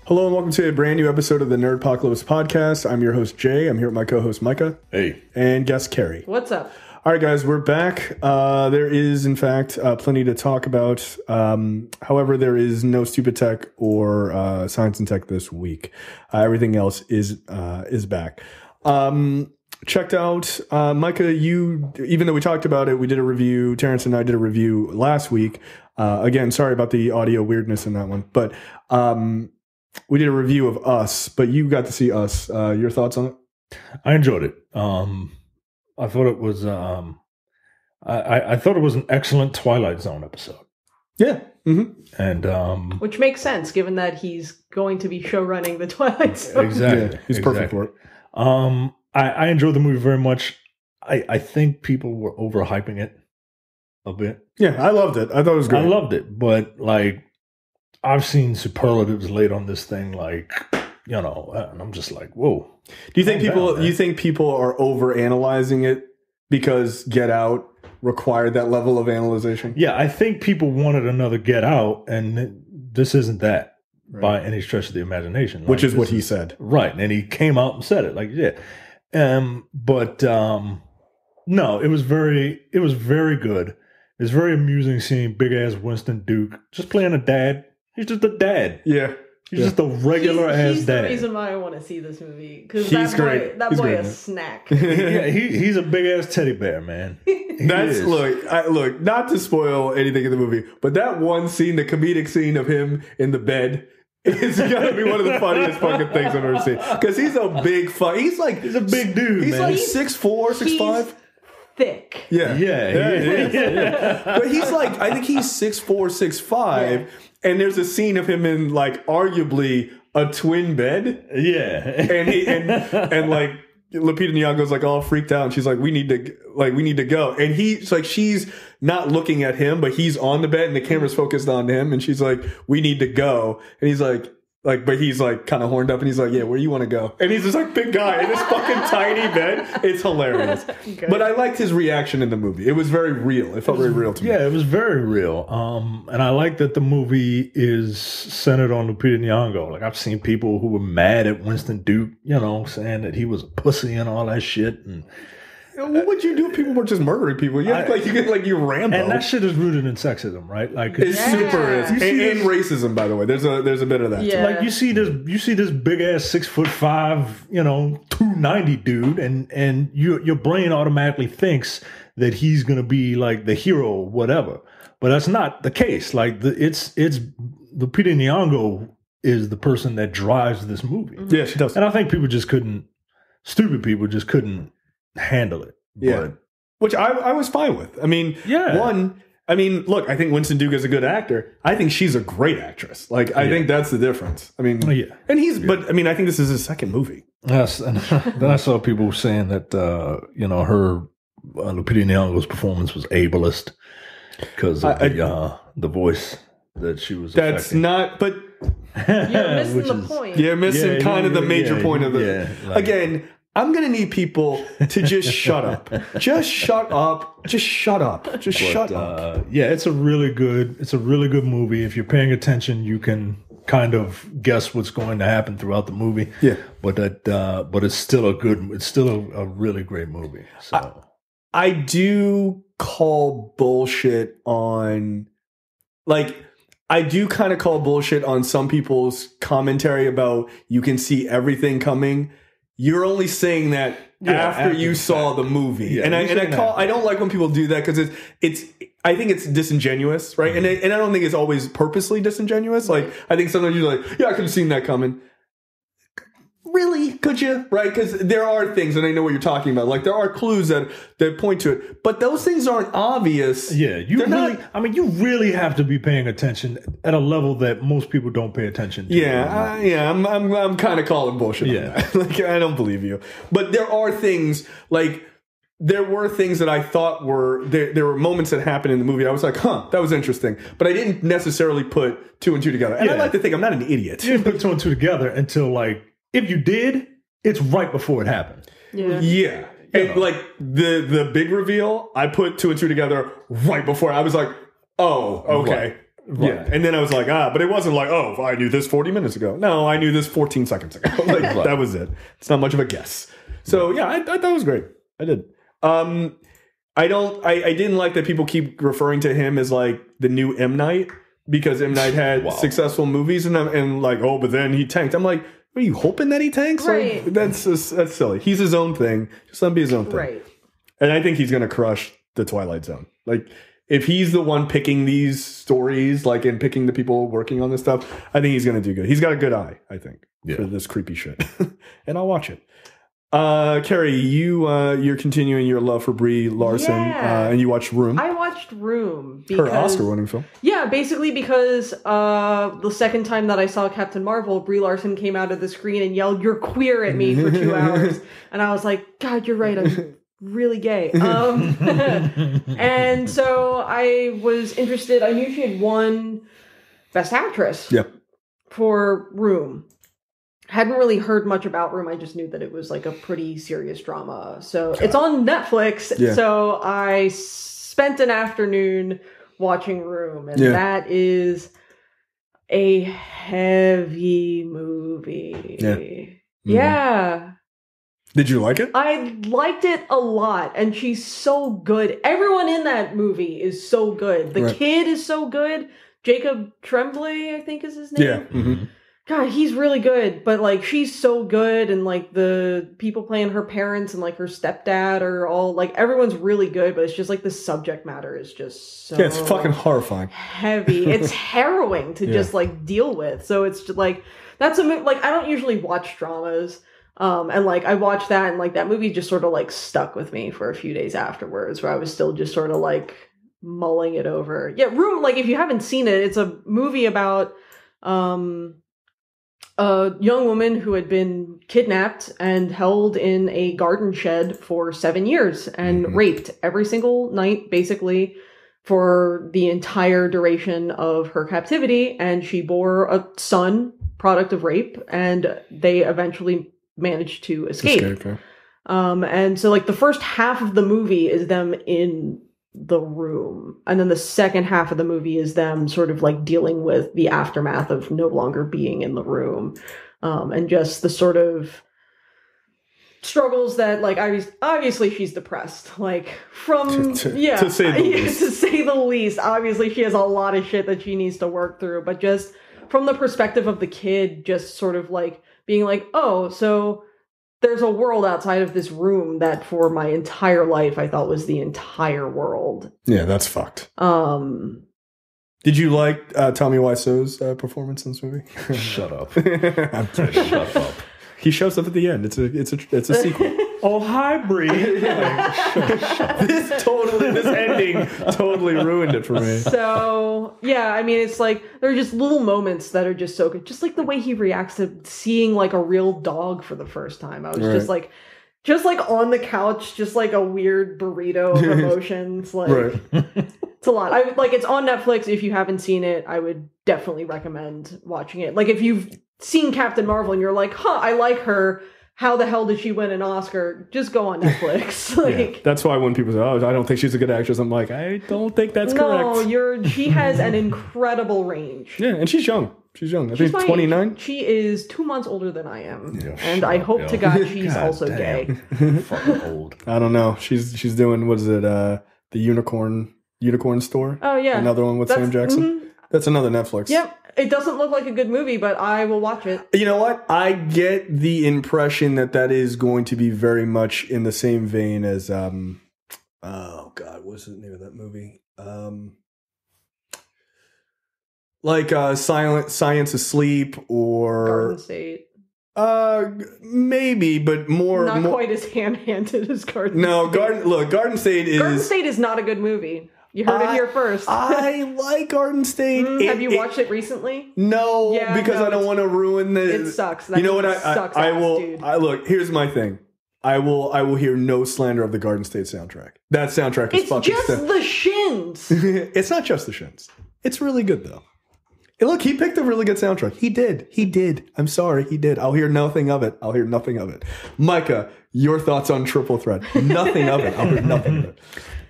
Hello and welcome to a brand new episode of the Nerdpocalypse Podcast. I'm your host, Jay. I'm here with my co-host, Micah. Hey. And guest, Carrie. What's up? All right, guys, we're back. There is, in fact, plenty to talk about. However, there is no stupid tech or science and tech this week. Everything else is back. Checked out, Micah, even though we talked about it, we did a review. Terrence and I did a review last week. Again, sorry about the audio weirdness in that one. But we did a review of Us, but you got to see Us. Your thoughts on it? I enjoyed it. I thought it was I thought it was an excellent Twilight Zone episode. Yeah. Mm-hmm. And which makes sense given that he's going to be show running the Twilight Zone. Exactly. Yeah, he's perfect for it. I enjoyed the movie very much. I think people were overhyping it a bit. Yeah, I loved it. I thought it was great. I loved it, but like I've seen superlatives laid on this thing, like, you know, and I'm just like, whoa. Do you think people are over analyzing it because Get Out required that level of analyzation? Yeah, I think people wanted another Get Out, and this isn't that by any stretch of the imagination. Which is what he said. Right, and he came out and said it, like, yeah. But no, it was very good. It's very amusing seeing big ass Winston Duke just playing a dad. He's just a dad. Yeah. He's just a regular ass he's dad. the reason why I want to see this movie. Because that boy is snack. Yeah, he's a big ass teddy bear, man. Look, not to spoil anything in the movie, but that one scene, the comedic scene of him in the bed, is gonna be one of the funniest fucking things I've ever seen. Because he's a big he's a big dude. He's man. Like 6'4", 6'5". Thick. Yeah. Yeah. But he's like, I think he's 6'4", 6'5", and there's a scene of him in like arguably a twin bed. Yeah. And he and like Lupita Nyong'o's like all freaked out, and she's like, we need to go. And he's like, she's not looking at him, but he's on the bed and the camera's focused on him, and she's like, we need to go. And he's like, but he's like kind of horned up, and he's like, yeah, where you want to go? And he's this like big guy in this fucking tiny bed. It's hilarious. Okay. But I liked his reaction in the movie. It was very real. It felt very real to me. Yeah, it was very real. And I like that the movie is centered on Lupita Nyong'o. Like, I've seen people who were mad at Winston Duke, you know, saying that he was a pussy and all that shit. And what would you do if people were just murdering people? You get you Rambo. And that shit is rooted in sexism, right? Like, it super is. And racism, by the way. There's a bit of that. Yeah. Like, you see this big ass 6'5", you know, 290 dude, and your brain automatically thinks that he's gonna be like the hero or whatever. But that's not the case. Like, it's Lupita Nyong'o is the person that drives this movie. Mm-hmm. Yeah, she does. And I think stupid people just couldn't handle it. Yeah. But, which I was fine with. I mean, look, I think Winston Duke is a good actor. I think she's a great actress. Like, I think that's the difference. I mean, and but I mean, I think this is his second movie. Yes. And then I saw people saying that, you know, her Lupita Nyong'o's performance was ableist because of the voice that she was That's affecting. Not, but you're missing the point. You're missing kind of the major point of it. Like, again, I'm going to need people to just shut up. Just shut up. Just shut up. Just shut up. Yeah, it's a really good movie. If you're paying attention, you can kind of guess what's going to happen throughout the movie. Yeah. But it's still a really great movie. So I do call bullshit on, like, I do kind of call bullshit on some people's commentary about you can see everything coming. You're only saying that after you saw the movie, yeah, and I don't like when people do that because I think it's disingenuous, right? Mm-hmm. And I don't think it's always purposely disingenuous. Like, I think sometimes you're like, yeah, I could have seen that coming. Really? Could you? Right? Because there are things, and I know what you're talking about. Like, there are clues that point to it, but those things aren't obvious. Yeah, you really have to be paying attention at a level that most people don't pay attention to. Yeah, I'm kind of calling bullshit. Yeah, on that. Like, I don't believe you. But there are things, like, there were things that I thought were there were moments that happened in the movie. I was like, that was interesting, but I didn't necessarily put two and two together. And I like to think I'm not an idiot. You didn't put two and two together until, like, if you did, it's right before it happened. Yeah. And like the big reveal, I put two and two together right before. I was like, oh, okay. Right. Right. Yeah, and then I was like, but it wasn't like, oh, I knew this 40 minutes ago. No, I knew this 14 seconds ago. Like, that was it. It's not much of a guess. So, yeah, I thought it was great. I did. I didn't like that people keep referring to him as, like, the new M. Night, because M. Night had successful movies, and like, oh, but then he tanked. I'm like, are you hoping that he tanks? Right. Like, that's silly. He's his own thing. Just let him be his own thing. Right. And I think he's going to crush the Twilight Zone. Like, if he's the one picking these stories, like, and picking the people working on this stuff, I think he's going to do good. He's got a good eye, I think, for this creepy shit. And I'll watch it. Carrie, you're continuing your love for Brie Larson, and you watched Room. I watched Room because, her Oscar-winning film. Yeah, basically because the second time that I saw Captain Marvel, Brie Larson came out of the screen and yelled, "You're queer" at me for 2 hours, and I was like, God, you're right. I'm really gay. And so I was interested. I knew she had won Best Actress for Room. Hadn't really heard much about Room. I just knew that it was like a pretty serious drama. So it's on Netflix. Yeah. So I spent an afternoon watching Room. And that is a heavy movie. Yeah. Mm-hmm. Yeah. Did you like it? I liked it a lot. And she's so good. Everyone in that movie is so good. The kid is so good. Jacob Tremblay, I think is his name. Yeah. Mm-hmm. God, he's really good, but, like, she's so good, and, like, the people playing her parents and, like, her stepdad are all, like, everyone's really good, but it's just, like, the subject matter is just so... Yeah, it's fucking horrifying. Heavy. It's harrowing to just, like, deal with. So it's just, like, that's a movie... Like, I don't usually watch dramas, and, like, I watched that, and, like, that movie just sort of, like, stuck with me for a few days afterwards, where I was still just sort of, like, mulling it over. Yeah, Room, like, if you haven't seen it, it's a movie about... a young woman who had been kidnapped and held in a garden shed for 7 years and raped every single night, basically, for the entire duration of her captivity. And she bore a son, product of rape, and they eventually managed to escape. And so, like, the first half of the movie is them in the room, and then the second half of the movie is them sort of like dealing with the aftermath of no longer being in the room, and just the sort of struggles that, like, obviously she's depressed, like, from to say the least. Obviously she has a lot of shit that she needs to work through, but just from the perspective of the kid, just sort of like being like, oh, so there's a world outside of this room that for my entire life I thought was the entire world. Yeah, that's fucked. Did you like Tommy Wiseau's performance in this movie? Shut up. I'm kidding. Shut up. He shows up at the end. It's a sequel. Oh, hi, Brie. This ending totally ruined it for me. So, yeah, I mean, it's like, there are just little moments that are just so good. Just like the way he reacts to seeing, like, a real dog for the first time. I was just like on the couch, just like a weird burrito of emotions. Like, it's a lot. It's on Netflix. If you haven't seen it, I would definitely recommend watching it. Like, if you've seen Captain Marvel and you're like, I like her, how the hell did she win an Oscar? Just go on Netflix. That's why when people say, oh, I don't think she's a good actress, I'm like, I don't think that's correct. No, she has an incredible range. Yeah, and she's young. She's young. I think 29. She is 2 months older than I am. Yeah, and I hope to God she's also gay. Fucking old. I don't know. She's doing, what is it, the Unicorn Store? Oh, yeah. Another one with Sam Jackson. Mm-hmm. That's another Netflix. Yep. It doesn't look like a good movie, but I will watch it. You know what? I get the impression that is going to be very much in the same vein as, oh God, what's the name of that movie? Science Asleep or Garden State. Maybe, but more quite as ham-handed as Garden State. No, Garden State is not a good You heard it here first. I like Garden State. Have you watched it recently? No, because I don't want to ruin the... It sucks. You know what? I will. Dude. Look, here's my thing. I will hear no slander of the Garden State soundtrack. That soundtrack is fucking... It's just the shins. It's not just the shins. It's really good, though. And look, he picked a really good soundtrack. He did. I'm sorry, he did. I'll hear nothing of it. Micah, your thoughts on Triple Threat? Nothing of it. I'll hear nothing of it.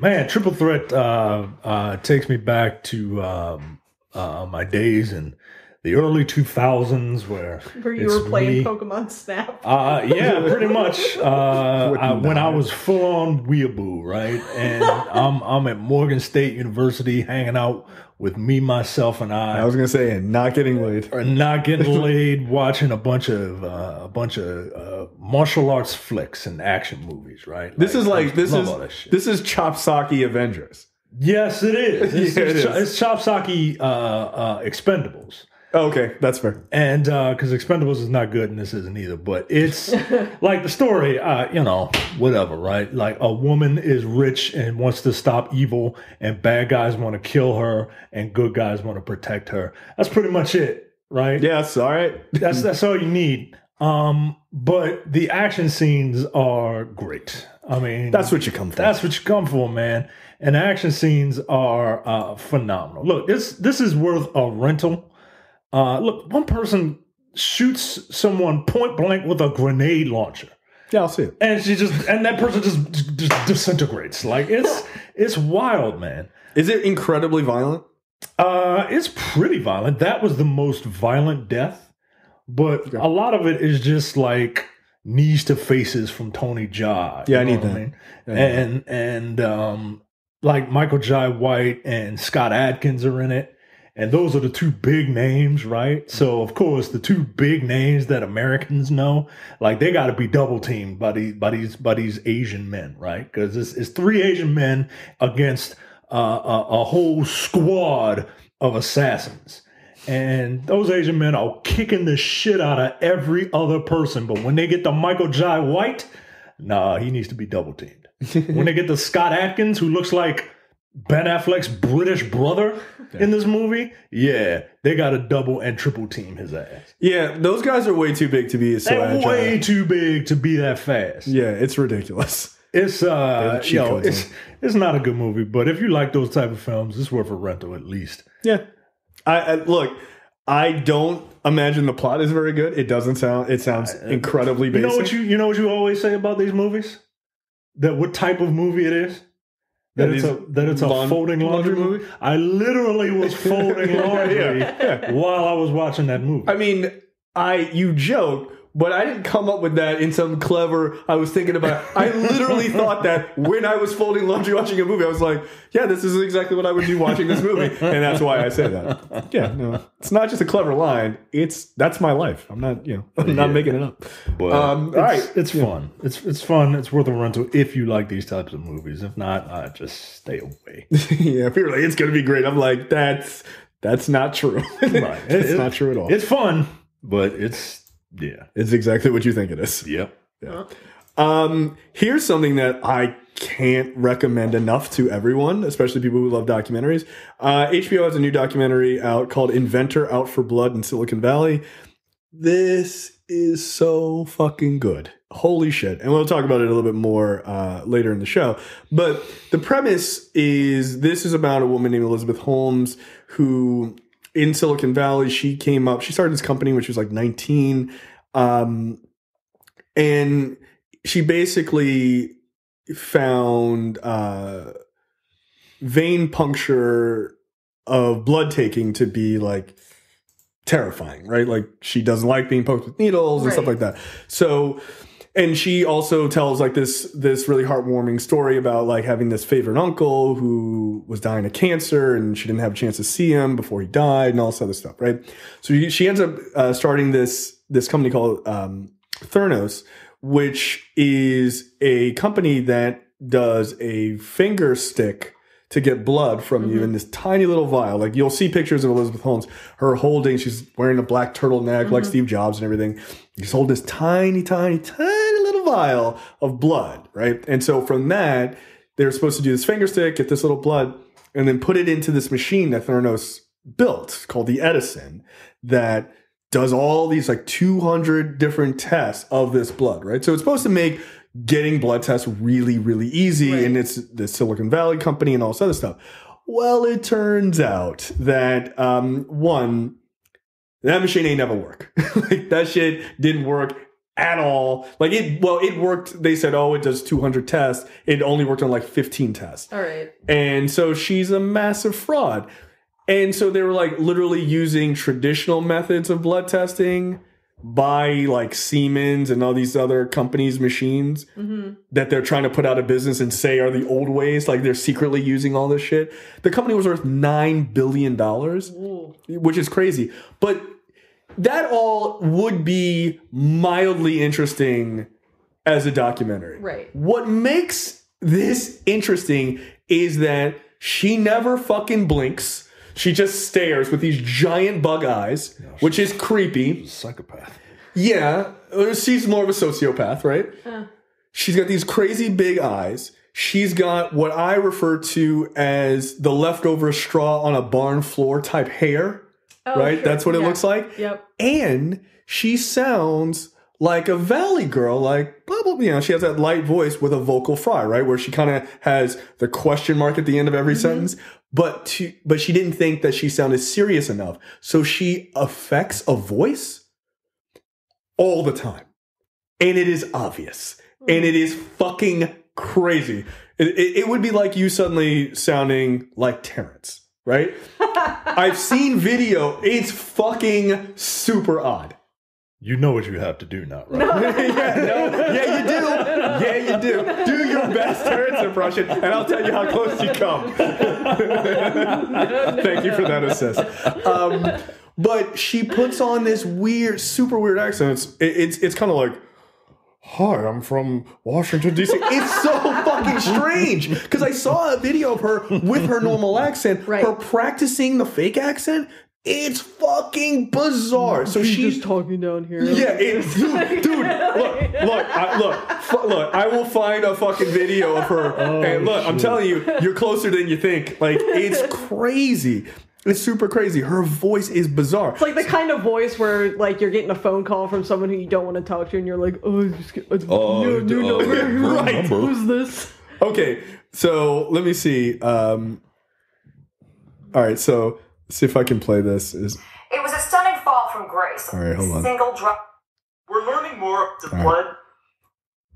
Man, Triple Threat takes me back to my days in the early 2000s where you were playing Pokemon Snap. Yeah, pretty much. When I was full on weeaboo, right? And I'm at Morgan State University hanging out with me, myself, and I. I was gonna say, and not getting laid, or not getting laid, watching a bunch of martial arts flicks and action movies, right? This is Chopsaki Avengers. Yes, it is. It's Chopsaki Expendables. Oh, okay, that's fair. And because Expendables is not good and this isn't either, but it's like the story, whatever, right? Like a woman is rich and wants to stop evil, and bad guys want to kill her, and good guys want to protect her. That's pretty much it, right? Yes, all right. That's all you need. But the action scenes are great. I mean, that's what you come for. That's what you come for, man. And the action scenes are phenomenal. Look, this is worth a rental. Look, one person shoots someone point blank with a grenade launcher. Yeah, I'll see it. And that person just disintegrates. Like it's wild, man. Is it incredibly violent? It's pretty violent. That was the most violent death, but a lot of it is just like knees to faces from Tony Jaa. Yeah, I need that. And like Michael Jai White and Scott Adkins are in it. And those are the two big names, right? So, of course, the two big names that Americans know, like they got to be double teamed by these Asian men, right? Because it's three Asian men against a whole squad of assassins. And those Asian men are kicking the shit out of every other person. But when they get to Michael Jai White, nah, he needs to be double teamed. When they get to Scott Adkins, who looks like Ben Affleck's British brother in this movie, yeah, they got to double and triple team his ass. Yeah, those guys are way too big to be so agile. Way too big to be that fast. Yeah, it's ridiculous. It's it's not a good movie, but if you like those type of films, it's worth a rental at least. Yeah, look. I don't imagine the plot is very good. It sounds incredibly basic. You know what you always say about these movies? That what type of movie it is? That it's a folding laundry movie? I literally was folding laundry while I was watching that movie. I mean, you joke, but I didn't come up with that in some clever, I was thinking about, I literally thought that when I was folding laundry watching a movie, I was like, yeah, this is exactly what I would do watching this movie. And that's why I say that. Yeah, no, it's not just a clever line. That's my life. I'm not, I'm not making it up. But all right. It's fun. It's fun. It's worth a rental if you like these types of movies. If not, just stay away. Yeah, if you're like, it's going to be great. I'm like, that's not true. Right. It's not true at all. It's fun, but it's exactly what you think it is. Yep. Yeah. Here's something that I can't recommend enough to everyone, especially people who love documentaries. HBO has a new documentary out called Inventor, Out for Blood in Silicon Valley. This is so fucking good. Holy shit. And we'll talk about it a little bit more later in the show. But the premise is this is about a woman named Elizabeth Holmes who in Silicon Valley, she started this company when she was like 19. And she basically found vein puncture of blood taking to be like terrifying, right? Like she doesn't like being poked with needles and stuff like that. So, and she also tells like this really heartwarming story about like having this favorite uncle who was dying of cancer and she didn't have a chance to see him before he died and all this other stuff, right? So she ends up starting this company called Theranos, which is a company that does a finger stick to get blood from you in this tiny little vial. Like you'll see pictures of Elizabeth Holmes, she's wearing a black turtleneck like Steve Jobs and everything. She's holding this tiny, tiny, tiny little vial of blood, right? And so from that, they're supposed to do this finger stick, get this little blood, and then put it into this machine that Theranos built called the Edison that does all these like 200 different tests of this blood, right? So it's supposed to make getting blood tests really, really easy. Right. And it's the Silicon Valley company and all this other stuff. Well, it turns out that, one, that machine ain't never work. Like that shit didn't work at all. Like it worked. They said, it does 200 tests. It only worked on like 15 tests. All right. And so she's a massive fraud. And so they were like literally using traditional methods of blood testing by like Siemens and all these other companies' machines that they're trying to put out of business and say are the old ways. Like they're secretly using all this shit. The company was worth $9 billion, which is crazy. But that all would be mildly interesting as a documentary. Right. What makes this interesting is that she never fucking blinks. She just stares with these giant bug eyes, which is creepy. She's a psychopath. Yeah. She's more of a sociopath, right? She's got these crazy big eyes. She's got what I refer to as the leftover straw on a barn floor type hair. Right? Sure. That's what it looks like. Yep. And she sounds like a valley girl, like blah, blah, you know, she has that light voice with a vocal fry, right? Where she kind of has the question mark at the end of every sentence. But she didn't think that she sounded serious enough. So she affects a voice all the time. And it is obvious. And it is fucking crazy. It would be like you suddenly sounding like Terrence, right? I've seen video. It's fucking super odd. You know what you have to do now, right? Yeah, you do. Yeah, you do. Do your best Terrence impression, and I'll tell you how close you come. Thank you for that assist. But she puts on this weird, super weird accent. It's kind of like, hi, I'm from Washington, D.C. It's so fucking strange. Because I saw a video of her with her normal accent, her practicing the fake accent. It's fucking bizarre. So she's just talking down here. Yeah, dude. Look. I will find a fucking video of her. And look, I'm telling you, you're closer than you think. Like, it's crazy. It's super crazy. Her voice is bizarre. It's like the kind of voice where, like, you're getting a phone call from someone who you don't want to talk to, and you're like, new number. Right. Who's this? Okay, so let me see. All right, so let's see if I can play this. It was a stunning fall from grace. All right, hold on. Single drop. We're learning more of the blood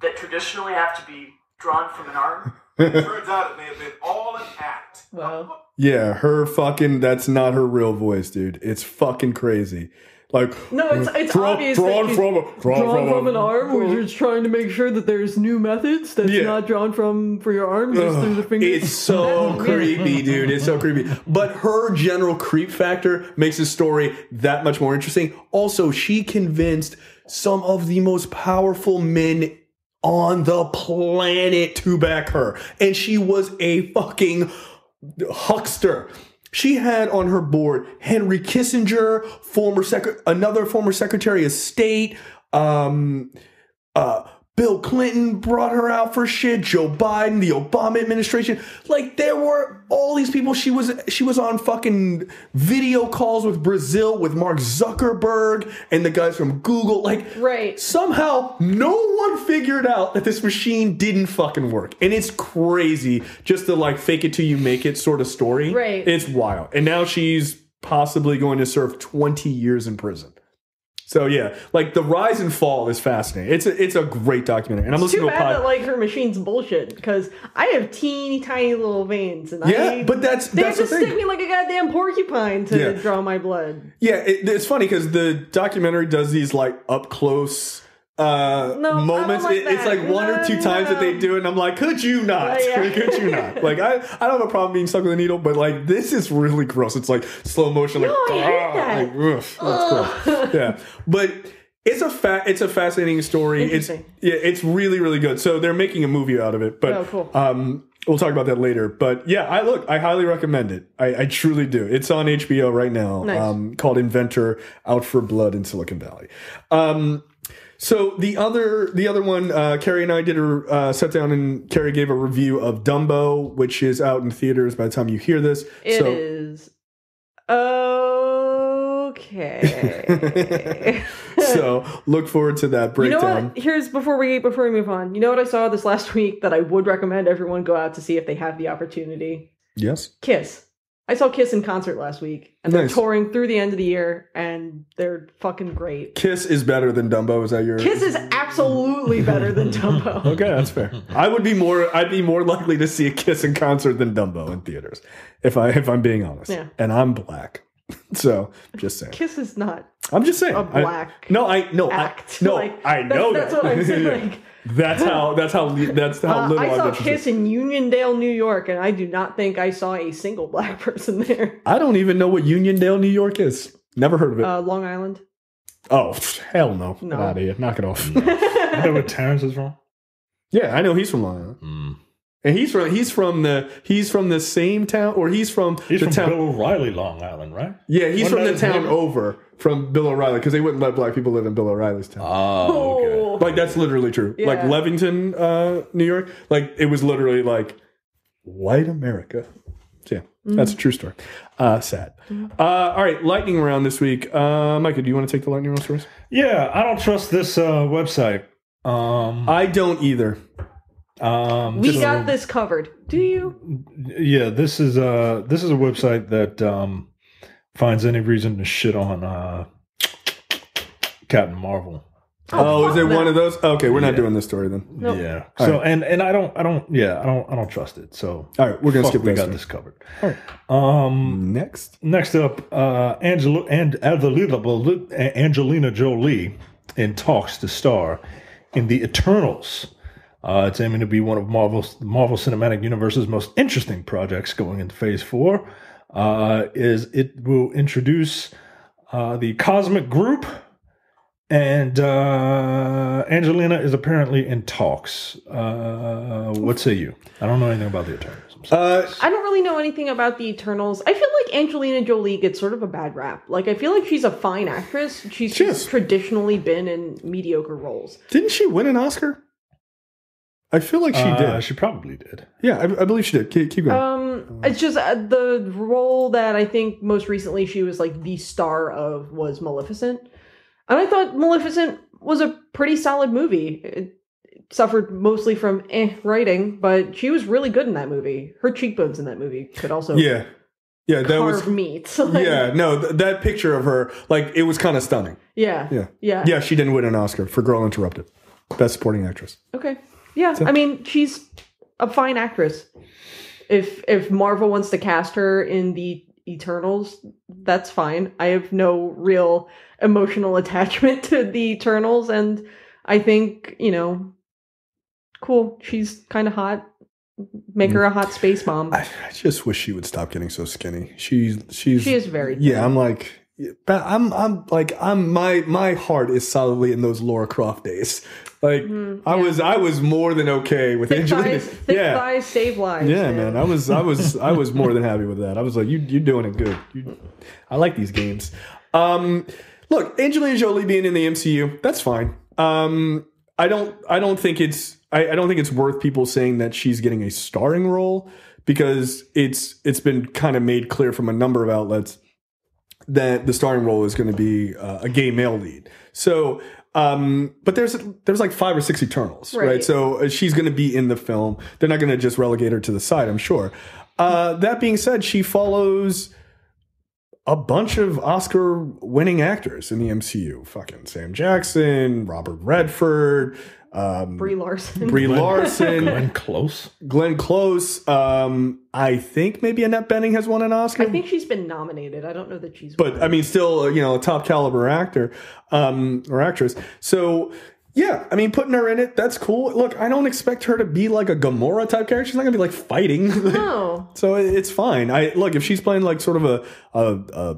that traditionally have to be drawn from an arm. It turns out it may have been all an act. Wow. Yeah, that's not her real voice, dude. It's fucking crazy. Like, no, it's obvious drawn that from an arm, where you're just trying to make sure that there's new methods that's not drawn for your arm, just through the fingers. It's so creepy, dude. It's so creepy. But her general creep factor makes the story that much more interesting. Also, she convinced some of the most powerful men on the planet to back her. And she was a fucking huckster. She had on her board Henry Kissinger, another former Secretary of State, Bill Clinton brought her out for shit, Joe Biden, the Obama administration. Like, there were all these people. She was on fucking video calls with Brazil, with Mark Zuckerberg and the guys from Google. Like, somehow no one figured out that this machine didn't fucking work. And it's crazy, just the like fake it till you make it sort of story. Right. It's wild. And now she's possibly going to serve 20 years in prison. So yeah, like the rise and fall is fascinating. It's a great documentary, and I'm listening to a pod. Too bad that like her machine's bullshit, because I have teeny tiny little veins, and but they have to stick me like a goddamn porcupine to draw my blood. Yeah, it's funny because the documentary does these like up close moments. It's like one or two times that they do it, and I'm like, could you not? Could you not? Like I don't have a problem being stuck with a needle, but like this is really gross. It's like slow motion, like, I hate that. Like, that's gross. Yeah, but it's a fascinating story. It's really, really good. So they're making a movie out of it, but cool. We'll talk about that later. But yeah, I highly recommend it. I truly do. It's on HBO right now. Nice. Called Inventor, Out for Blood in Silicon Valley. So the other one, Carrie and I did sat down, and Carrie gave a review of Dumbo, which is out in theaters by the time you hear this. It is okay. So look forward to that breakdown. You know what? Here's before we move on. You know what I saw this last week that I would recommend everyone go out to see if they have the opportunity? Yes. Kiss. I saw Kiss in concert last week, and they're Nice. touring through the end of the year, and they're fucking great. Kiss is better than Dumbo. Is that your? Kiss is absolutely better than Dumbo. Okay, that's fair. I'd be more likely to see a Kiss in concert than Dumbo in theaters, if I'm being honest. Yeah. And I'm black, so just saying. Kiss is not I'm just saying. a black act. I know that's that. what I'm saying. Yeah. Like, That's how little I saw I'm interested. Kiss in Uniondale, New York, and I do not think I saw a single black person there. I don't even know what Uniondale, New York is. Never heard of it. Long Island. Oh, hell no. No. Get out of here. Knock it off. You know where Terrence is from? Yeah, I know he's from Long Island. And he's from the same town, or he's from He's the from town. Bill O'Reilly, Long Island, right? Yeah, he's Wasn't from the that his town name? over from Bill O'Reilly because they wouldn't let black people live in Bill O'Reilly's town. Oh, okay. Like that's literally true. Yeah. Like Levington, New York. Like it was literally like white America. So yeah, that's a true story. Sad. All right, lightning round this week. Micah, do you want to take the lightning round stories? Yeah, I don't trust this website. I don't either. We got this covered. Do you? Yeah, this is a website that finds any reason to shit on Captain Marvel. Oh, is it fuck one that. of those? Okay, we're not doing this story then. Nope. Yeah. All So right. and I don't trust it. So All right, we're gonna skip we that got story. this covered. All right. Next. Next up, Angelina Jolie in talks to star in the Eternals. It's aiming to be one of Marvel Cinematic Universe's most interesting projects going into Phase 4. It will introduce the Cosmic Group, and Angelina is apparently in talks. What say you? I don't know anything about the Eternals. I'm sorry. I don't really know anything about the Eternals. I feel like Angelina Jolie gets sort of a bad rap. Like, I feel like she's a fine actress. She's She is. traditionally been in mediocre roles. Didn't she win an Oscar? I feel like she did. She probably did. Yeah, I believe she did. Keep going. It's just the role that I think most recently she was like the star of was Maleficent. And I thought Maleficent was a pretty solid movie. It suffered mostly from writing, but she was really good in that movie. Her cheekbones in that movie could also Yeah, that carve was. meat. Like, Yeah, no, that picture of her, like, it was kind of stunning. yeah. Yeah, she didn't win an Oscar for Girl Interrupted, Best Supporting Actress. Okay. Yeah, I mean, she's a fine actress. If Marvel wants to cast her in the Eternals, that's fine. I have no real emotional attachment to the Eternals, and I think, cool. She's kind of hot. Make her a hot space mom. I just wish she would stop getting so skinny. She is very thin. Yeah, I'm like, my heart is solidly in those Laura Croft days. Like I was more than okay with Angelina. Thick thighs save lives. Yeah, man. I was more than happy with that. I was like, you're doing it good. I like these games. Look, Angelina Jolie being in the MCU, that's fine. I don't think it's worth people saying that she's getting a starring role, because it's been kind of made clear from a number of outlets that the starring role is going to be a gay male lead. So, but there's like 5 or 6 Eternals, right? So she's going to be in the film. They're not going to just relegate her to the side, I'm sure. That being said, she follows a bunch of Oscar-winning actors in the MCU. Fucking Sam Jackson, Robert Redford, Brie Larson. Glenn Close. I think maybe Annette Bening has won an Oscar. I think she's been nominated. I don't know that she's But won. I mean, still, a top caliber actor or actress. So yeah, I mean, putting her in it, that's cool. Look, I don't expect her to be like a Gamora type character. She's not gonna be like fighting. No. So it's fine. Look, if she's playing like sort of a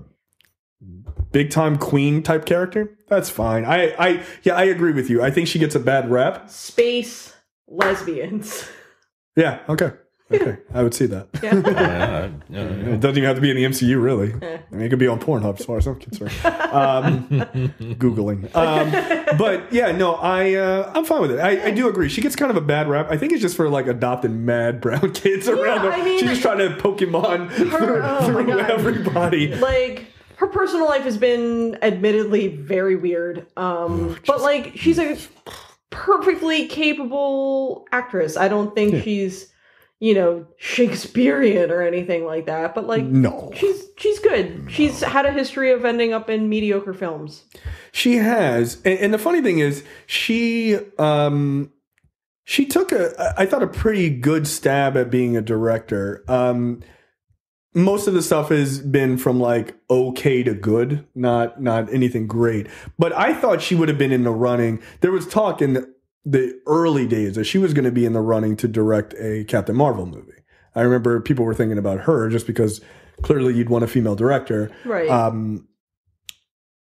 big time queen type character, that's fine. I agree with you. I think she gets a bad rap. Space lesbians. Yeah. Okay. I would see that. Yeah. It doesn't even have to be in the MCU, really. I mean, it could be on Pornhub, as far as I'm concerned. Googling. But yeah, no, I'm fine with it. I do agree. She gets kind of a bad rap. I think it's just for like adopting mad brown kids around her. I mean, she's just trying to Pokemon through God. everybody. Like, her personal life has been admittedly very weird. But like, she's a perfectly capable actress. I don't think she's Shakespearean or anything like that, but like no, she's good. No. She's had a history of ending up in mediocre films. She has, and the funny thing is, she took I thought a pretty good stab at being a director. Most of the stuff has been from like okay to good, not anything great. But I thought she would have been in the running. There was talk in the early days that she was going to be in the running to direct a Captain Marvel movie. I remember people were thinking about her just because clearly you'd want a female director, right?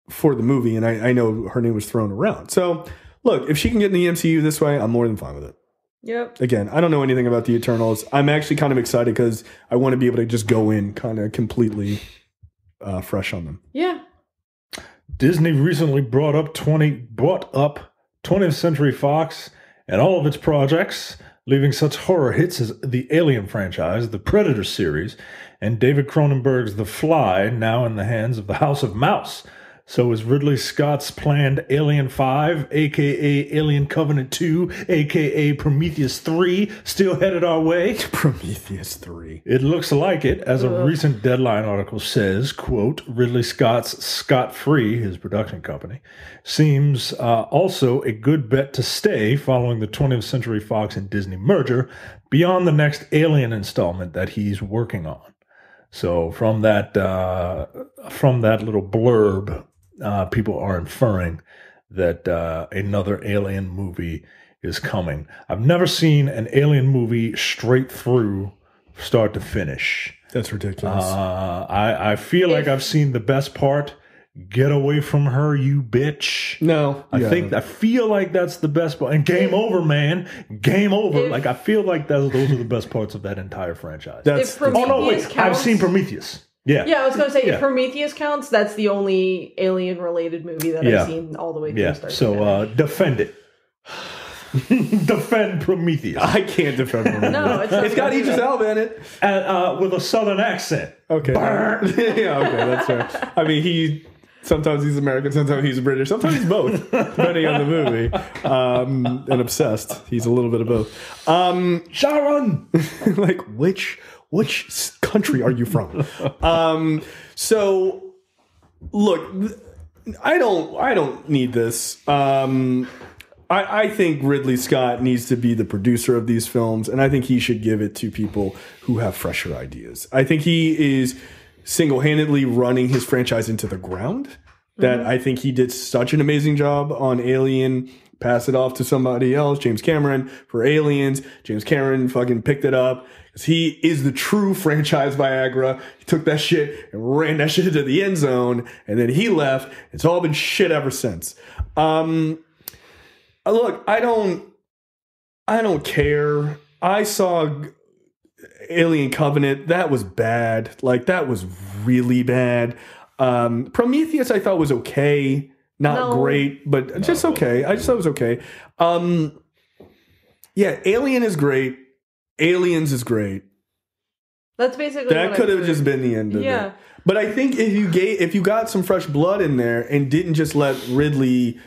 For the movie, and I know her name was thrown around. So look, if she can get in the MCU this way, I'm more than fine with it. Yep. Again, I don't know anything about the Eternals. I'm actually kind of excited because I want to be able to just go in kind of completely fresh on them. Yeah. Disney recently brought up 20th Century Fox and all of its projects, leaving such horror hits as the Alien franchise, the Predator series, and David Cronenberg's The Fly now in the hands of the House of Mouse. So is Ridley Scott's planned Alien 5, a.k.a. Alien Covenant 2, a.k.a. Prometheus 3, still headed our way? Prometheus 3. It looks like it, as a recent Deadline article says, quote, Ridley Scott's Scott Free, his production company, seems also a good bet to stay following the 20th Century Fox and Disney merger beyond the next Alien installment that he's working on. So from that little blurb, people are inferring that another Alien movie is coming. I've never seen an Alien movie straight through, start to finish. That's ridiculous. I feel like I've seen the best part. Get away from her, you bitch. No. I feel like that's the best part. And game over, man. Game over. I feel like those are the best parts of that entire franchise. I've seen Prometheus. Yeah. Yeah, I was going to say, if Prometheus counts, that's the only Alien-related movie that I've seen all the way through. Yeah, so defend it. Defend Prometheus. I can't defend Prometheus. No, it's got Idris Elba in it. With a southern accent. Okay. Yeah, okay, that's fair. I mean, sometimes he's American, sometimes he's British, sometimes he's both, depending on the movie. And obsessed. He's a little bit of both. Sharon! Like, which country are you from? So, look, I don't need this. I think Ridley Scott needs to be the producer of these films, and I think he should give it to people who have fresher ideas. I think he is single-handedly running his franchise into the ground. That I think he did such an amazing job on Alien. Pass it off to somebody else, James Cameron, for Aliens. James Cameron fucking picked it up. Because he is the true franchise Viagra. He took that shit and ran that shit into the end zone. And then he left. It's all been shit ever since. Look, I don't care. I saw Alien Covenant. That was bad. Like, that was really bad. Prometheus I thought was okay. Not great, but just okay. I just thought it was okay. Yeah, Alien is great. Aliens is great. That's basically that could have just been the end of it. But I think if you got some fresh blood in there and didn't just let Ridley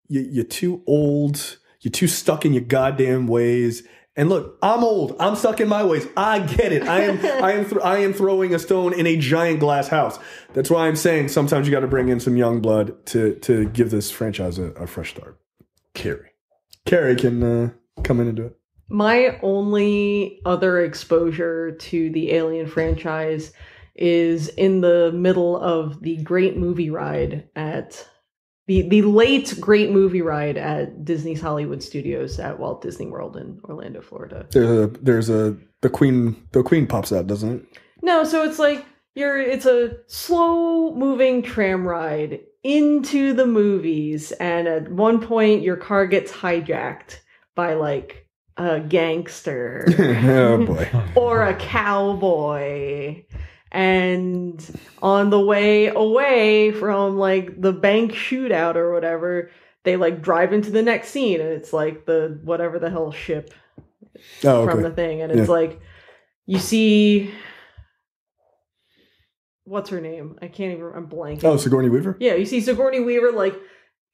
you're too old. You're too stuck in your goddamn ways. And look, I'm old. I'm stuck in my ways. I get it. I am throwing a stone in a giant glass house. That's why I'm saying sometimes you got to bring in some young blood to give this franchise a fresh start. Carrie can come in and do it. My only other exposure to the Alien franchise is in the middle of the great movie ride at the late great movie ride at Disney's Hollywood Studios at Walt Disney World in Orlando, Florida. The Queen pops out, doesn't it? No, so it's like it's a slow moving tram ride into the movies, and at one point your car gets hijacked by like a gangster oh boy. or a cowboy. And on the way away from like the bank shootout or whatever, they like drive into the next scene, and it's like the whatever the hell ship from the thing, and it's like you see what's her name? I can't even. I'm blanking. Oh, Sigourney Weaver. Yeah, you see Sigourney Weaver like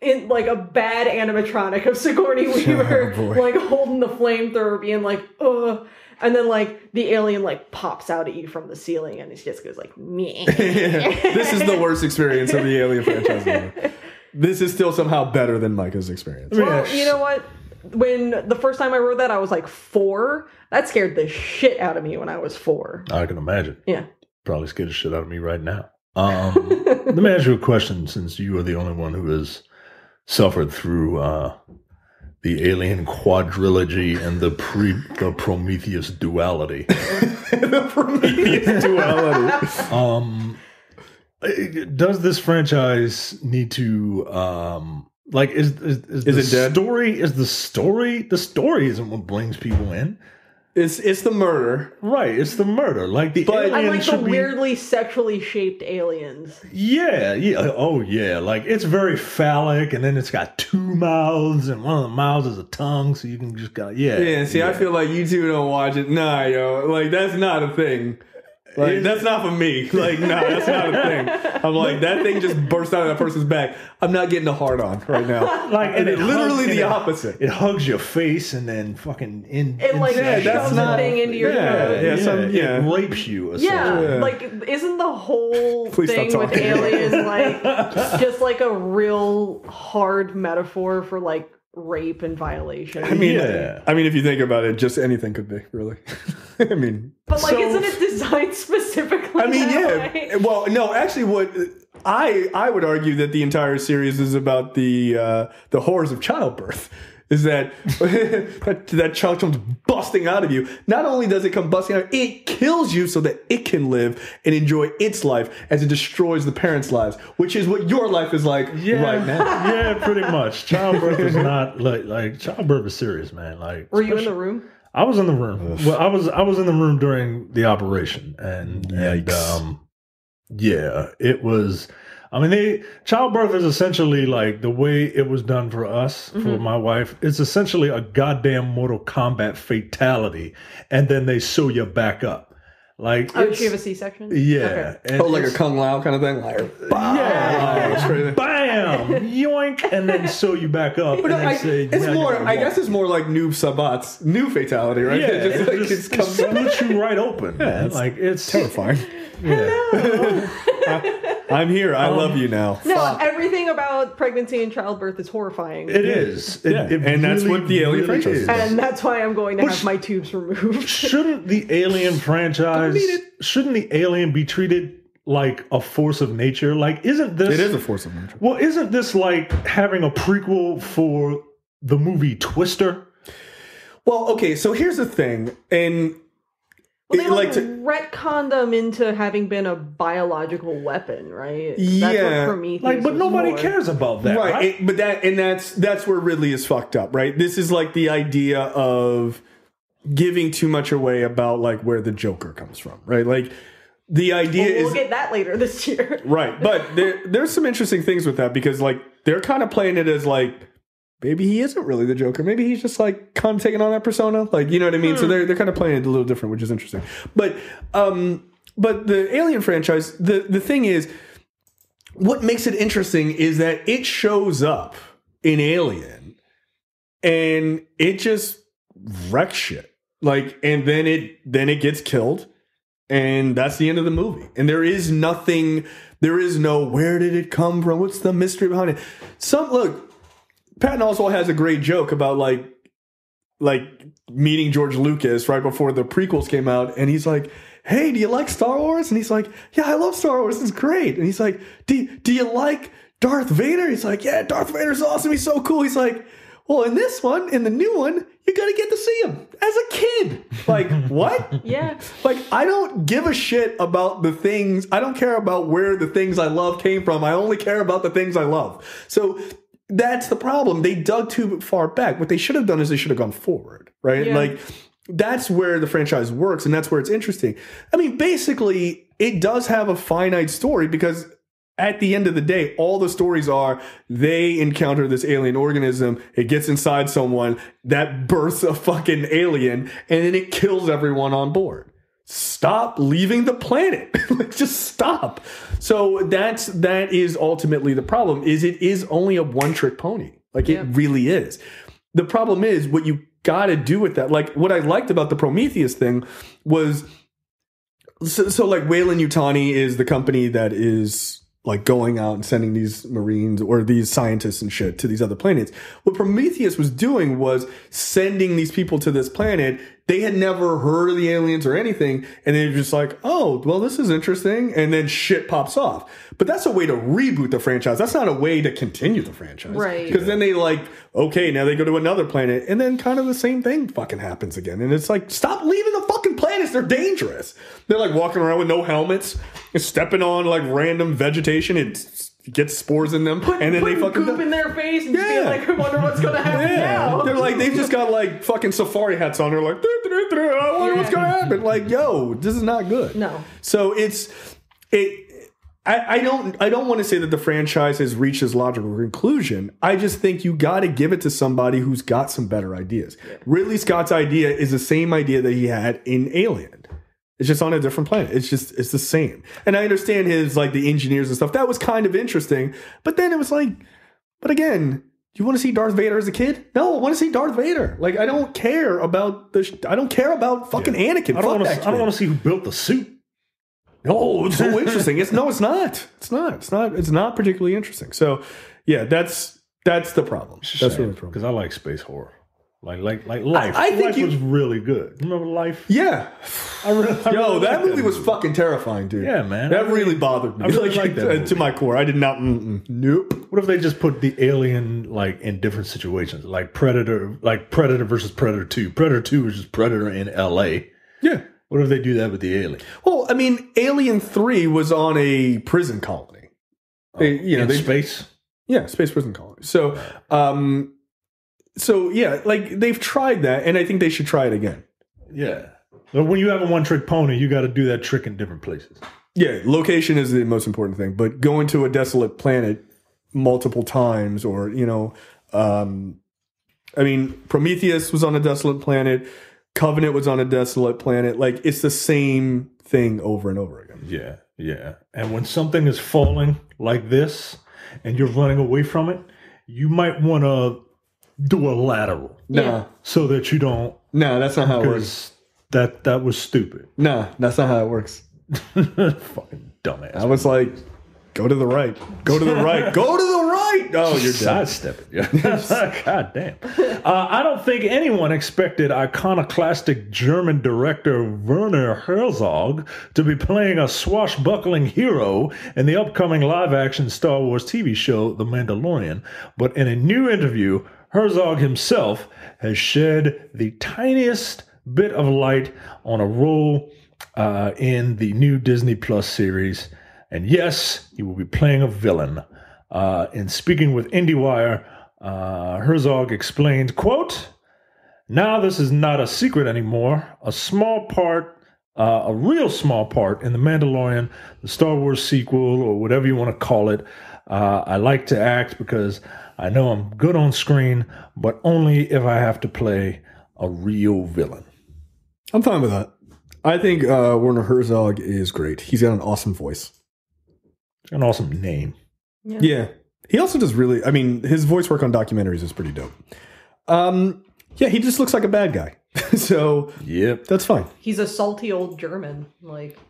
in like a bad animatronic of Sigourney Weaver, like holding the flamethrower, being like, ugh. And then like the alien like pops out at you from the ceiling and it just goes like, meh. This is the worst experience of the Alien franchise ever. This is still somehow better than Micah's experience. Well, you know what? When the first time I wrote that, I was like 4. That scared the shit out of me when I was 4. I can imagine. Yeah. Probably scared the shit out of me right now. Let me ask you a question, since you are the only one who has suffered through the Alien quadrilogy and the Prometheus duality. The Prometheus duality. Does this franchise need to like is it dead? The story isn't what brings people in. It's the murder. Right, it's the murder. Like the I alien like the should be, weirdly sexually shaped aliens. Yeah. Oh yeah. Like it's very phallic, and then it's got 2 mouths, and one of the mouths is a tongue, so you can just go, Yeah, see, I feel like you two don't watch it. Nah, yo. Like that's not a thing. Like, that's not for me. Like, no, that's not a thing. I'm like, that thing just burst out of that person's back. I'm not getting a hard on right now. Like, and it literally hugs, the opposite. It hugs your face and then fucking it like shoves a thing into your throat. It rapes you. Yeah, like isn't the whole thing with aliens like just like a real hard metaphor for like rape and violation? I mean, if you think about it, just anything could be, really. I mean, but like, isn't it designed specifically? I mean, that way? Well, no, actually, what I would argue that the entire series is about the horrors of childbirth. Is that that child comes busting out of you? Not only does it come busting out, it kills you so that it can live and enjoy its life as it destroys the parents' lives, which is what your life is like right now. Yeah, pretty much. Childbirth is not like childbirth is serious, man. Like, were you in the room? I was in the room. Ugh. Well, I was in the room during the operation, and yeah, it was. I mean, childbirth is essentially like the way it was done for us, for my wife. It's essentially a goddamn Mortal Kombat fatality, and then they sew you back up. Like, did she have a C-section? Yeah. Okay. Like a Kung Lao kind of thing? Like, bam, yoink, and then sew you back up. But I guess it's more like Noob Sabat's new fatality, right? Yeah, it just splits you right open. Yeah, it's terrifying. Yeah. I'm here. I love you now. No, everything about pregnancy and childbirth is horrifying. It is. And that's what the Alien franchise is. And that's why I'm going to have my tubes removed. Shouldn't the Alien franchise, shouldn't the alien be treated like a force of nature? Like, isn't this... It is a force of nature. Well, isn't this like having a prequel for the movie Twister? Well, okay, so here's the thing. And... Well, they retconned them into having been a biological weapon, right? That's what Prometheus but nobody cares about that, right? That's where Ridley is fucked up, right? This is like the idea of giving too much away about like where the Joker comes from, right? Like the idea we'll get that later this year, right? But there's some interesting things with that because like they're kind of playing it as like, maybe he isn't really the Joker. Maybe he's just like kind of taking on that persona. Like, you know what I mean? So they're kind of playing it a little different, which is interesting. But the Alien franchise, the thing is, what makes it interesting is that it shows up in Alien and it just wrecks shit. Like, and then it gets killed and that's the end of the movie. And there is no where did it come from? What's the mystery behind it? Patton also has a great joke about like meeting George Lucas right before the prequels came out, and he's like, "Hey, do you like Star Wars?" And he's like, "Yeah, I love Star Wars. It's great." And he's like, "Do you like Darth Vader?" He's like, "Yeah, Darth Vader's awesome. He's so cool." He's like, "Well, in this one, in the new one, you're gonna get to see him as a kid." Like, what? Yeah. Like, I don't give a shit about the things. I don't care about where the things I love came from. I only care about the things I love. So. That's the problem. They dug too far back. What they should have done is they should have gone forward, right? Yeah. Like, that's where the franchise works, and that's where it's interesting. I mean, basically, it does have a finite story because at the end of the day, all the stories are they encounter this alien organism, it gets inside someone, that births a fucking alien, and then it kills everyone on board. stop leaving the planet. Like, just stop. So that is ultimately the problem. Is it is only a one-trick pony. Like, it really is. The problem is what you got to do with that. Like, what I liked about the Prometheus thing was, so like Weyland Yutani is the company that is like going out and sending these Marines or these scientists and shit to these other planets. What Prometheus was doing was sending these people to this planet. They had never heard of the aliens or anything. And they're just like, oh, well, this is interesting. And then shit pops off. But that's a way to reboot the franchise. That's not a way to continue the franchise. Right. Because then they like, okay, now they go to another planet. And then kind of the same thing fucking happens again. And it's like, stop leaving the fucking planets. They're dangerous. They're like walking around with no helmets and stepping on like random vegetation. It gets spores in them. And then they fucking goop in their face and just be like, I wonder what's going to happen now. They're like, they've just got like fucking safari hats on. They're like, I wonder what's going to happen. Like, yo, this is not good. No. So I don't want to say that the franchise has reached its logical conclusion. I just think you got to give it to somebody who's got some better ideas. Yeah. Ridley Scott's idea is the same idea that he had in Alien. It's just on a different planet. It's the same. And I understand his, like, the engineers and stuff. That was kind of interesting. But then it was like, but again, you want to see Darth Vader as a kid? No, I want to see Darth Vader. Like, I don't care about I don't care about fucking Anakin. I don't want to see who built the suit. Oh, it's so interesting. It's not. It's not particularly interesting. So, yeah, that's the problem. That's really the problem. Because I like space horror. Like Life. I think Life was really good. Remember Life? Yeah. I really that movie was fucking terrifying, dude. Yeah, man. That really bothered me. I really like that movie. To my core. I did not. Nope. What if they just put the alien like in different situations, like Predator versus Predator 2? Predator 2 is just Predator in L.A. Yeah. What if they do that with the alien? Well, I mean, Alien 3 was on a prison colony. Space? Yeah, space prison colony. So yeah, like they've tried that, and I think they should try it again. Yeah. But when you have a one-trick pony, you got to do that trick in different places. Yeah, location is the most important thing. But going to a desolate planet multiple times, or I mean, Prometheus was on a desolate planet. Covenant was on a desolate planet. Like, it's the same thing over and over again. Yeah, yeah. And when something is falling like this, and you're running away from it, you might want to do a lateral. No. So that you don't. No, that's not how it works. That was stupid. No, that's not how it works. Fucking dumbass. I was like, go to the right. Go to the right. Go to the right. Oh, you're dead. Sidestep it. God damn. I don't think anyone expected iconoclastic German director Werner Herzog to be playing a swashbuckling hero in the upcoming live-action Star Wars TV show, The Mandalorian. But in a new interview, Herzog himself has shed the tiniest bit of light on a role in the new Disney Plus series. And yes, he will be playing a villain. In speaking with IndieWire, Herzog explained, quote, "Now this is not a secret anymore. A small part, a real small part in The Mandalorian, the Star Wars sequel, or whatever you want to call it. I like to act because I know I'm good on screen, but only if I have to play a real villain." I'm fine with that. I think Werner Herzog is great. He's got an awesome voice. An awesome name. Yeah. He also does really, I mean, his voice work on documentaries is pretty dope. Yeah, he just looks like a bad guy. So, yep, that's fine. He's a salty old German.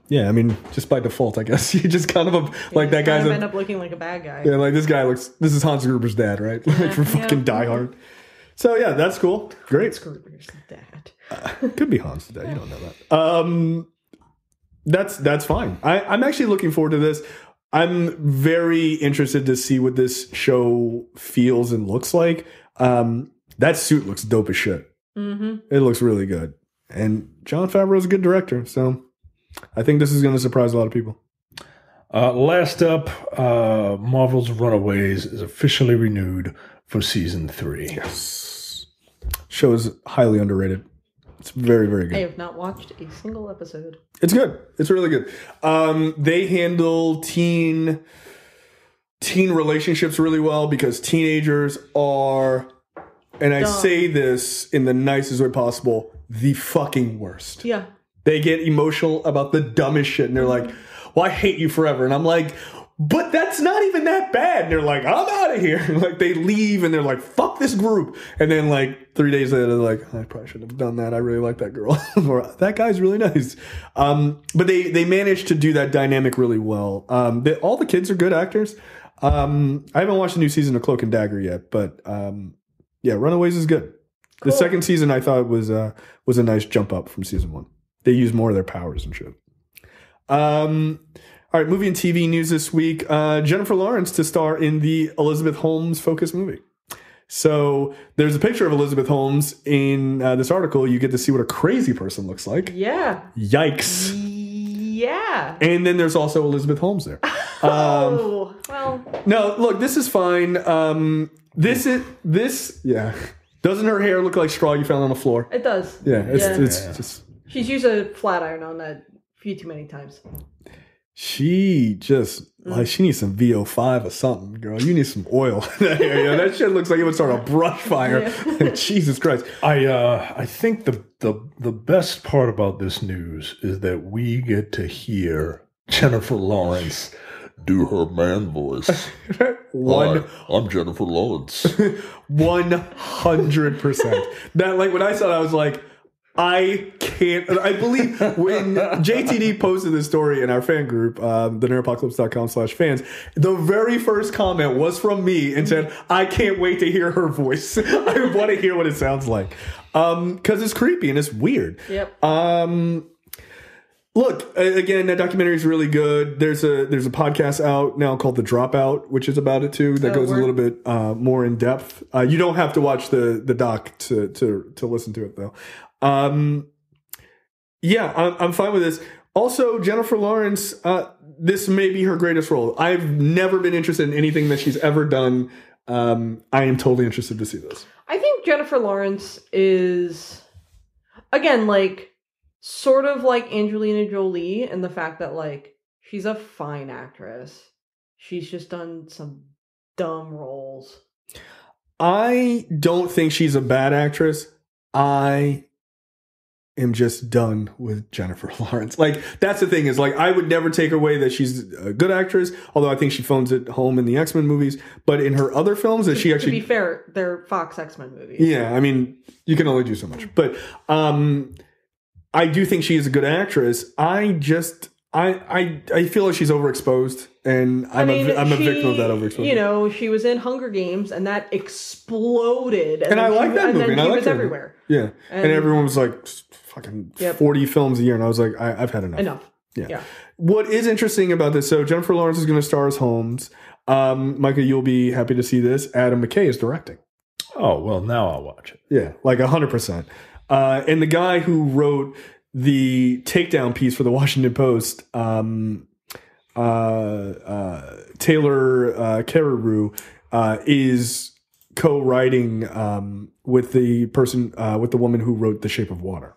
Yeah, I mean, just by default, I guess. He just kind of like that guy's end up looking like a bad guy. Yeah, like this is Hans Gruber's dad, right? Like from fucking Die Hard. So yeah, that's cool. Great. Hans Gruber's dad. Could be Hans' dad. You don't know that. That's fine. I'm actually looking forward to this. I'm very interested to see what this show feels and looks like. That suit looks dope as shit. Mm-hmm. It looks really good. And Jon Favreau is a good director, so I think this is going to surprise a lot of people. Last up, Marvel's Runaways is officially renewed for season 3. Yes. Show is highly underrated. It's very, very good. I have not watched a single episode. It's good. It's really good. They handle teen relationships really well because teenagers are, and I say this in the nicest way possible, the fucking worst. Yeah. They get emotional about the dumbest shit, and they're like, well, I hate you forever. And I'm like, but that's not even that bad. And they're like, I'm out of here. Like, they leave, and they're like, fuck this group. And then, like, 3 days later, they're like, I probably shouldn't have done that. I really like that girl. Or, that guy's really nice. But they managed to do that dynamic really well. All the kids are good actors. I haven't watched the new season of Cloak and Dagger yet, but yeah, Runaways is good. Cool. The second season I thought was a nice jump up from season 1. They use more of their powers and shit. All right, movie and TV news this week. Jennifer Lawrence to star in the Elizabeth Holmes focus movie. So there's a picture of Elizabeth Holmes in this article. You get to see what a crazy person looks like. Yeah. Yikes. Yeah. And then there's also Elizabeth Holmes there. Oh, well. No, look, this is fine. Yeah. Doesn't her hair look like straw you found on the floor? It does. Yeah, it's just... She's used a flat iron on that a few too many times. She just, like, she needs some VO5 or something, girl. You need some oil in that area. That shit looks like it would start a brush fire. Yeah. Jesus Christ. I think the best part about this news is that we get to hear Jennifer Lawrence do her man voice. Hi, I'm Jennifer Lawrence. 100%. That, like, when I saw that, I was like, I can't. I believe when JTD posted this story in our fan group, the nerdpocalypse.com/fans, the very first comment was from me and said, I can't wait to hear her voice. I want to hear what it sounds like. Because it's creepy and it's weird. Yep. Look, again, that documentary is really good. There's a podcast out now called The Dropout, which is about it too. That goes a little bit more in depth. You don't have to watch the doc to listen to it though. Yeah, I'm fine with this. Also, Jennifer Lawrence, this may be her greatest role. I've never been interested in anything that she's ever done. I am totally interested to see this. I think Jennifer Lawrence is, again, like, sort of like Angelina Jolie in the fact that, like, she's a fine actress. She's just done some dumb roles. I don't think she's a bad actress. I am just done with Jennifer Lawrence. Like, that's the thing is, like, I would never take away that she's a good actress, although I think she phones it home in the X-Men movies. But in her other films, that she actually... To be fair, they're Fox X-Men movies. Yeah, I mean, you can only do so much. But I do think she is a good actress. I feel like she's overexposed, and I'm a victim of that overexposure. You know, she was in Hunger Games, and that exploded. And I like that movie. And then she was everywhere. Yeah. And everyone was like, fucking 40 films a year. And I was like, I've had enough. Yeah. What is interesting about this, so Jennifer Lawrence is going to star as Holmes. Micah, you'll be happy to see this. Adam McKay is directing. Oh, well, now I'll watch it. Yeah, like 100%. And the guy who wrote the takedown piece for the Washington Post, Taylor Carreyrou, is co-writing with the person, with the woman who wrote The Shape of Water.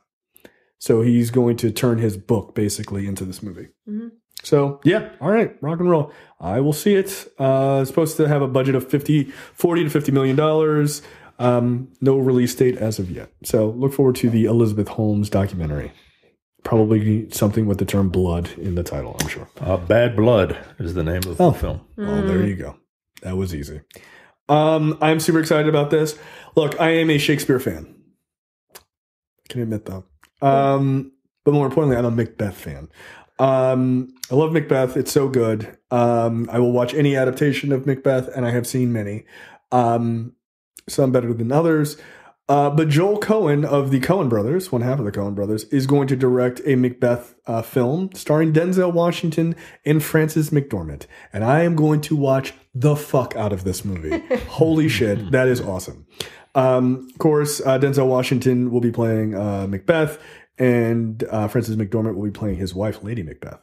So he's going to turn his book basically into this movie. Mm-hmm. So yeah, all right, rock and roll. I will see it. It's supposed to have a budget of $40 to $50 million. No release date as of yet. So look forward to the Elizabeth Holmes documentary. Probably something with the term blood in the title, I'm sure. Bad Blood is the name of the film. Oh, there you go. That was easy. I'm super excited about this. Look, I am a Shakespeare fan. I can admit that. But more importantly, I'm a Macbeth fan. I love Macbeth. It's so good. I will watch any adaptation of Macbeth, and I have seen many. Some better than others. But Joel Cohen of the Coen brothers, one half of the Coen brothers, is going to direct a Macbeth film starring Denzel Washington and Frances McDormand. And I am going to watch the fuck out of this movie. Holy shit. That is awesome. Of course, Denzel Washington will be playing Macbeth, and Frances McDormand will be playing his wife, Lady Macbeth.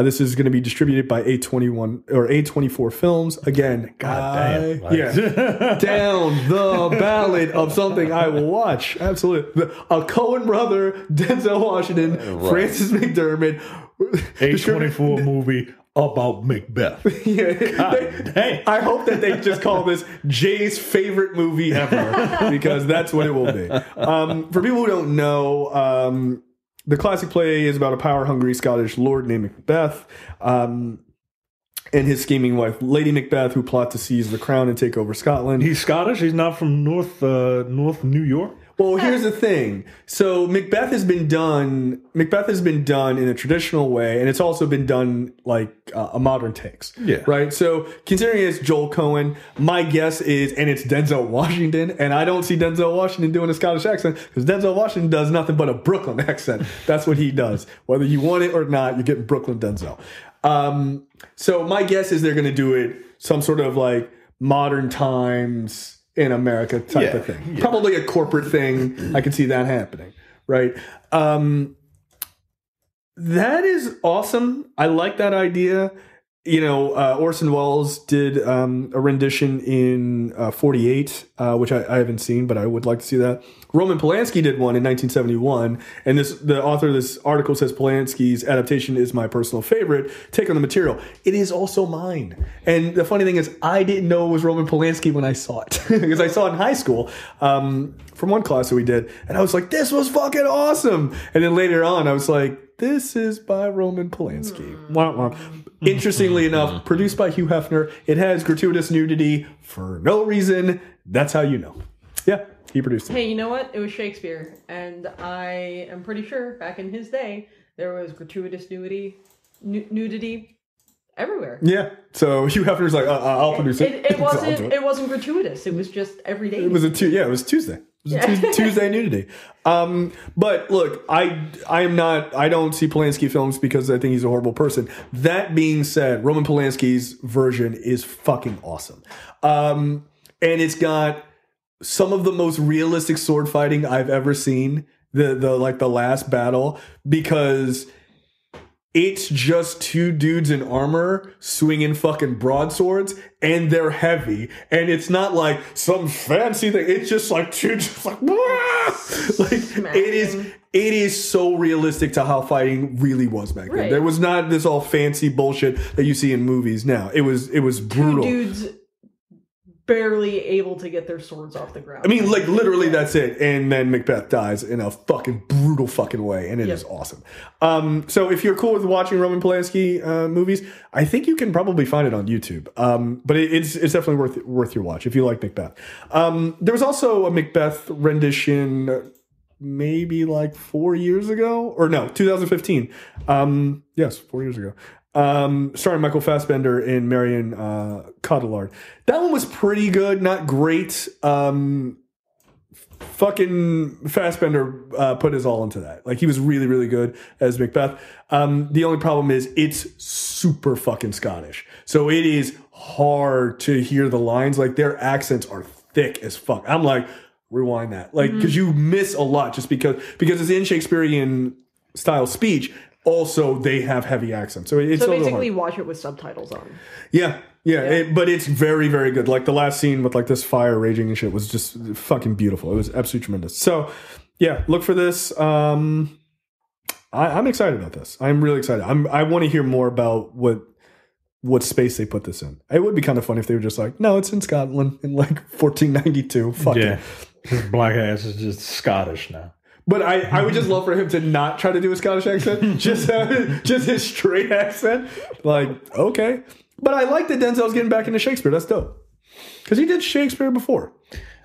This is going to be distributed by A24 Films. Again, damn. Down the ballot of something I will watch. Absolutely. A Coen brother, Denzel Washington, Frances McDormand. A24 movie about Macbeth. I hope that they just call this Jay's favorite movie ever, because that's what it will be. For people who don't know, the classic play is about a power-hungry Scottish lord named Macbeth, and his scheming wife, Lady Macbeth, who plot to seize the crown and take over Scotland. He's Scottish. He's not from North New York. Well, here's the thing. So Macbeth has been done in a traditional way, and it's also been done like a modern takes. Yeah. Right. So considering it's Joel Cohen, my guess is, and it's Denzel Washington, and I don't see Denzel Washington doing a Scottish accent because Denzel Washington does nothing but a Brooklyn accent. That's what he does. Whether you want it or not, you're getting Brooklyn Denzel. So my guess is they're going to do it some sort of like modern times in America type of thing. Yeah. Probably a corporate thing. I can see that happening, right? That is awesome. I like that idea. You know, Orson Welles did a rendition in 48, which I haven't seen, but I would like to see that. Roman Polanski did one in 1971, and the author of this article says Polanski's adaptation is my personal favorite take on the material. It is also mine. And the funny thing is, I didn't know it was Roman Polanski when I saw it, because I saw it in high school from one class that we did, and I was like, this was fucking awesome. And then later on, I was like, this is by Roman Polanski. Wah, wah. Interestingly enough, produced by Hugh Hefner, it has gratuitous nudity for no reason. That's how you know. Yeah, he produced it. Hey, you know what? It was Shakespeare, and I am pretty sure back in his day there was gratuitous nudity everywhere. Yeah. So Hugh Hefner's like, I'll produce it. It wasn't gratuitous. It was just everyday. It was Tuesday. It was a Tuesday nudity. But look, I don't see Polanski films because I think he's a horrible person. That being said, Roman Polanski's version is fucking awesome. And it's got some of the most realistic sword fighting I've ever seen. The last battle, because it's just two dudes in armor swinging fucking broadswords, and they're heavy, and it's not like some fancy thing. It's just like two, just like it is so realistic to how fighting really was back then. There was not this all fancy bullshit that you see in movies now. It was brutal. Two dudes barely able to get their swords off the ground. I mean, like, literally that's it. And then Macbeth dies in a fucking brutal fucking way, and it is awesome. So if you're cool with watching Roman Polanski movies, I think you can probably find it on YouTube. But it's definitely worth your watch if you like Macbeth. There was also a Macbeth rendition maybe like 4 years ago, or no, 2015. Yes, 4 years ago. Starring Michael Fassbender and Marion Cotillard. That one was pretty good, not great. Fucking Fassbender put his all into that. Like, he was really, really good as Macbeth. The only problem is it's super fucking Scottish. So it is hard to hear the lines. Like, their accents are thick as fuck. I'm like, rewind that. Like, because you miss a lot just because it's in Shakespearean style speech. Also, they have heavy accents. So it's basically watch it with subtitles on. Yeah. But it's very, very good. Like, the last scene with like this fire raging and shit was just fucking beautiful. It was absolutely tremendous. So yeah, look for this. I'm excited about this. I'm really excited. I want to hear more about what space they put this in. It would be kind of funny if they were just like, no, it's in Scotland in like 1492. Fuck it. His black ass is just Scottish now. But I would just love for him to not try to do a Scottish accent, just his straight accent. Like, okay. But I like that Denzel's getting back into Shakespeare. That's dope. Because he did Shakespeare before.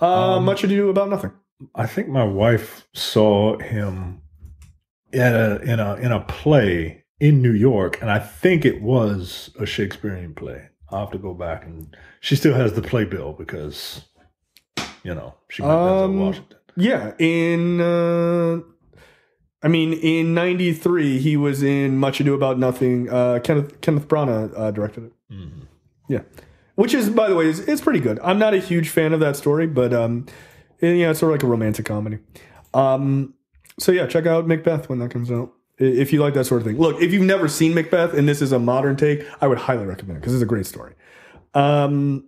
Much Ado About Nothing. I think my wife saw him in a play in New York, and I think it was a Shakespearean play. I'll have to go back, and she still has the playbill because, she met Denzel Washington. Yeah, in 93, he was in Much Ado About Nothing. Kenneth Branagh directed it. Mm-hmm. Yeah, which is, by the way, it's pretty good. I'm not a huge fan of that story, but it's sort of like a romantic comedy. So yeah, check out Macbeth when that comes out if you like that sort of thing. Look, if you've never seen Macbeth and this is a modern take, I would highly recommend it because it's a great story. God.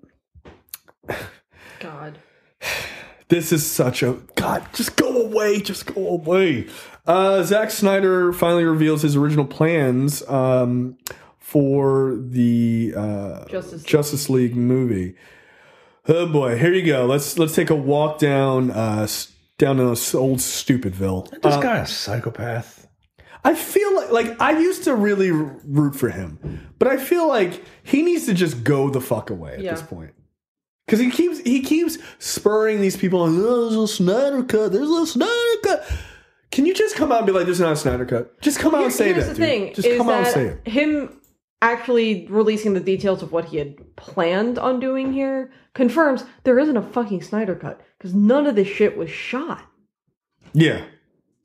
This is such a... God, just go away. Just go away. Zack Snyder finally reveals his original plans for the Justice League movie. Oh, boy. Here you go. Let's take a walk down to old Stupidville. Is this guy a psychopath? I feel like I used to really root for him, but I feel like he needs to just go the fuck away at this point. Because he keeps spurring these people on, there's a Snyder cut, there's a Snyder cut. Can you just come out and be like, there's not a Snyder cut? Just come out and say that, dude. Here's the thing, just come out and say it. Him actually releasing the details of what he had planned on doing here confirms there isn't a fucking Snyder cut. Because none of this shit was shot. Yeah.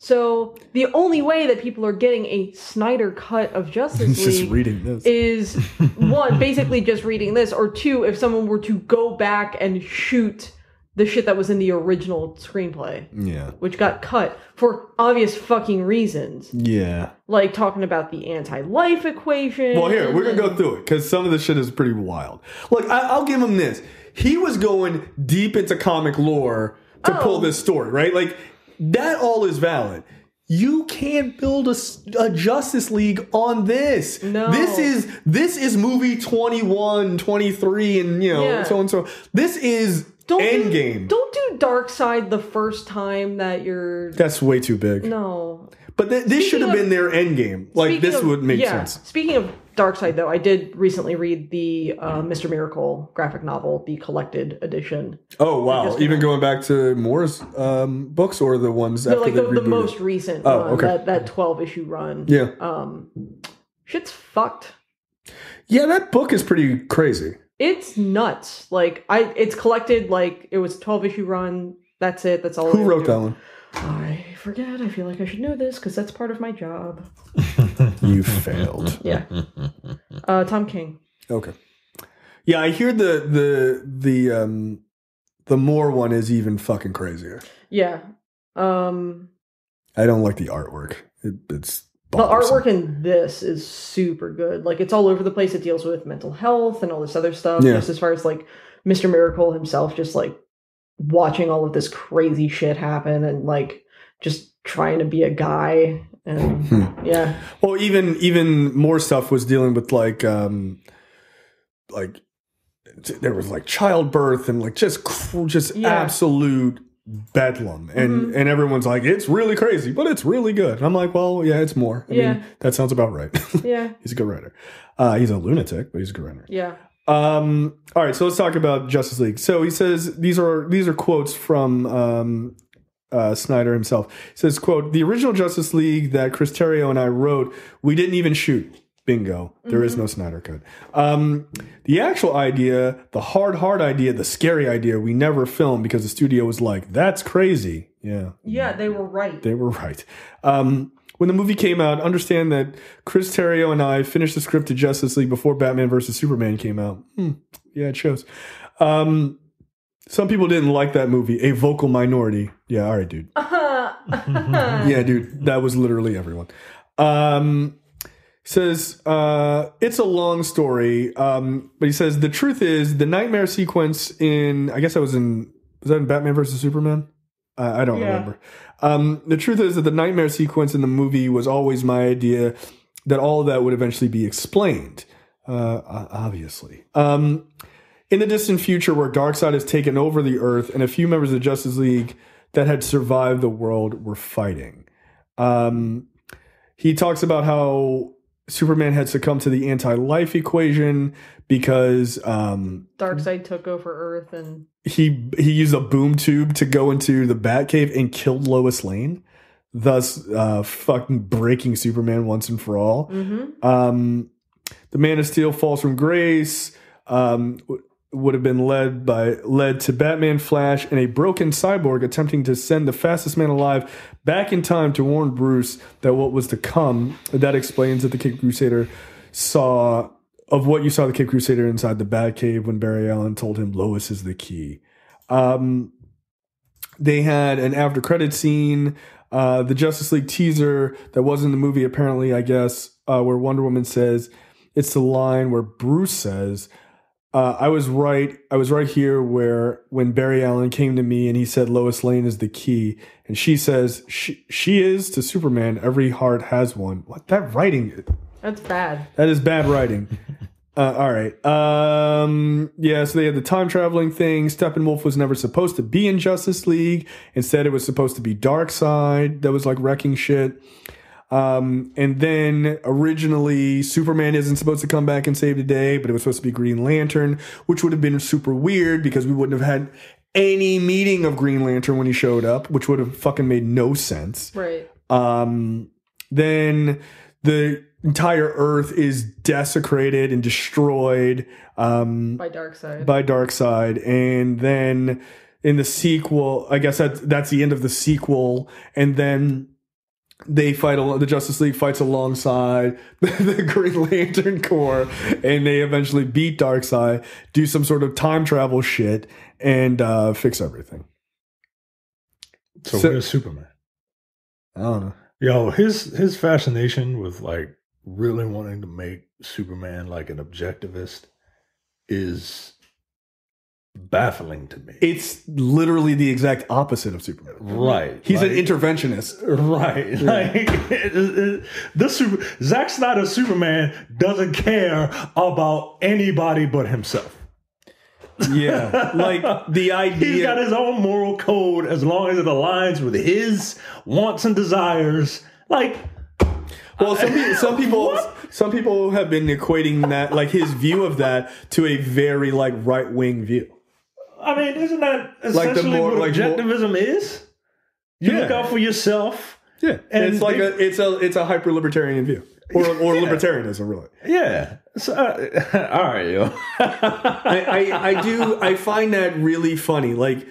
So the only way that people are getting a Snyder cut of Justice League just reading this. is, one, basically just reading this, or two, if someone were to go back and shoot the shit that was in the original screenplay. Yeah. Which got cut for obvious fucking reasons. Yeah. Like talking about the anti-life equation. Well, here, we're going to go through it, because some of the shit is pretty wild. Look, I'll give him this. He was going deep into comic lore to pull this story, right? Like, that all is valid. You can't build a Justice League on this. No. This is movie 21, 23, and so and so. This is Endgame. Don't do Darkseid the first time that you're... That's way too big. No. But this should have been their Endgame. Like, this would make sense. Speaking of Darkseid, though, I did recently read the Mr. Miracle graphic novel, the collected edition. Oh, wow. Even going back to Moore's books, or the ones after the most recent one, that 12-issue run. Yeah. Shit's fucked. Yeah, that book is pretty crazy. It's nuts. Like, it's collected, like, it was a 12-issue run. That's it. That's all. Who wrote that one? I forget. I feel like I should know this because that's part of my job. You failed. Yeah. Tom King. Okay. Yeah, I hear the Moore one is even fucking crazier. Yeah. I don't like the artwork. It's The bothersome. artwork in this is super good. Like, it's all over the place. It deals with mental health and all this other stuff. Yeah. Just as far as, like, Mr. Miracle himself, just, like, watching all of this crazy shit happen and, like, just trying to be a guy. And, yeah. Well, even more stuff was dealing with, like there was, like, childbirth and, like, just absolute bedlam, and everyone's like, it's really crazy, but it's really good. And I'm like, well, yeah, it's more. I mean, that sounds about right. Yeah. He's a good writer. He's a lunatic, but he's a good writer. Yeah. All right, so let's talk about Justice League. So he says these are quotes from Snyder himself. He says, quote, "The original Justice League that Chris Terrio and I wrote, we didn't even shoot. Bingo. There is no Snyder cut. The actual idea, the hard idea, the scary idea, we never filmed because the studio was like, that's crazy." Yeah. Yeah, they were right. They were right. When the movie came out, understand that Chris Terrio and I finished the script to Justice League before Batman vs. Superman came out. Yeah, it shows. Some people didn't like that movie. A vocal minority. Yeah, all right, dude. Yeah, dude. That was literally everyone. Says, it's a long story, but he says, the truth is, the nightmare sequence in, I guess was that in Batman vs. Superman? I don't remember. The truth is that the nightmare sequence in the movie was always my idea, that all of that would eventually be explained, obviously. In the distant future where Darkseid has taken over the Earth and a few members of the Justice League that had survived the world were fighting. He talks about how Superman had succumbed to the anti-life equation because Darkseid took over Earth, and he used a boom tube to go into the Batcave and killed Lois Lane, thus fucking breaking Superman once and for all. The Man of Steel falls from grace. Would have been led to Batman, Flash, and a broken cyborg attempting to send the fastest man alive back in time to warn Bruce that what was to come. That explains that the Cape Crusader saw the Cape Crusader inside the Batcave when Barry Allen told him Lois is the key. They had an after credit scene, the Justice League teaser that was in the movie apparently, I guess, where Wonder Woman says, it's the line where Bruce says, I was right here when Barry Allen came to me and he said Lois Lane is the key, and she says she is to Superman. Every heart has one. What, that writing? That's bad. That is bad writing. All right. Yeah. So they had the time traveling thing. Steppenwolf was never supposed to be in Justice League. Instead, it was supposed to be Darkseid that was like wrecking shit. And then originally Superman isn't supposed to come back and save the day, but it was supposed to be Green Lantern, which would have been super weird because we wouldn't have had any meeting of Green Lantern when he showed up, which would have fucking made no sense. Right. Then the entire Earth is desecrated and destroyed By Darkseid. By Darkseid, and then in the sequel, I guess that's the end of the sequel, and then they fight. The Justice League fights alongside the Green Lantern Corps, and they eventually beat Darkseid, do some sort of time travel shit, and fix everything. So where's Superman? I don't know. Yo, his fascination with like really wanting to make Superman like an objectivist is baffling to me. It's literally the exact opposite of Superman. Right. He's like, an interventionist. Right. Yeah. Like Zack Snyder's Superman doesn't care about anybody but himself. Yeah. Like the idea. He's got his own moral code as long as it aligns with his wants and desires. Like, well, some people have been equating that, like his view of that, to a very like right wing view. I mean, isn't that essentially what objectivism is? You look out for yourself. Yeah, and it's like it's a hyper libertarian view, or libertarianism, really. Yeah. So, all right, yo. I find that really funny. Like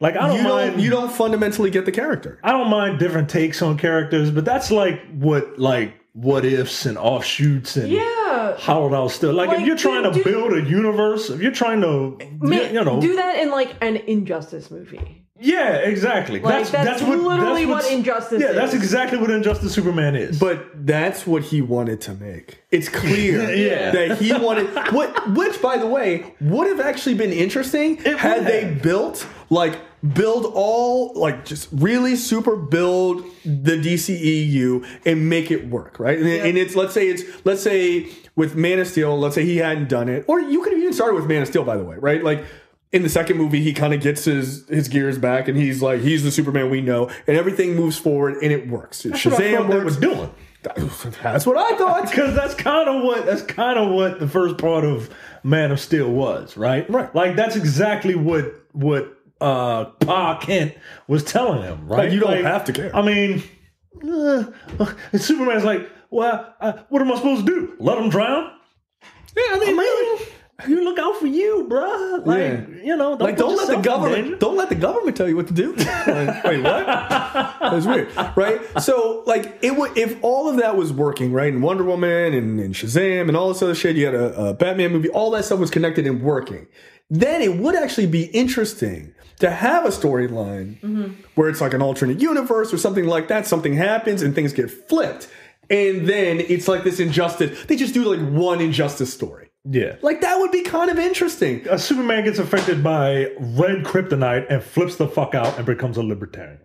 I don't mind. You don't fundamentally get the character. I don't mind different takes on characters, but that's like what ifs and offshoots and hollowed out stuff. Like if you're trying to build a universe, if you're trying to do that in like an Injustice movie. Yeah, exactly. Like, that's literally what Injustice is. Yeah, that's exactly what Injustice Superman is. But that's what he wanted to make. It's clear that he wanted which by the way would have actually been interesting had they build all like just really super build the DCEU and make it work, right? And it's let's say with Man of Steel, let's say he hadn't done it, or you could have even started with Man of Steel, by the way, right? Like in the second movie, he kind of gets his gears back, and he's the Superman we know, and everything moves forward, and it works. Shazam was doing. That's what I thought, because that's kind of what the first part of Man of Steel was, right? Right. Like that's exactly what Pa Kent was telling him, right? Like, you don't have to care. I mean, Superman's like, well, what am I supposed to do? Let him drown? Yeah, I mean you look out for you, bruh. Like, don't let the government tell you what to do. Like, wait, what? That's weird, right? So, like, if all of that was working, right, and Wonder Woman and Shazam and all this other shit, you had a Batman movie, all that stuff was connected and working, then it would actually be interesting to have a storyline where it's like an alternate universe or something like that. Something happens and things get flipped, and then it's like this Injustice. They just do like one Injustice story. Yeah. Like, that would be kind of interesting. Superman gets affected by red kryptonite and flips the fuck out and becomes a libertarian.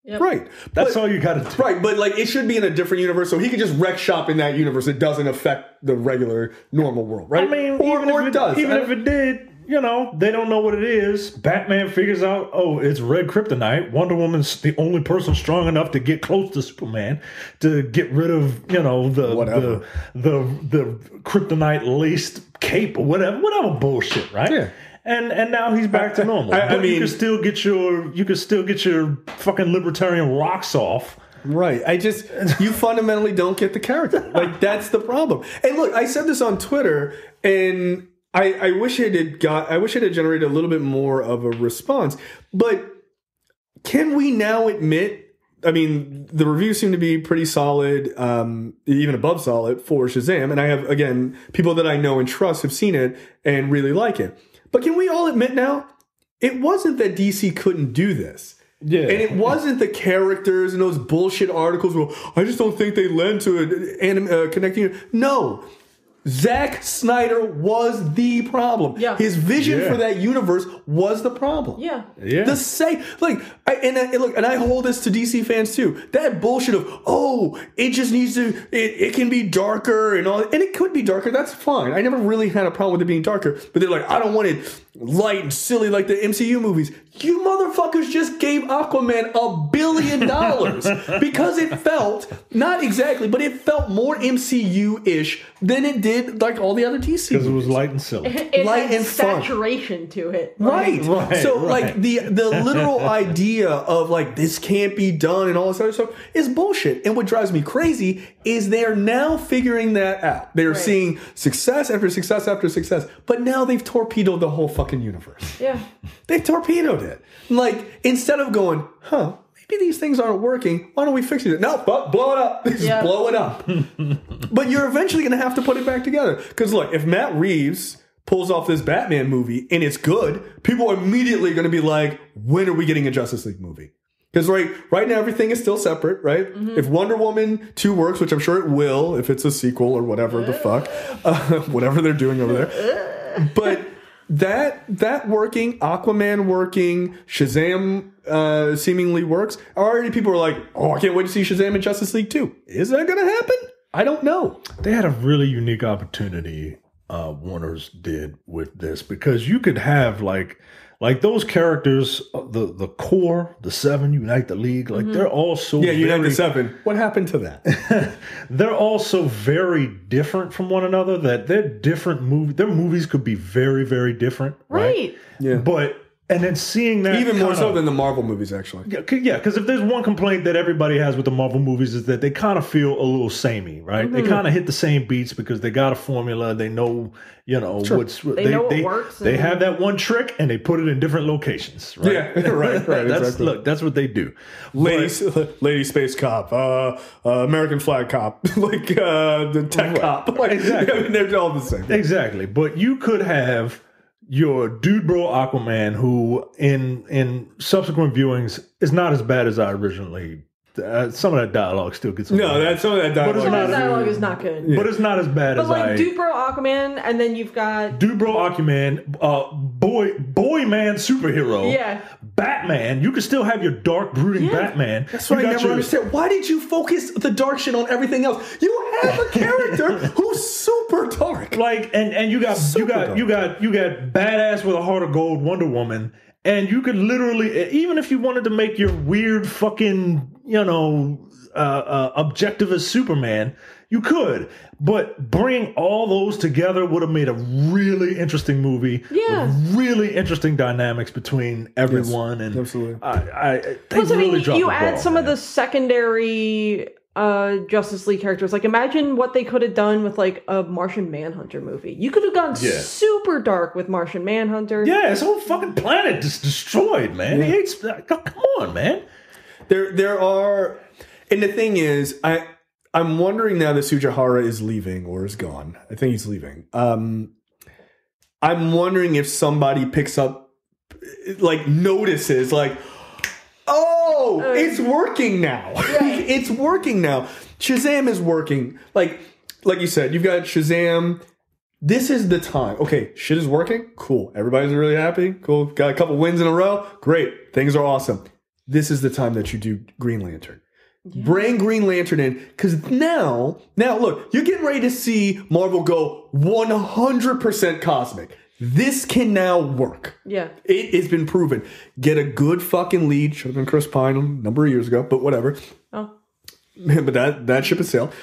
Yep. Right. That's all you got to do. Right, but like it should be in a different universe, so he could just wreck shop in that universe. It doesn't affect the regular, normal world, right? I mean, or it does. Even if it did, they don't know what it is. Batman figures out, oh, it's red kryptonite. Wonder Woman's the only person strong enough to get close to Superman to get rid of, the kryptonite laced cape or whatever bullshit, right? Yeah. And now he's back to normal. I mean, you can still get your fucking libertarian rocks off. Right. You fundamentally don't get the character. Like, that's the problem. And look, I said this on Twitter, and I wish it had generated a little bit more of a response. But can we now admit, I mean, the reviews seem to be pretty solid, even above solid for Shazam. And I have, again, people that I know and trust have seen it and really like it. But can we all admit now, it wasn't that DC couldn't do this. Yeah. And it wasn't the characters and those bullshit articles where, I just don't think they lend to it, connecting. No. Zack Snyder was the problem. Yeah. His vision for that universe was the problem. Yeah. Yeah. The same, and I hold this to DC fans too. That bullshit of, it just needs to, it can be darker and all, and it could be darker. That's fine. I never really had a problem with it being darker, but they're like, I don't want it light and silly like the MCU movies. You motherfuckers just gave Aquaman $1 billion because it felt, not exactly, but it felt more MCU-ish than it did like all the other DC Because it movies. was light and silly. It Light had and fun. saturation to it. Right. So right. like the literal idea of like this can't be done and all this other stuff is bullshit. And what drives me crazy is they're now figuring that out. They're seeing success after success after success, but now they've torpedoed the whole fucking universe. Yeah. They've torpedoed it. Like instead of going, maybe these things aren't working. Why don't we fix it? No, blow it up. Just blow it up. But you're eventually going to have to put it back together. Because look, if Matt Reeves pulls off this Batman movie and it's good, people are immediately going to be like, when are we getting a Justice League movie? Because right now everything is still separate, right? If Wonder Woman 2 works, which I'm sure it will, if it's a sequel or whatever the fuck, whatever they're doing over there. But that working, Aquaman working, Shazam seemingly works. Already people are like, oh, I can't wait to see Shazam in Justice League 2. Is that going to happen? I don't know. They had a really unique opportunity, Warner's did with this, because you could have like those characters, the core, the Seven, Unite the League, like they're all so Unite the Seven. What happened to that? They're all so very different from one another that they're different movies. Their movies could be very, very different, right? Yeah. But and then seeing that even more so than the Marvel movies, actually. Yeah, because if there's one complaint that everybody has with the Marvel movies is that they kind of feel a little samey, right? They kind of hit the same beats because they got a formula. They know, what's what works. They have that one trick and they put it in different locations, right? Yeah, right. Exactly. Look, that's what they do. Lady Space Cop, American Flag Cop, like the Tech Cop. Like, exactly. I mean, they're all the same. Exactly. But you could have your dude bro Aquaman, who in subsequent viewings is not as bad as I originally. Some of that dialogue still gets. Some of that dialogue. Some of the dialogue is not good. But it's not as bad but as like Dude Bro Aquaman, and then you've got Dude Bro Aquaman, boy man superhero. Yeah. Batman. You can still have your dark brooding Batman. That's what I never understand. Why did you focus the dark shit on everything else? You have a character who's super dark. Like and you got badass with a heart of gold Wonder Woman. And you could literally, even if you wanted to make your weird fucking, objectivist Superman, you could. But bring all those together would have made a really interesting movie. Yeah. With really interesting dynamics between everyone. Yes, and absolutely. Plus, you add some of the secondary Justice League characters. Like, imagine what they could have done with like a Martian Manhunter movie. You could have gone super dark with Martian Manhunter. Yeah, his whole fucking planet just destroyed, man. Yeah. He hates. Come on, man. There are, and the thing is, I'm wondering now that Sujihara is leaving or is gone. I think he's leaving. I'm wondering if somebody picks up, like notices, like, it's working now. It's working now. Shazam is working. Like you said, you've got Shazam. This is the time. Okay, shit is working. Cool. Everybody's really happy. Cool. Got a couple wins in a row. Great. Things are awesome. This is the time that you do Green Lantern. Yeah. Bring Green Lantern in, because now look, you're getting ready to see Marvel go 100% cosmic. This can now work. Yeah. It has been proven. Get a good fucking lead. Should have been Chris Pine a number of years ago, but whatever. Oh. But that ship has sailed.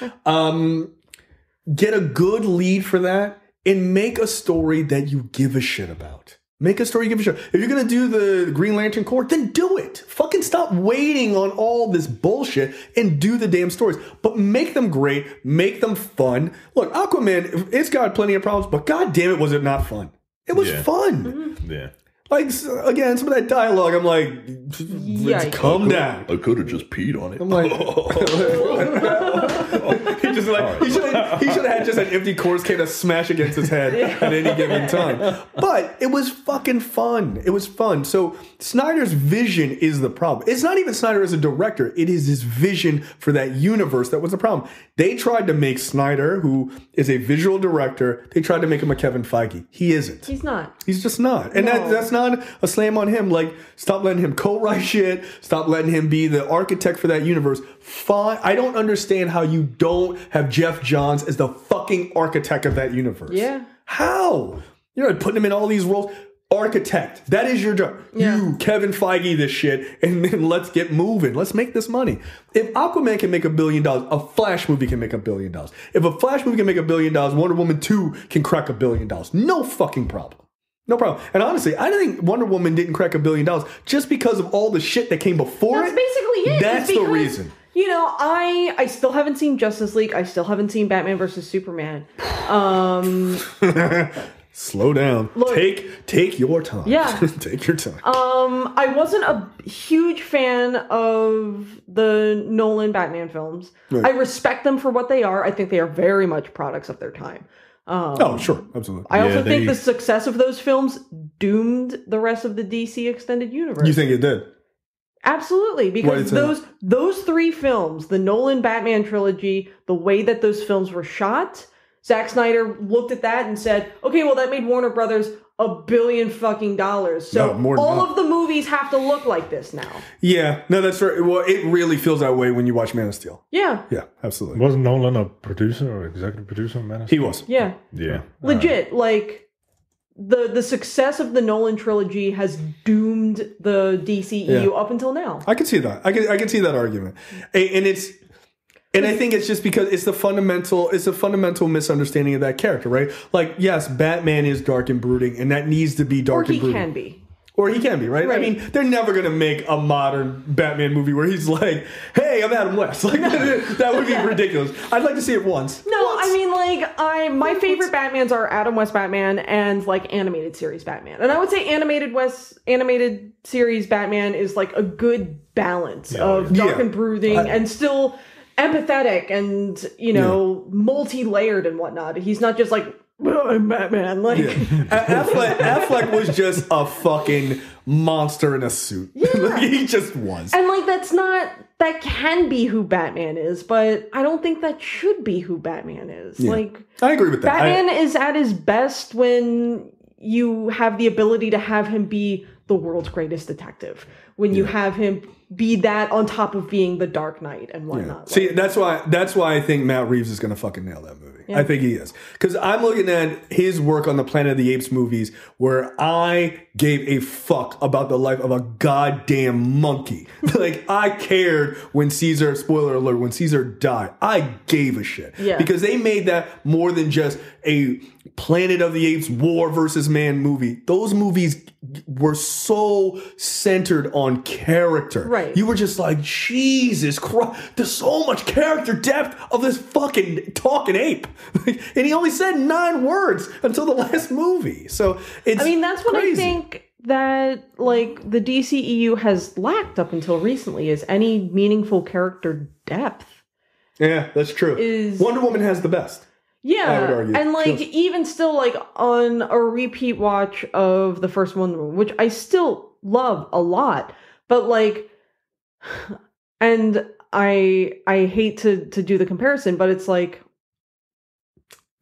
Get a good lead for that and make a story that you give a shit about. Make a story you give a shit. If you're going to do the Green Lantern Corps, then do it. Fucking stop waiting on all this bullshit and do the damn stories. But make them great. Make them fun. Look, Aquaman, it's got plenty of problems, but god damn it, was it not fun. It was fun. Mm-hmm. Yeah. Like, again, some of that dialogue, I'm like, let's calm down. I could have just peed on it. I'm like, he should have had just an empty course can to smash against his head at any given time. But it was fucking fun. It was fun. So Snyder's vision is the problem. It's not even Snyder as a director. It is his vision for that universe that was the problem. They tried to make Snyder, who is a visual director, they tried to make him a Kevin Feige. He isn't. He's not. He's just not. And that's not a slam on him. Like, stop letting him co-write shit. Stop letting him be the architect for that universe. Fine. I don't understand how you don't have Jeff Johns as the fucking architect of that universe. Yeah. How? You're putting him in all these roles. architect. That is your job. Yeah. You, Kevin Feige, this shit, and then let's get moving. Let's make this money. If Aquaman can make $1 billion, a Flash movie can make $1 billion. If a Flash movie can make $1 billion, Wonder Woman 2 can crack $1 billion. No fucking problem. No problem. And honestly, I think Wonder Woman didn't crack $1 billion just because of all the shit that came before That's basically it. That's the reason. You know, I still haven't seen Justice League. I still haven't seen Batman versus Superman. Slow down. Look, take your time. Yeah. Take your time. I wasn't a huge fan of the Nolan Batman films. Right. I respect them for what they are. I think they are very much products of their time. Oh, sure. Absolutely. I also think the success of those films doomed the rest of the DC extended universe. You think it did? Absolutely, because those three films, the Nolan Batman trilogy, the way that those films were shot, Zack Snyder looked at that and said, okay, well, that made Warner Brothers $1 billion fucking dollars. So all of the movies have to look like this now. Yeah, no, that's right. Well, it really feels that way when you watch Man of Steel. Yeah. Yeah, absolutely. Wasn't Nolan a producer or executive producer of Man of Steel? He was. Yeah. Yeah. Legit, like... The success of the Nolan trilogy has doomed the DCEU up until now. I can see that. I can see that argument, and I think it's just because it's a fundamental misunderstanding of that character, right? Like, yes, Batman is dark and brooding, and that needs to be dark and brooding. Or he can be, right? I mean, they're never going to make a modern Batman movie where he's like, hey, I'm Adam West. Like, that would be ridiculous. I'd like to see it once. No, I mean, like, my favorite Batmans are Adam West Batman and, like, animated series Batman. And I would say animated series Batman is, like, a good balance of dark and brooding and still empathetic and, you know, multi-layered and whatnot. He's not just, like, well, I'm Batman. Like Affleck was just a fucking monster in a suit. Yeah. Like, he just was. And like that can be who Batman is, but I don't think that should be who Batman is. Yeah. Like I agree with that. Batman is at his best when you have the ability to have him be the world's greatest detective. When you have him be that on top of being the Dark Knight and whatnot. See, that's why I think Matt Reeves is going to fucking nail that movie. Yeah. I think he is. Because I'm looking at his work on the Planet of the Apes movies where I gave a fuck about the life of a goddamn monkey. Like, I cared when Caesar, spoiler alert, when Caesar died. I gave a shit. Yeah. Because they made that more than just a Planet of the Apes war versus man movie. Those movies were so centered on character. Right. You were just like, Jesus Christ, there's so much character depth of this fucking talking ape. And he only said 9 words until the last movie. So it's that's what crazy. I think that, like, the DCEU has lacked up until recently is any meaningful character depth. Yeah, that's true. Wonder Woman has the best. Yeah, I would argue. and like even still, like on a repeat watch of the first one, which I still love a lot, but like, and I hate to do the comparison, but it's like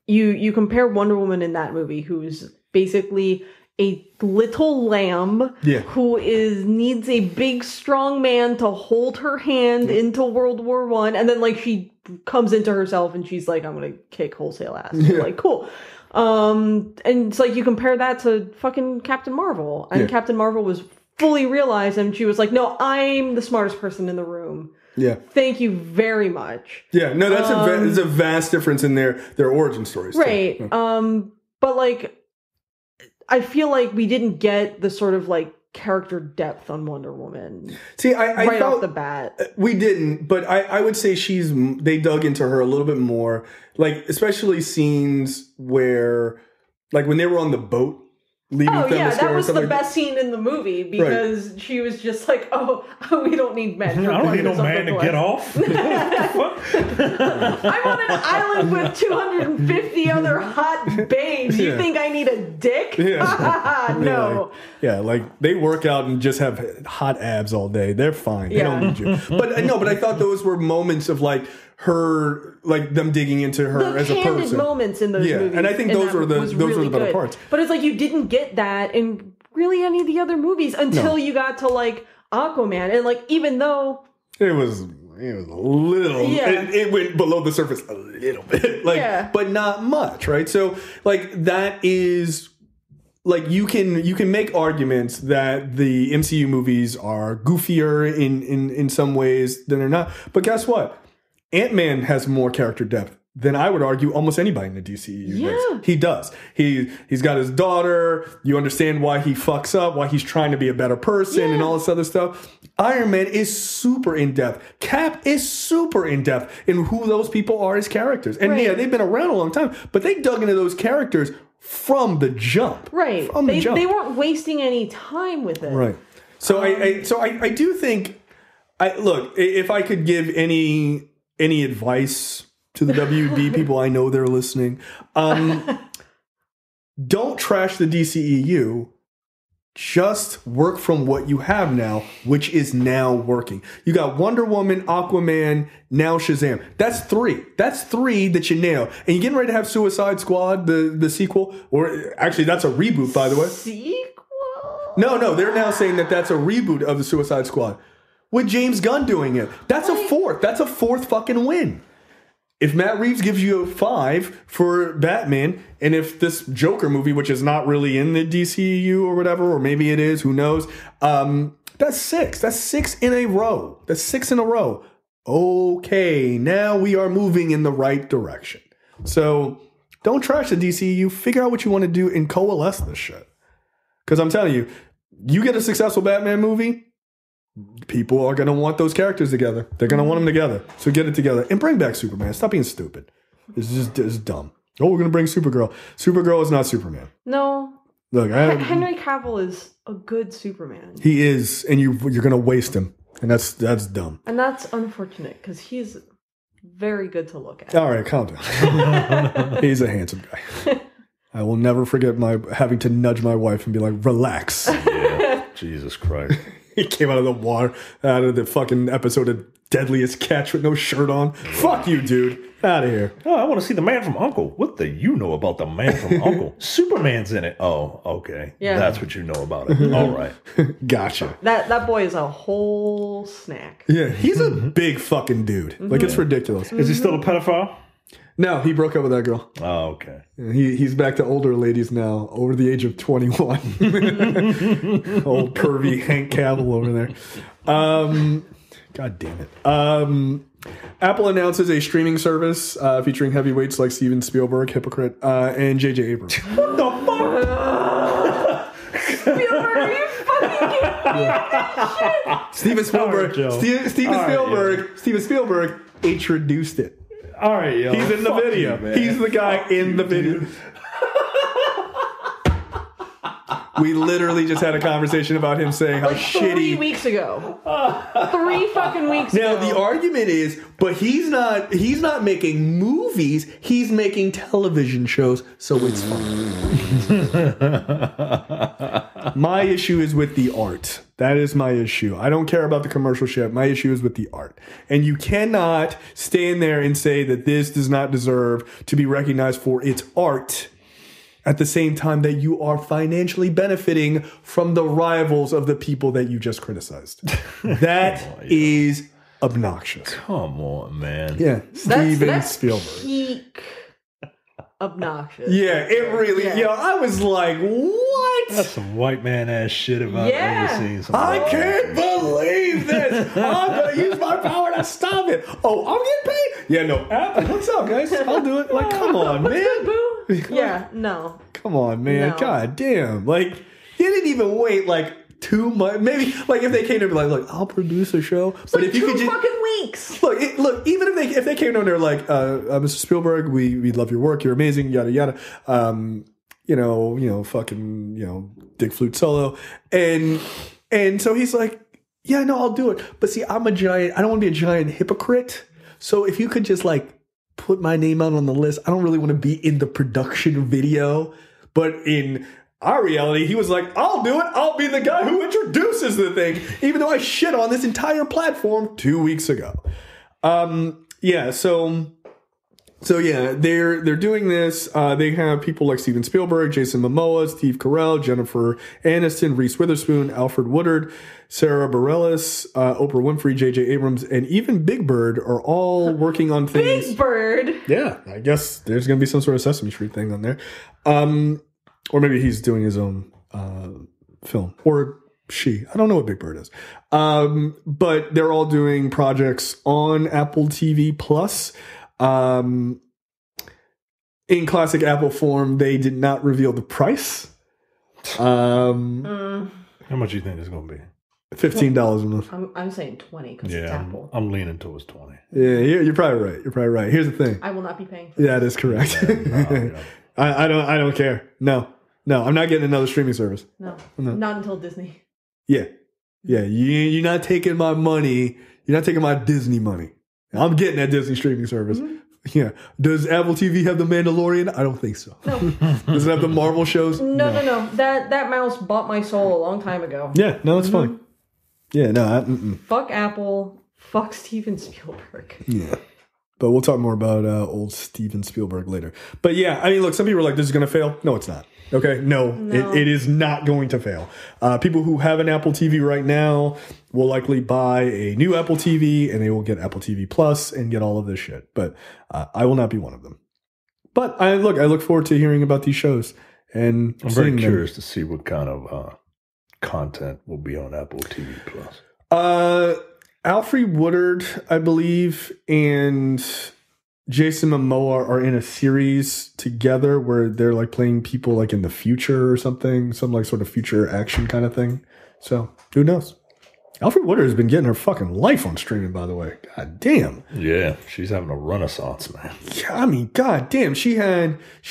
you compare Wonder Woman in that movie, who's basically a little lamb who needs a big strong man to hold her hand into World War I, and then like she comes into herself and she's like, I'm gonna kick wholesale ass. Like, cool. And it's like you compare that to fucking Captain Marvel, and Captain Marvel was fully realized, and she was like, no, I'm the smartest person in the room. Yeah. Thank you very much. Yeah, no, that's a vast difference in their origin stories. Right. Too. Yeah. But like I feel like we didn't get the sort of like character depth on Wonder Woman. See, I right felt, off the bat. We didn't, but I would say they dug into her a little bit more, like especially scenes where, like when they were on the boat leaving. Oh yeah, that was the best scene in the movie because she was just like, "Oh, we don't need men. I don't need no man to get off." I'm on an island with 250 other hot babes. You think I need a dick? No. Yeah, like they work out and just have hot abs all day. They're fine. They don't need you. But no, but I thought those were moments of like her, like them digging into her as a person. Moments in those movies. And I think those were the better parts. But it's like you didn't get that in really any of the other movies until you got to like Aquaman, and like even though it was a little, it went below the surface a little bit, like, but not much, right? So like that is. like you can make arguments that the MCU movies are goofier in some ways than they're not. But guess what? Ant-Man has more character depth than I would argue almost anybody in the DCEU does. He does. He's got his daughter. You understand why he fucks up, why he's trying to be a better person and all this other stuff. Iron Man is super in-depth. Cap is super in-depth in who those people are as characters. And yeah, they've been around a long time, but they dug into those characters from the jump. Right. They weren't wasting any time with it. Right. So I do think look, if I could give any advice to the WB people, I know they're listening. Don't trash the DCEU. Just work from what you have now, which is now working. You got Wonder Woman, Aquaman, now Shazam. That's three. That's three that you nail. And you're getting ready to have Suicide Squad, the sequel. Or actually, that's a reboot, by the way. Sequel? No. They're now saying that that's a reboot of the Suicide Squad. With James Gunn doing it. That's a fourth. That's a fourth fucking win. If Matt Reeves gives you a 5 for Batman, and if this Joker movie, which is not really in the DCU or whatever, or maybe it is, who knows, that's 6. That's 6 in a row. That's 6 in a row. Okay, now we are moving in the right direction. So don't trash the DCU. Figure out what you want to do and coalesce this shit. Because I'm telling you, you get a successful Batman movie, people are going to want those characters together. They're going to want them together. So get it together. And bring back Superman. Stop being stupid. It's dumb. Oh, we're going to bring Supergirl. Supergirl is not Superman. No. Look, Henry Cavill is a good Superman. He is, and you're going to waste him. And that's dumb. And that's unfortunate, because he's very good to look at. All right, calm down. He's a handsome guy. I will never forget having to nudge my wife and be like, relax. Yeah. Jesus Christ. He came out of the water, out of the fucking episode of Deadliest Catch with no shirt on. Fuck you, dude. Out of here. Oh, I want to see The Man from U.N.C.L.E. What do you know about The Man from U.N.C.L.E.? Superman's in it. Oh, okay. Yeah. That's what you know about it. All right. Gotcha. That boy is a whole snack. Yeah, he's a big fucking dude. Like, it's ridiculous. Is he still a pedophile? No, he broke up with that girl. Oh, okay. He's back to older ladies now, over the age of 21. Old pervy Hank Cavill over there. God damn it. Apple announces a streaming service featuring heavyweights like Steven Spielberg, hypocrite, and J.J. Abrams. What the fuck? Spielberg, are you fucking kidding me? That shit. Steven Spielberg. Right, Steven Spielberg introduced it. All right, yo. He's in the video. You, he's the guy in the video. We literally just had a conversation about him saying how shitty. 3 weeks ago. 3 fucking weeks ago. Now the argument is, but he's not making movies. He's making television shows, so it's fine. My issue is with the art. That is my issue. I don't care about the commercial shit. My issue is with the art. And you cannot stand there and say that this does not deserve to be recognized for its art at the same time that you are financially benefiting from the rivals of the people that you just criticized. That is obnoxious. Come on, man. Yeah, Steven Spielberg. Peak obnoxious. Yeah, it really. Yeah, I was like, what? That's some white man ass shit if I've ever seen. I can't believe this. I'm gonna use my power to stop it. Oh, I'm getting paid. Yeah, no. Apple, what's up, guys? I'll do it. Like, come on, man. Boo? Yeah, no. Come on, man. No. God damn. Like, you didn't even wait like 2 months. Maybe like if they came to be like, look, I'll produce a show. It's but like if you could just fucking weeks. Look, even if they came down there like, Mr. Spielberg, we love your work, you're amazing, yada yada. Fucking, Dick Flute Solo. And so he's like, yeah, no, I'll do it. But see, I don't want to be a giant hypocrite. So if you could just like put my name out on the list, I don't really want to be in the production video. But in our reality, he was like, I'll do it. I'll be the guy who introduces the thing, even though I shit on this entire platform 2 weeks ago. So yeah, they're doing this. They have people like Steven Spielberg, Jason Momoa, Steve Carell, Jennifer Aniston, Reese Witherspoon, Alfred Woodard, Sarah Bareilles, Oprah Winfrey, J.J. Abrams, and even Big Bird are all working on things. Big Bird? Yeah, I guess there's going to be some sort of Sesame Street thing on there. Or maybe he's doing his own film. Or she. I don't know what Big Bird is. But they're all doing projects on Apple TV Plus. In classic Apple form, they did not reveal the price. How much do you think it's going to be? $15 a month. I'm saying 20 because it's Apple. I'm leaning towards 20. Yeah, you're probably right. You're probably right. Here's the thing. I will not be paying for that is correct. Yeah. I don't care. No, I'm not getting another streaming service. No. Not until Disney. Yeah. You're not taking my money. You're not taking my Disney money. I'm getting that Disney streaming service. Mm-hmm. Yeah. Does Apple TV have The Mandalorian? I don't think so. No. Does it have the Marvel shows? No. That mouse bought my soul a long time ago. Yeah. No, it's fine. Yeah. No. Fuck Apple. Fuck Steven Spielberg. Yeah. But we'll talk more about old Steven Spielberg later. But yeah, I mean, look, some people are like, this is going to fail. No, it's not. Okay? No. It is not going to fail. People who have an Apple TV right now will likely buy a new Apple TV and they will get Apple TV Plus and get all of this shit. But I will not be one of them. But I look forward to hearing about these shows. And I'm very curious to see what kind of content will be on Apple TV Plus. Alfre Woodard, I believe, and Jason Momoa are in a series together where they're like playing people like in the future or something, some like sort of future action kind of thing. So who knows? Alfre Woodard has been getting her fucking life on streaming, by the way. God damn. Yeah, she's having a renaissance, man. Yeah, I mean, god damn. She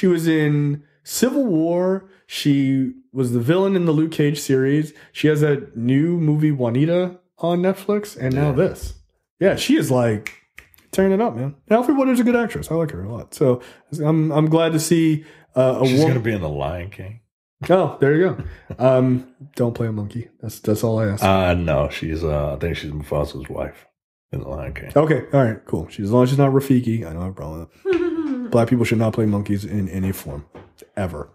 was in Civil War. She was the villain in the Luke Cage series. She has that new movie Juanita on Netflix, and now this. Yeah, she is like tearing it up, man. Alfre Woodard's a good actress. I like her a lot. So I'm glad to see She's going to be in The Lion King. Oh, there you go. Don't play a monkey. That's all I ask. No, she's I think she's Mufasa's wife in The Lion King. Okay, all right, cool. As long as she's not Rafiki, I don't have a problem with that. Black people should not play monkeys in any form, ever.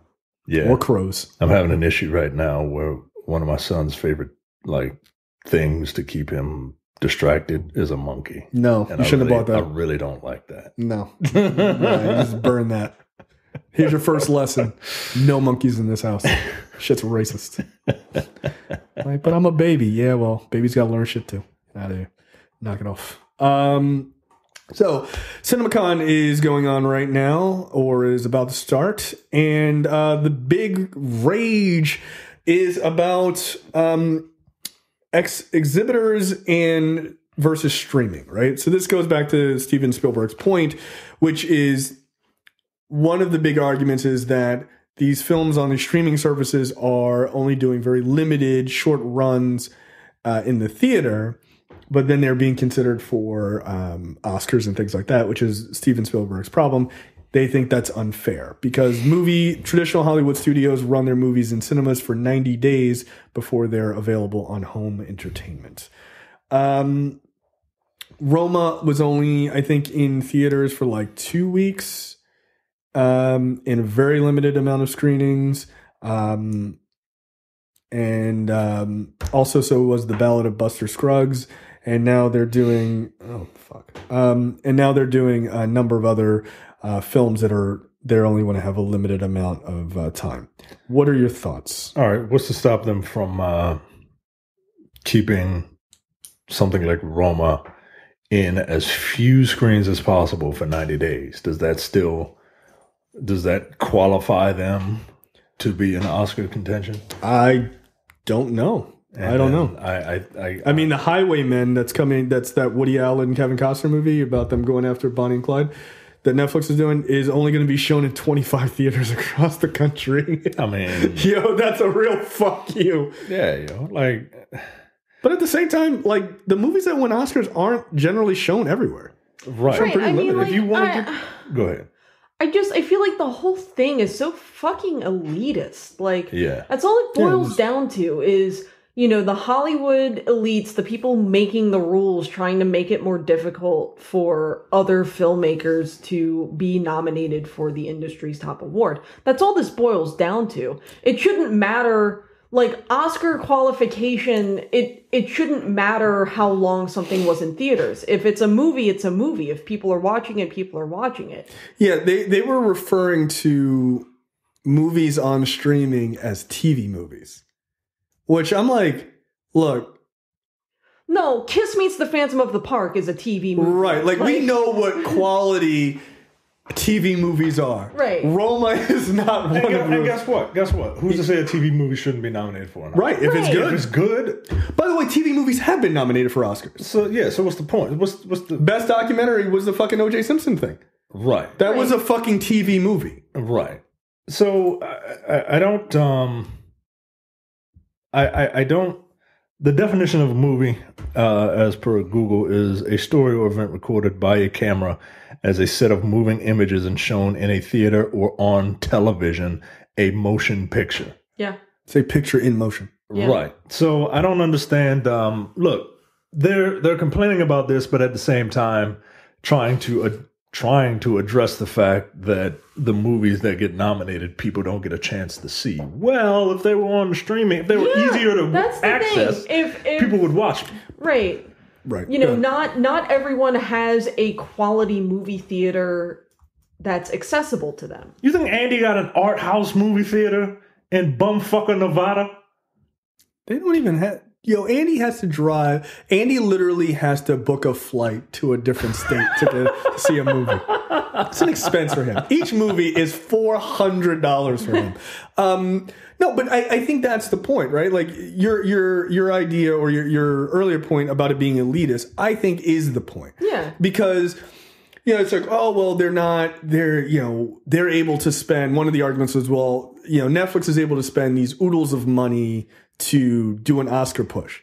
Yeah, or crows. I'm having an issue right now where one of my son's favorite things to keep him distracted is a monkey. No, and you shouldn't have bought that. I really don't like that. No, you just burn that. Here's your first lesson. No monkeys in this house. Shit's racist. But I'm a baby. Yeah, well, babies got to learn shit too. Out of here. Knock it off. So CinemaCon is going on right now, or is about to start. And the big rage is about exhibitors and versus streaming, right? So this goes back to Steven Spielberg's point, which is one of the big arguments is that these films on the streaming services are only doing very limited short runs in the theater, but then they're being considered for Oscars and things like that, which is Steven Spielberg's problem. They think that's unfair because traditional Hollywood studios run their movies in cinemas for 90 days before they're available on home entertainment. Roma was only, I think, in theaters for like 2 weeks, in a very limited amount of screenings. And also so was The Ballad of Buster Scruggs. And now they're doing, and now they're doing a number of other films that they only want to have a limited amount of time. What are your thoughts? All right. What's to stop them from keeping something like Roma in as few screens as possible for 90 days? Does that qualify them to be in Oscar contention? I don't know. I don't know. I mean, The Highwaymen that's coming, that's that Woody Allen, Kevin Costner movie about them going after Bonnie and Clyde that Netflix is doing is only going to be shown in 25 theaters across the country. I mean, yo, that's a real fuck you. Yeah, But at the same time, like, the movies that win Oscars aren't generally shown everywhere. Right. Right. I mean, like, if you want to go ahead. I feel like the whole thing is so fucking elitist. Like, yeah. That's all it boils down to is, the Hollywood elites, the people making the rules, trying to make it more difficult for other filmmakers to be nominated for the industry's top award. That's all this boils down to. It shouldn't matter, like, Oscar qualification, it shouldn't matter how long something was in theaters. If it's a movie, it's a movie. If people are watching it, people are watching it. Yeah, they were referring to movies on streaming as TV movies, which I'm like, look. No, Kiss Meets the Phantom of the Park is a TV movie. Right. Like we know what quality TV movies are. Right. Roma is not one of them. And guess what? Who's to say a TV movie shouldn't be nominated for an Oscar? Right. If it's good. If it's good. By the way, TV movies have been nominated for Oscars. So what's the point? What's the best documentary was the fucking O.J. Simpson thing. Right. That was a fucking TV movie. Right. So I don't I don't. The definition of a movie, as per Google, is a story or event recorded by a camera as a set of moving images and shown in a theater or on television, a motion picture. Yeah. Say picture in motion. Yeah. Right. So I don't understand. Look, they're complaining about this, but at the same time, trying to address the fact that the movies that get nominated, people don't get a chance to see. Well, if they were on streaming, if they were easier to access, if people would watch them. Right. Right. You know, not everyone has a quality movie theater that's accessible to them. You think Andy got an art house movie theater in bumfucker Nevada? They don't even have... Andy has to drive. Andy literally has to book a flight to a different state to see a movie. It's an expense for him. Each movie is $400 for him. No, but I think that's the point, right? Like your idea or your earlier point about it being elitist, I think is the point. Yeah. Because it's like, oh well, they're able to spend. One of the arguments was, well, Netflix is able to spend these oodles of money to do an Oscar push.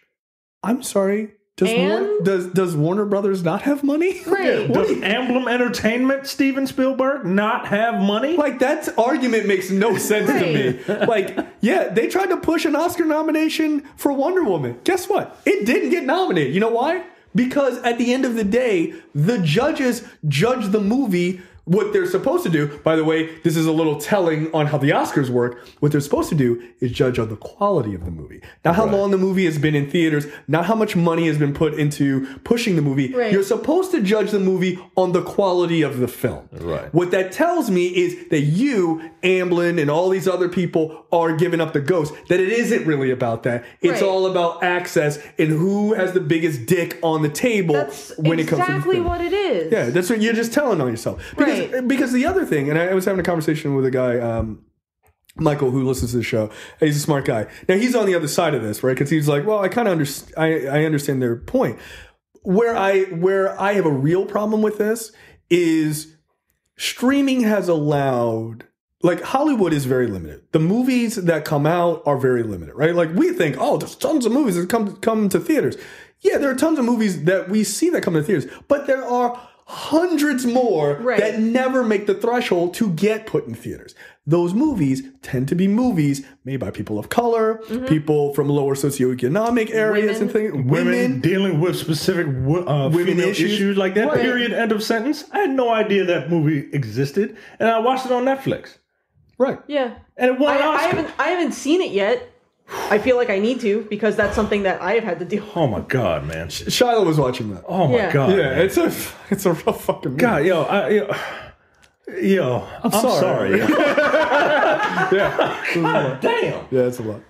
I'm sorry. Does Warner Brothers not have money? Right. Does Amblin Entertainment, Steven Spielberg, not have money? Like, that argument makes no sense to me. Like, yeah, they tried to push an Oscar nomination for Wonder Woman. Guess what? It didn't get nominated. You know why? Because at the end of the day, the judges judge the movie what they're supposed to do. By the way, this is a little telling on how the Oscars work. What they're supposed to do is judge on the quality of the movie. Not how long the movie has been in theaters, not how much money has been put into pushing the movie. Right. You're supposed to judge the movie on the quality of the film. Right. What that tells me is that you, Amblin, and all these other people are giving up the ghost. That it isn't really about that. It's all about access and who has the biggest dick on the table when it comes to the exactly film. what it is. Yeah, that's what you're just telling on yourself. Because the other thing, and I was having a conversation with a guy, Michael, who listens to the show. He's a smart guy. Now, he's on the other side of this, right? Because he's like, well, I kind of understand. I understand their point. Where I have a real problem with this is streaming has allowed, like, Hollywood is very limited. The movies that come out are very limited, right? Like, we think, oh, there's tons of movies that come to theaters. Yeah, there are tons of movies that we see that come to theaters, but there are hundreds more that never make the threshold to get put in theaters. Those movies tend to be movies made by people of color, people from lower socioeconomic areas and things. Women dealing with specific women issues like that. Right. Period. End of sentence. I had no idea that movie existed, and I watched it on Netflix. Right. Yeah. And it won an Oscar. I haven't seen it yet. I feel like I need to because that's something that I have had to deal with. Oh my God, man! Shiloh was watching that. Oh my God! Yeah, man. it's a rough fucking movie. God, I'm sorry. Yeah. God damn. Yeah, it's a lot.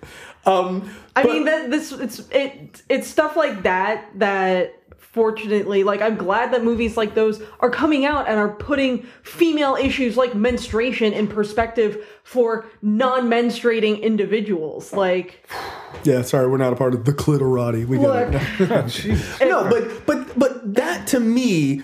I mean, it's stuff like that fortunately, like, I'm glad that movies like those are coming out and are putting female issues like menstruation in perspective for non-menstruating individues. Like, yeah, sorry, we're not a part of the clitorati. We get it. No, but that to me,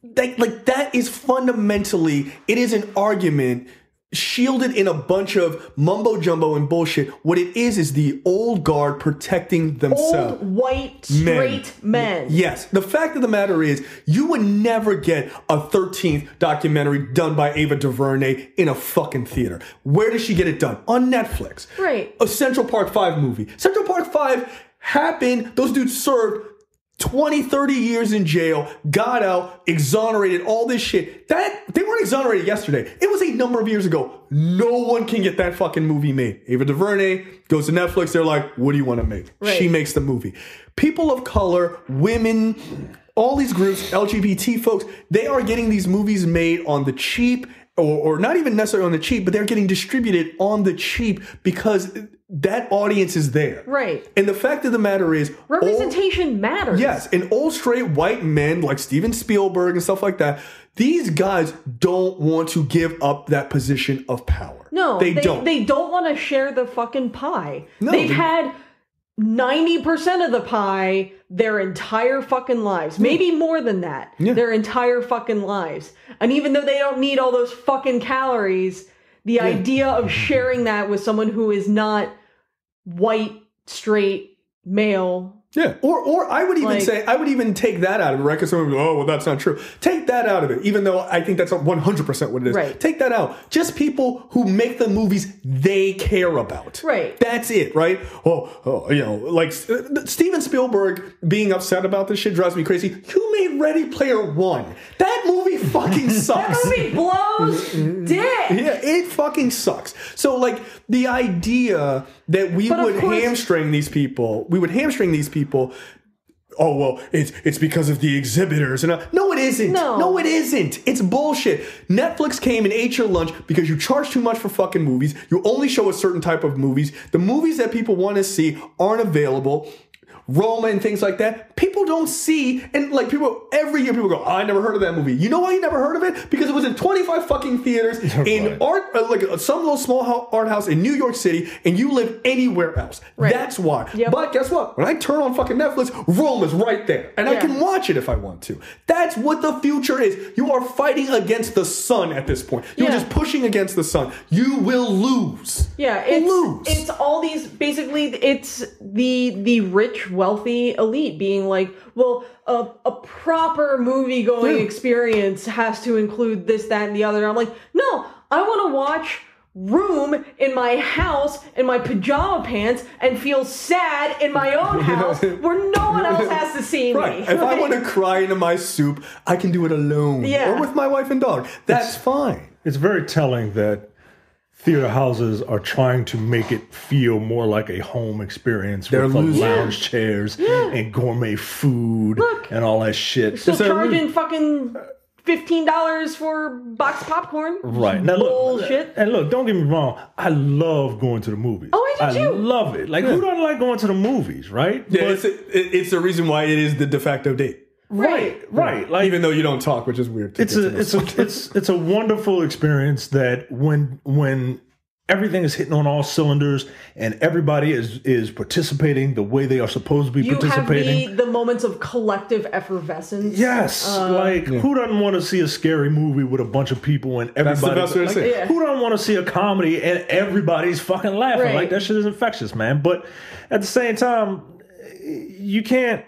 that is fundamentally, it is an argument shielded in a bunch of mumbo jumbo and bullshit. What it is the old guard protecting themselves. old, white, straight men. Yes. The fact of the matter is, you would never get a 13th documentary done by Ava DuVernay in a fucking theater. Where does she get it done? On Netflix. Right. A Central Park 5 movie. Central Park 5 happened, those dudes served 20, 30 years in jail, got out, exonerated, all this shit. They weren't exonerated yesterday. It was a number of years ago. No one can get that fucking movie made. Ava DuVernay goes to Netflix. They're like, what do you want to make? Right. She makes the movie. People of color, women, all these groups, LGBT folks, they are getting these movies made on the cheap or not even necessarily on the cheap, but they're getting distributed on the cheap because that audience is there. Right. And the fact of the matter is, representation matters. Yes. And old straight white men like Steven Spielberg and stuff like that, these guys don't want to give up that position of power. No, they don't. They don't want to share the fucking pie. No, They've had 90% of the pie their entire fucking lives. Maybe more than that. Yeah. Their entire fucking lives. And even though they don't need all those fucking calories, the idea of sharing that with someone who is not white, straight, male. Yeah, or I would even say, I would even take that out of it, right? Because someone would go, oh, well, that's not true. Take that out of it, even though I think that's 100% what it is. Right. Take that out. Just people who make the movies they care about. Right. That's it, right? Like Steven Spielberg being upset about this shit drives me crazy. You made Ready Player One. That movie fucking sucks. That movie blows dick. Yeah, it fucking sucks. So, like, the idea that we would hamstring these people, oh, well, it's because of the exhibitors. And no, it isn't. No, it isn't. It's bullshit. Netflix came and ate your lunch because you charge too much for fucking movies. You only show a certain type of movies. The movies that people want to see aren't available. Roma and things like that, people don't see, and like every year people go, oh, I never heard of that movie. You know why you never heard of it? Because it was in 25 fucking theaters in some little small art house in New York City, and you live anywhere else. Right. That's why. Yep. But guess what? When I turn on fucking Netflix, Roma's right there, and I can watch it if I want to. That's what the future is. You are fighting against the sun at this point. You're just pushing against the sun. You will lose. Yeah, it's all these, basically, it's the rich, wealthy elite being like, well, a proper movie-going experience has to include this, that, and the other. I'm like, no, I want to watch Room in my house in my pajama pants and feel sad in my own house where no one else has to see me. Right. If I want to cry into my soup, I can do it alone or with my wife and dog. That's fine. It's very telling that theater houses are trying to make it feel more like a home experience with lounge chairs and gourmet food and all that shit. Still charging fucking $15 for box popcorn. Right. Now bullshit. Look, don't get me wrong. I love going to the movies. Oh, I do too. I love it. Like, who doesn't like going to the movies, right? Yeah, it's the reason why it is the de facto date. Right. Like, even though you don't talk, which is weird. It's a wonderful experience that when everything is hitting on all cylinders and everybody is participating the way they are supposed to be participating. You have the moments of collective effervescence. Yes. Who doesn't want to see a scary movie with a bunch of people and everybody? Who doesn't want to see a comedy and everybody's fucking laughing? Right. Like, that shit is infectious, man. But at the same time, you can't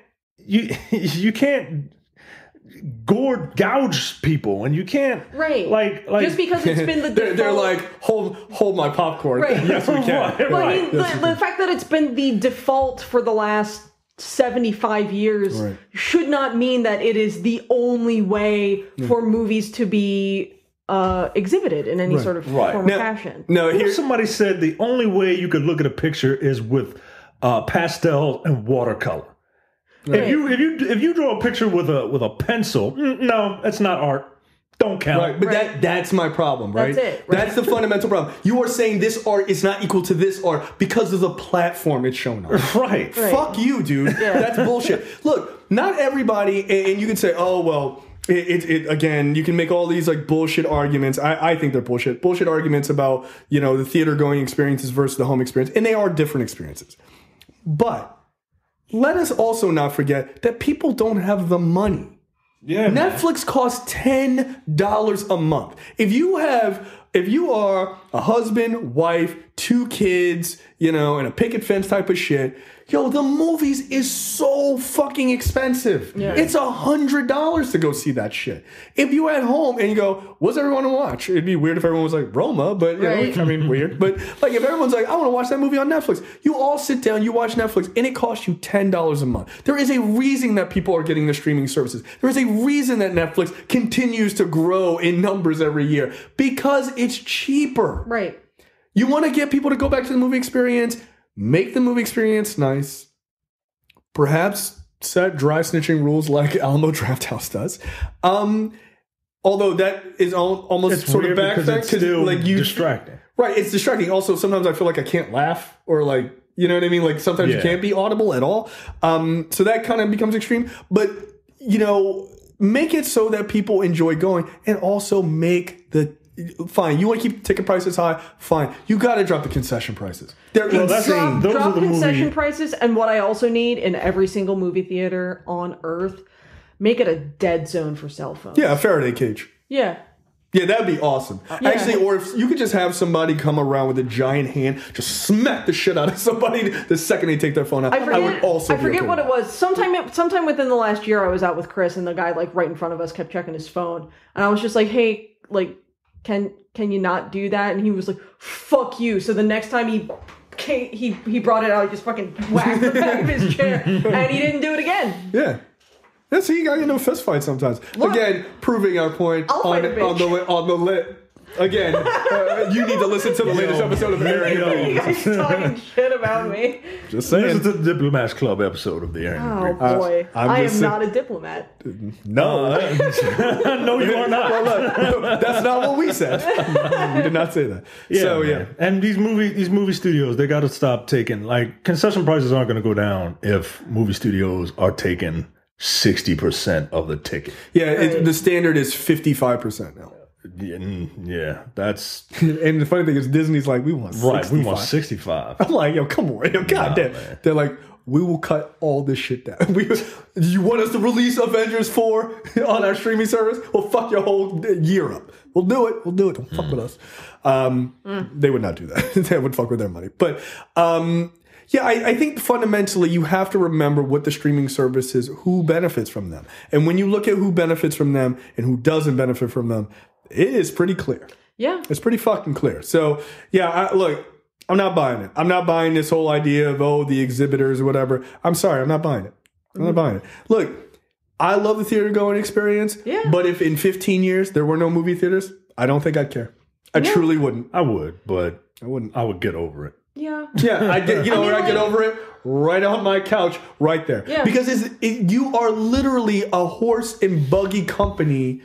gouge people, and you can't like just because it's been the default. They're like, hold my popcorn. Right. Yes, we can. Well, I mean, the fact that it's been the default for the last 75 years should not mean that it is the only way for movies to be exhibited in any sort of form or fashion. Somebody said the only way you could look at a picture is with pastel and watercolor. Right. If you draw a picture with a pencil, no, that's not art. Don't count. Right, but that's my problem, right? That's it. Right? That's the fundamental problem. You are saying this art is not equal to this art because of the platform it's shown on. Right. Fuck you, dude. That's bullshit. Look, not everybody, and you can say, oh, well, it again, you can make all these like bullshit arguments. I think they're bullshit. Bullshit arguments about, the theater going experiences versus the home experience. And they are different experiences. But let us also not forget that people don't have the money. Yeah, Netflix costs $10 a month. If you are a husband, wife, 2 kids, and a picket fence type of shit, the movies is so fucking expensive. Yeah. It's $100 to go see that shit. If you at home and you go, what's everyone to watch? It'd be weird if everyone was like Roma, but weird. But like if everyone's like, I want to watch that movie on Netflix, you all sit down, you watch Netflix, and it costs you $10 a month. There is a reason that people are getting the streaming services. There is a reason that Netflix continues to grow in numbers every year because it's cheaper. Right. You want to get people to go back to the movie experience. Make the movie experience nice. Perhaps set dry snitching rules like Alamo Drafthouse does. Although that is almost It's sort of weird because backtrack it's still like you distracting. Right, it's distracting. Also, sometimes I feel like I can't laugh or like, you know what I mean? Like sometimes you can't be audible at all. So that kind of becomes extreme. But, you know, make it so that people enjoy going and also make the fine. You want to keep ticket prices high? Fine. You got to drop the concession prices. They're insane. Drop concession prices. And what I also need in every single movie theater on Earth, make it a dead zone for cell phones. Yeah, a Faraday cage. Yeah. Yeah, that'd be awesome. Actually, or if you could just have somebody come around with a giant hand, just smack the shit out of somebody the second they take their phone out. I would also. I forget what it was. Sometime within the last year, I was out with Chris, and the guy like right in front of us kept checking his phone, and I was just like, "Hey, like, can you not do that?" And he was like, "Fuck you." So the next time he brought it out, he just fucking whacked the back of his chair, and he didn't do it again. Yeah. Yeah, see, you got into a fist fight sometimes. Look, again, proving our point on the lit. Again, you need to listen to the latest episode of the Aaron. You guys talking shit about me. Just saying. This is the Diplomats Club episode of the Aaron. Oh boy, I am not a diplomat. No, no, you are not. Well, look, that's not what we said. We did not say that. Yeah, so man. And these movie studios, they got to stop taking concession prices aren't going to go down if movie studios are taking 60% of the ticket. Yeah, the standard is 55% now. Yeah, that's... And the funny thing is, Disney's like, we want 65. Right, we want 65. I'm like, yo, come on. Yo, goddamn. They're like, we will cut all this shit down. You want us to release Avengers 4 on our streaming service? We'll fuck your whole year up. We'll do it. Don't fuck with us. They would not do that. They would fuck with their money. But... yeah, I think fundamentally you have to remember what the streaming service is, who benefits from them. And when you look at who benefits from them and who doesn't benefit from them, it is pretty clear. Yeah. It's pretty fucking clear. So, yeah, look, I'm not buying it. I'm not buying this whole idea of, the exhibitors or whatever. I'm sorry, I'm not buying it. I'm not buying it. Look, I love the theater going experience, but if in 15 years there were no movie theaters, I don't think I'd care. I truly wouldn't. I would, but I wouldn't. I would get over it. Yeah. Yeah, I get. I get over it right on my couch, right there. Yeah. Because you are literally a horse and buggy company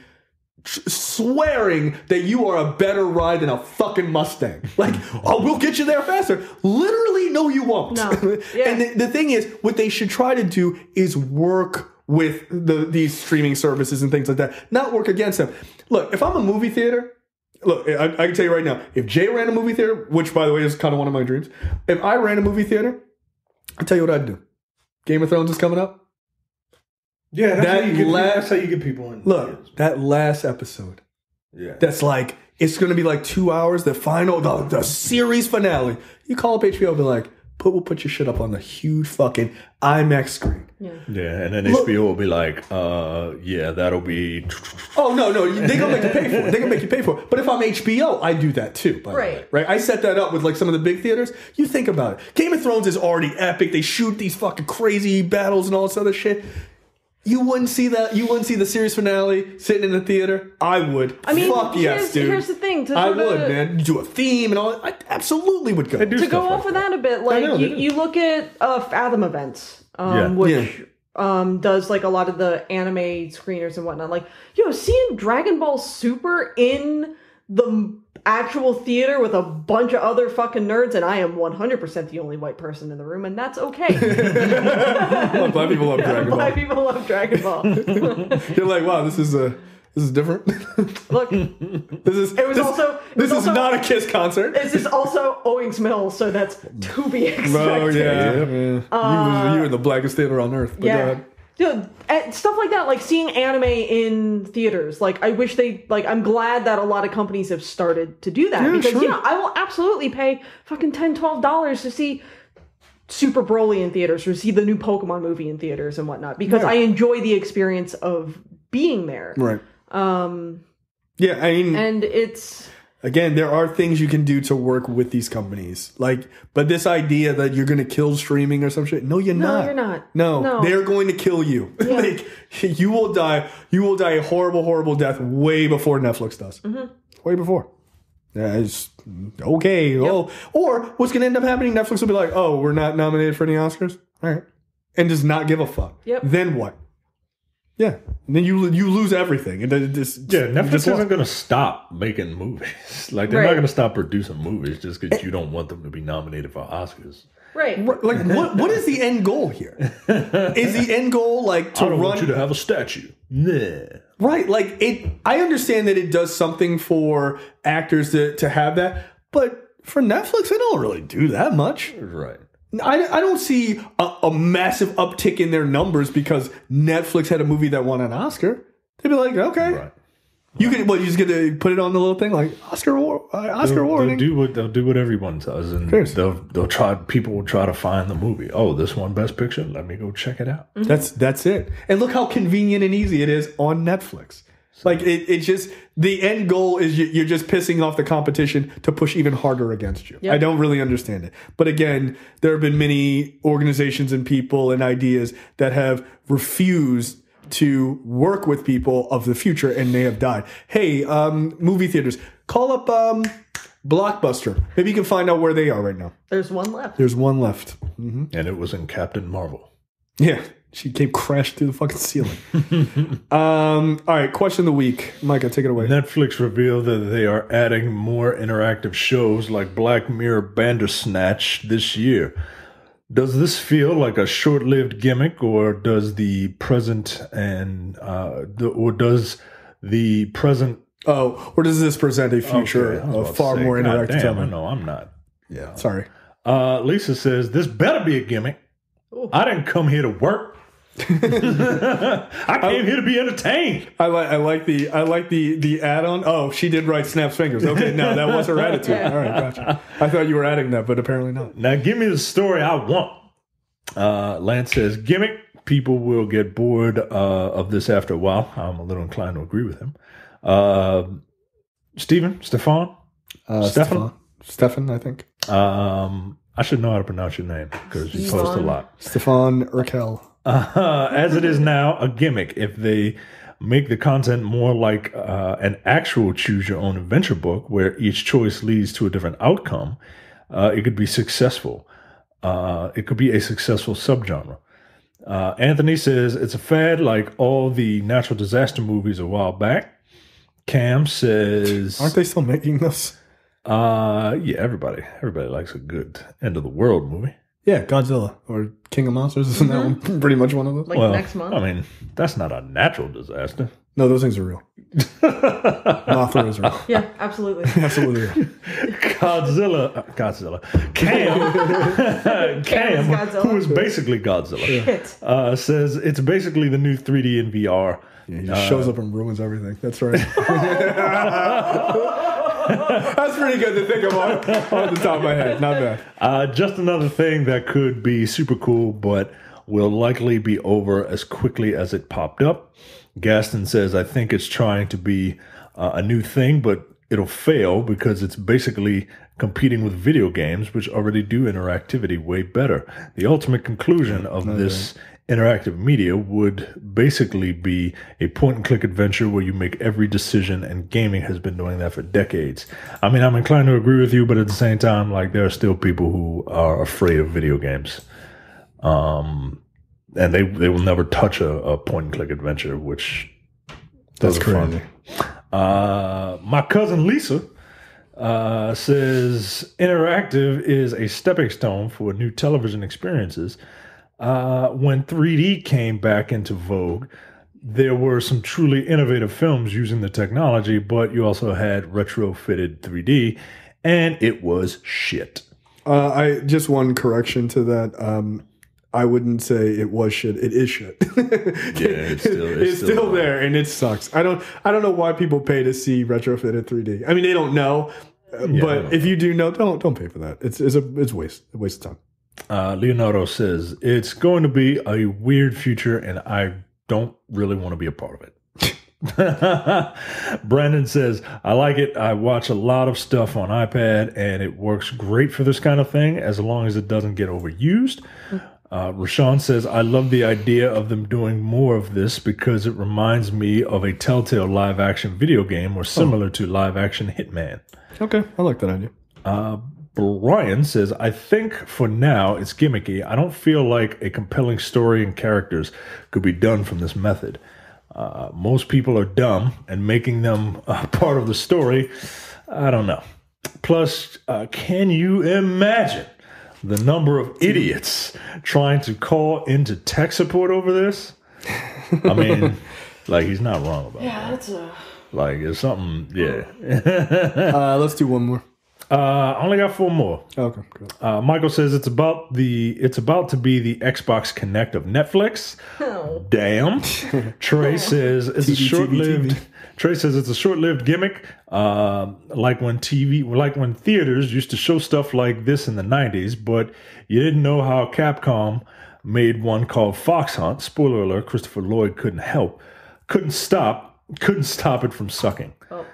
swearing that you are a better ride than a fucking Mustang. Like, we'll get you there faster. Literally, no, you won't. No. Yeah. And the thing is, what they should try to do is work with these streaming services and things like that, not work against them. Look, if I'm a movie theater. Look, I can tell you right now, if Jay ran a movie theater, which, by the way, is kind of one of my dreams, if I ran a movie theater, I'll tell you what I'd do. Game of Thrones is coming up. Yeah, that's how you get people in. Look, that last episode. Yeah. That's like, it's going to be like 2 hours, the final, the series finale. You call up HBO and be like, we'll put your shit up on the huge fucking IMAX screen. Yeah, and then HBO will be like, that'll be... Oh, no, they're going to make you pay for it. They're going to make you pay for it. But if I'm HBO, I do that too, by the way. Right? I set that up with like some of the big theaters. You think about it. Game of Thrones is already epic. They shoot these fucking crazy battles and all this other shit. You wouldn't see that. You wouldn't see the series finale sitting in the theater. I would. I mean, fuck yes, dude. Here's the thing. I would, man. Do a theme and all. I absolutely would go. To go off of that a bit, like you look at Fathom Events, which does like a lot of the anime screeners and whatnot. Like, seeing Dragon Ball Super in the actual theater with a bunch of other fucking nerds, and I am 100% the only white person in the room, and that's okay. Black people love Dragon Ball. Black people love Dragon Ball. You're like, wow, this is different. Look, this is not a Kiss concert. This is also Owings Mills, so that's to be expected. Oh yeah. You were the blackest theater on earth. But yeah. Dude, stuff like that, like seeing anime in theaters, like I wish I'm glad that a lot of companies have started to do that, because I will absolutely pay fucking $10, $12 to see Super Broly in theaters or see the new Pokemon movie in theaters and whatnot, because I enjoy the experience of being there. Right. Yeah, I mean, and it's... Again, there are things you can do to work with these companies. But this idea that you're going to kill streaming or some shit, no, you're not. No, you're not. No, they're going to kill you. Yeah. You will die. You will die a horrible, horrible death way before Netflix does. Mm-hmm. Way before. Yeah, it's okay. Yep. Oh, or what's going to end up happening? Netflix will be like, "Oh, we're not nominated for any Oscars. All right," and does not give a fuck. Yep. Then what? Yeah, and then you lose everything, and then it just Netflix isn't going to stop making movies. Like they're not going to stop producing movies just because you don't want them to be nominated for Oscars. Right. Like what is the end goal here? Is the end goal like to I don't run? want you to have a statue. Nah. Right, like I understand that it does something for actors to have that, but for Netflix, they don't really do that much. Right. I don't see a massive uptick in their numbers because Netflix had a movie that won an Oscar. They'd be like, okay, Right. you just get to put it on the little thing like Oscar award. They'll do what everyone does, and they'll try. People will try to find the movie. Oh, this one Best Picture. Let me go check it out. Mm-hmm. That's it. And look how convenient and easy it is on Netflix. Like it just the end goal is you're just pissing off the competition to push even harder against you. Yep. I don't really understand it. But again, there have been many organizations and people and ideas that have refused to work with people of the future, and they have died. Hey, movie theaters, call up Blockbuster. Maybe you can find out where they are right now. There's one left. Mm-hmm. And it was in Captain Marvel. Yeah. She came crashed through the fucking ceiling. All right, question of the week. Micah, take it away. Netflix revealed that they are adding more interactive shows like Black Mirror Bandersnatch this year. Does this feel like a short-lived gimmick, or does the present or does this present a future of far more interactive television? No, I'm not. Yeah, sorry. Lisa says, this better be a gimmick. Ooh. I didn't come here to work. I came here to be entertained. I like the add-on. Oh, she did write Snap's fingers. Okay, no, that was her attitude. All right, gotcha. I thought you were adding that, but apparently not. Now give me the story I want. Lance says, gimmick. People will get bored of this after a while. I'm a little inclined to agree with him. Stefan, I think. I should know how to pronounce your name because you post a lot. Stefan Urkel. As it is now, a gimmick. If they make the content more like an actual choose-your-own adventure book where each choice leads to a different outcome, it could be successful. It could be a successful subgenre. Anthony says, it's a fad like all the natural disaster movies a while back. Cam says... Aren't they still making those? Yeah, everybody likes a good end of the world movie. Yeah, Godzilla or King of Monsters. Isn't that one pretty much one of those? Like next month? I mean, that's not a natural disaster. No, those things are real. Mothra is real. Yeah, absolutely. Absolutely real. Godzilla. Cam, who is basically Godzilla, says it's basically the new 3D in VR. Yeah, he just shows up and ruins everything. That's right. That's pretty good to think of on the top of my head. Not bad. Just another thing that could be super cool, but will likely be over as quickly as it popped up. Gaston says, I think it's trying to be a new thing, but it'll fail because it's basically competing with video games, which already do interactivity way better. The ultimate conclusion of this interactive media would basically be a point-and-click adventure where you make every decision, and gaming has been doing that for decades. I mean, I'm inclined to agree with you, but at the same time, like, there are still people who are afraid of video games. And they will never touch a point-and-click adventure, which that's crazy. My cousin Lisa says interactive is a stepping stone for new television experiences. When 3D came back into vogue, there were some truly innovative films using the technology, but you also had retrofitted 3D, and it was shit. I just one correction to that. I wouldn't say it was shit. It is shit. Yeah, it's still there, and it sucks. I don't know why people pay to see retrofitted 3D. I mean, they don't know, but if you do know, don't pay for that. It's a waste of time. Leonardo says, it's going to be a weird future, and I don't really want to be a part of it. Brandon says, I like it. I watch a lot of stuff on iPad, and it works great for this kind of thing as long as it doesn't get overused. Rashawn says, I love the idea of them doing more of this because it reminds me of a Telltale live-action video game or similar to live-action Hitman. Okay, I like that idea. Brian says, I think for now it's gimmicky. I don't feel like a compelling story and characters could be done from this method. most people are dumb and making them part of the story, I don't know. Plus, can you imagine the number of idiots trying to call into tech support over this? I mean, like, he's not wrong about that. Yeah, that's a... Like, it's something, yeah. Let's do one more. I only got 4 more. Okay, cool. Michael says it's about to be the Xbox Connect of Netflix. Oh. Damn. Trey says it's a short-lived. TV. Trey says it's a short-lived gimmick, like when theaters used to show stuff like this in the 90s, but you didn't know how Capcom made one called Fox Hunt. Spoiler alert: Christopher Lloyd couldn't stop it from sucking. Oh.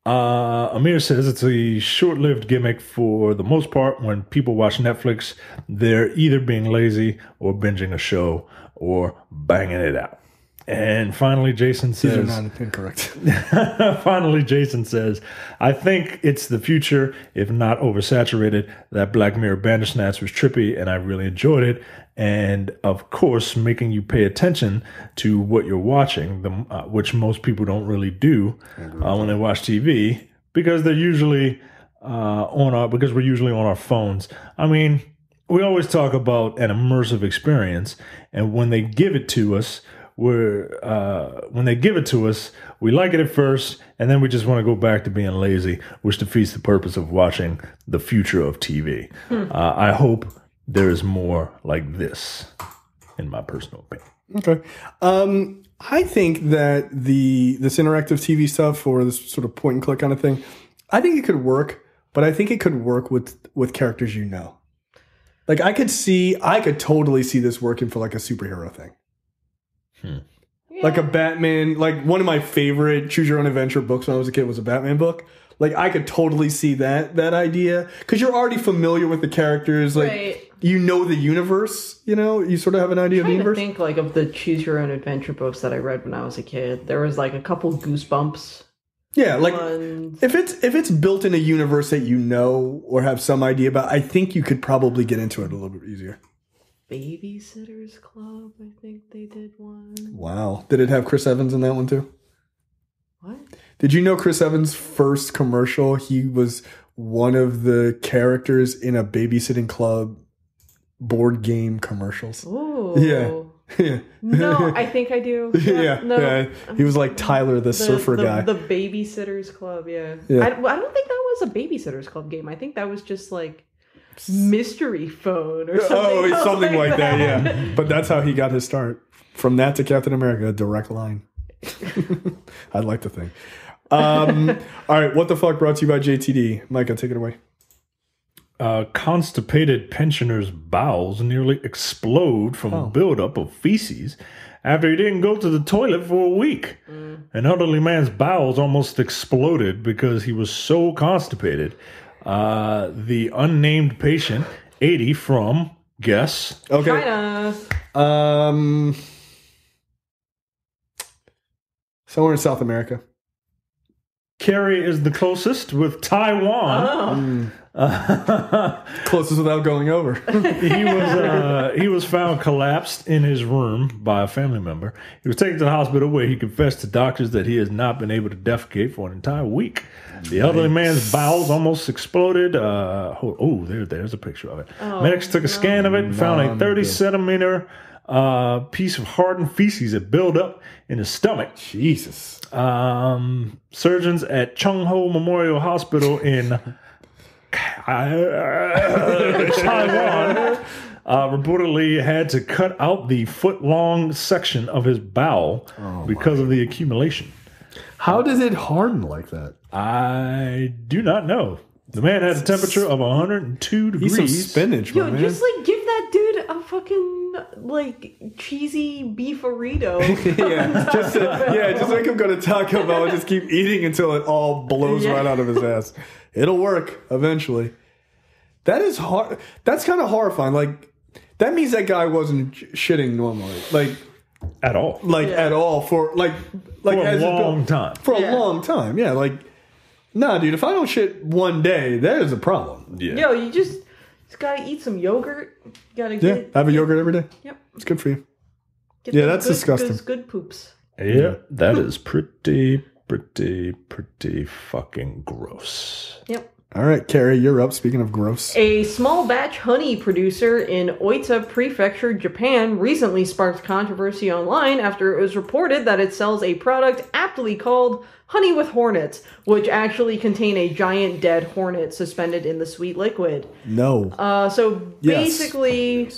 Amir says it's a short-lived gimmick for the most part. When people watch Netflix, they're either being lazy or binging a show or banging it out. And finally, Jason says... These are not incorrect. Finally, Jason says, I think it's the future, if not oversaturated. That Black Mirror Bandersnatch was trippy, and I really enjoyed it. And, of course, making you pay attention to what you're watching, which most people don't really do when they watch TV, because they're usually because we're usually on our phones. I mean, we always talk about an immersive experience, and when they give it to us, we like it at first, and then we just want to go back to being lazy, which defeats the purpose of watching the future of TV. I hope there is more like this, in my personal opinion. Okay. I think that this interactive TV stuff or this sort of point and click kind of thing, I think it could work, but I think it could work with characters you know. Like I could totally see this working for like a superhero thing. Yeah. Like a Batman, like one of my favorite choose your own adventure books when I was a kid was a Batman book. Like I could totally see that idea because you're already familiar with the characters. Like Right. You know the universe. You know you sort of have an idea of the I'm trying universe. to think like of the choose your own adventure books that I read when I was a kid. There was like a couple Goosebumps. Yeah, like ones. if it's built in a universe that you know or have some idea about, I think you could probably get into it a little bit easier. Babysitters Club, I think they did one. Wow. Did it have Chris Evans in that one too? What? Did you know Chris Evans' first commercial, he was one of the characters in a Babysitting Club board game commercials? Ooh. Yeah. Yeah. No, I think I do. Yeah. No. Yeah. He was like Tyler, the surfer guy. The Babysitters Club, yeah. Yeah. I don't think that was a Babysitters Club game. I think that was just like Mystery Phone or something. Oh, else something like that, yeah. But that's how he got his start. From that to Captain America, a direct line. I'd like to think. All right, What the Fuck brought to you by JTD. Micah, take it away. Constipated pensioner's bowels nearly explode from a buildup of feces after he didn't go to the toilet for a week. An elderly man's bowels almost exploded because he was so constipated. The unnamed patient, 80 from, guess. Okay. China. Somewhere in South America. Kerry is the closest with Taiwan. Closest without going over. He was found collapsed in his room by a family member. He was taken to the hospital where he confessed to doctors that he has not been able to defecate for an entire week. The elderly man's bowels almost exploded. There's a picture of it. Medics took a scan of it and found a 30-centimeter piece of hardened feces that built up in his stomach. Jesus. Surgeons at Chung Ho Memorial Hospital in Taiwan reportedly had to cut out the foot-long section of his bowel because of the accumulation. How does it harden like that? I do not know. The man had a temperature of 102 degrees. Eat some spinach, Yo, my man. just like give that dude a fucking like cheesy beefarito. just make him go to Taco Bell and just keep eating until it all blows right out of his ass. It'll work eventually. That is hard. That's kind of horrifying. Like that means that guy wasn't shitting normally, like At all. at all for like For a long time. For a long time, yeah. Like, nah, dude. If I don't shit one day, that is a problem. Yeah. Yo, you just gotta eat some yogurt. Gotta Yeah, have a yogurt every day. Yep. It's good for you. Get Yeah, those that's good, disgusting. those good poops. Yeah, that is pretty fucking gross. Yep. All right, Carrie, you're up. Speaking of gross. A small batch honey producer in Oita Prefecture, Japan, recently sparked controversy online after it was reported that it sells a product aptly called honey with hornets, which actually contain a giant dead hornet suspended in the sweet liquid. No. So basically,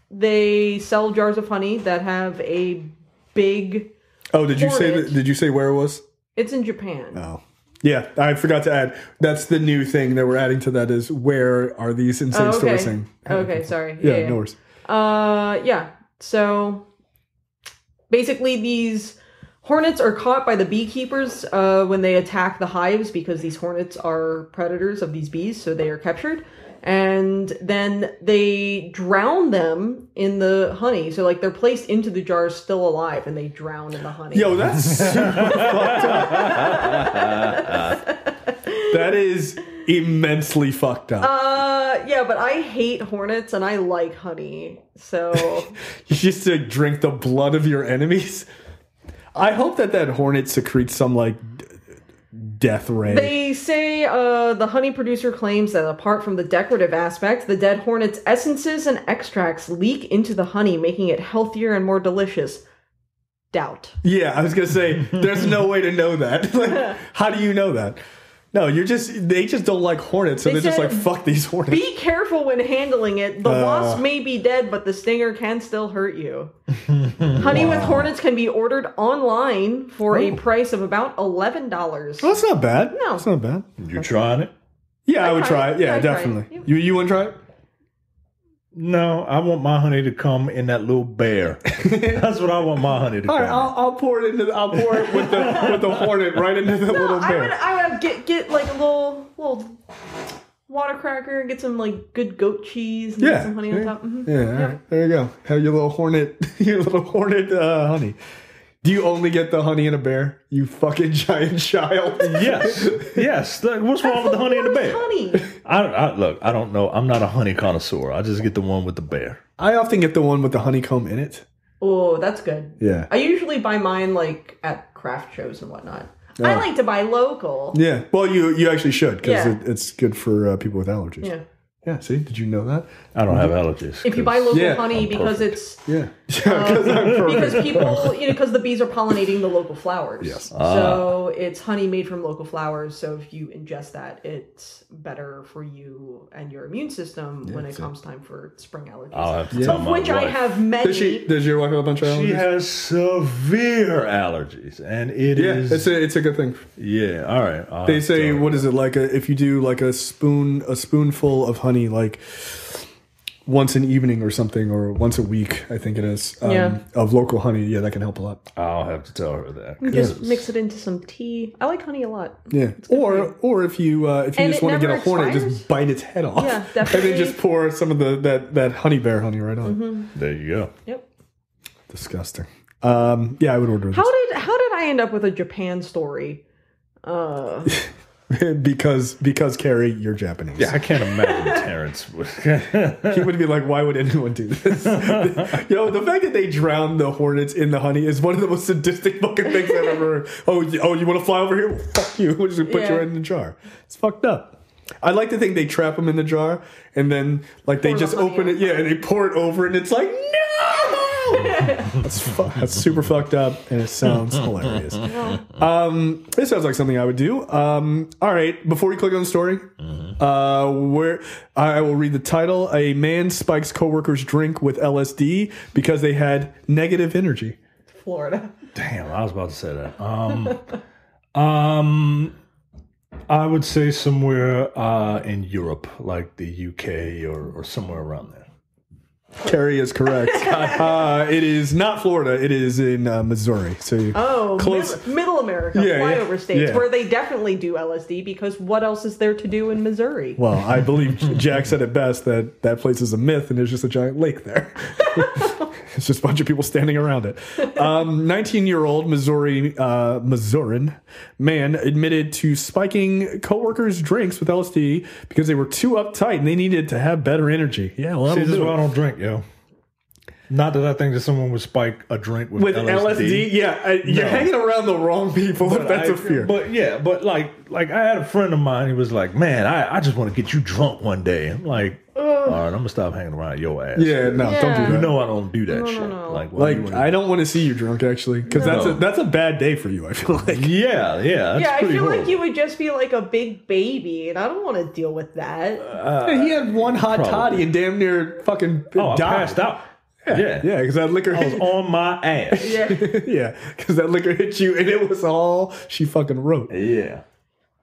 they sell jars of honey that have a big Did you hornet. did you say where it was? It's in Japan. Oh. Yeah, I forgot to add. That's the new thing that we're adding to that is where are these insane stores saying? Okay, sorry. Yeah, no worries. Yeah. So basically these hornets are caught by the beekeepers when they attack the hives because these hornets are predators of these bees, so they are captured. And then they drown them in the honey. So, like, they're placed into the jars still alive, and they drown in the honey. Yo, that's super fucked up. That is immensely fucked up. Yeah, but I hate hornets, and I like honey. So... You just to drink the blood of your enemies? I hope that hornet secretes some, like, death ray. They say the honey producer claims that apart from the decorative aspect, the dead hornet's essences and extracts leak into the honey, making it healthier and more delicious. Doubt. Yeah, I was going to say, there's no way to know that. Like, how do you know that? No, they just don't like hornets, so they're just like, fuck these hornets. Be careful when handling it. The wasp may be dead, but the stinger can still hurt you. Honey with hornets can be ordered online for a price of about $11. Well, that's not bad. No. That's not bad. You trying it? Yeah, I would try it. Yeah, I'd try it. definitely. You want to try it? No, I want my honey to come in that little bear. That's what I want my honey to All come. right, I'll pour it with the hornet right into the little bear. I would get like a little water cracker and get some like good goat cheese and get some honey on top. Mm-hmm. Yeah, all right, there you go. Have your little hornet honey. Do you only get the honey in a bear? You fucking giant child. Yes. Look, what's wrong with the honey in the bear? Honey. Look, I don't know. I'm not a honey connoisseur. I just get the one with the bear. I often get the one with the honeycomb in it. Oh, that's good. Yeah. I usually buy mine like at craft shows and whatnot. I like to buy local. Yeah. Well, you actually should because Yeah. it's good for people with allergies. Yeah. Yeah. See, did you know that? I don't have allergies. If you buy local honey I'm because perfect. it's Yeah. Because I'm perfect. because people, because the bees are pollinating the local flowers. Yes. So it's honey made from local flowers. So if you ingest that, it's better for you and your immune system when it comes time for spring allergies. I'll have to tell Of my which I wife. have many. Does your wife have a bunch of allergies? She has severe allergies, and it is. It's a good thing. Yeah, all right. I'll They have to say, tell her. what is it like? If you do like a spoonful of honey, like once an evening or something, or once a week, I think it is. Of local honey, that can help a lot. I'll have to tell her that. You just mix it into some tea. I like honey a lot. Yeah, or if you just want to get a hornet, expires? just bite its head off. Yeah, And definitely. then just pour some of that honey bear honey right on. There you go. Yep. Disgusting. Yeah, I would order this. How did I end up with a Japan story? because Carrie, you're Japanese. Yeah, I can't imagine Terrence would. He would be like, why would anyone do this? Yo, the fact that they drown the hornets in the honey is one of the most sadistic fucking things I've ever heard. Oh, you want to fly over here? Well, fuck you. We're just going to put you right in the jar. It's fucked up. I like to think they trap them in the jar and then like they Pour just the honey open it. in. Yeah, and they pour it over and it's like, no! That's super fucked up and it sounds hilarious. This sounds like something I would do. All right, before we click on the story, where I will read the title. A man spikes coworkers' drink with LSD because they had negative energy. Florida. Damn, I was about to say that. I would say somewhere in Europe, like the UK or somewhere around there. Carrie is correct. It is not Florida. It is in Missouri. So close. Middle America, Yeah, flyover states, yeah. where they definitely do LSD because what else is there to do in Missouri? Well, I believe Jack said it best that place is a myth and there's just a giant lake there. It's just a bunch of people standing around it. 19-year-old Missourian man admitted to spiking coworkers' drinks with LSD because they were too uptight and they needed to have better energy. Yeah, well, See, this is why I don't drink, yo. Not that I think that someone would spike a drink with LSD. Yeah, you're hanging around the wrong people. If that's a fear. But like I had a friend of mine. He was like, "Man, I just want to get you drunk one day." I'm like, "All right, I'm gonna stop hanging around your ass." Yeah, no, don't do that. You know I don't do that shit. No. Like I don't want to see you drunk actually, because that's a bad day for you. I feel like. Yeah. That's I feel horrible. like you would just be like a big baby, and I don't want to deal with that. He had one hot toddy and damn near fucking I died. passed out. Yeah, because that liquor I was on my ass. yeah, because that liquor hit you, and it was all she fucking wrote. Yeah.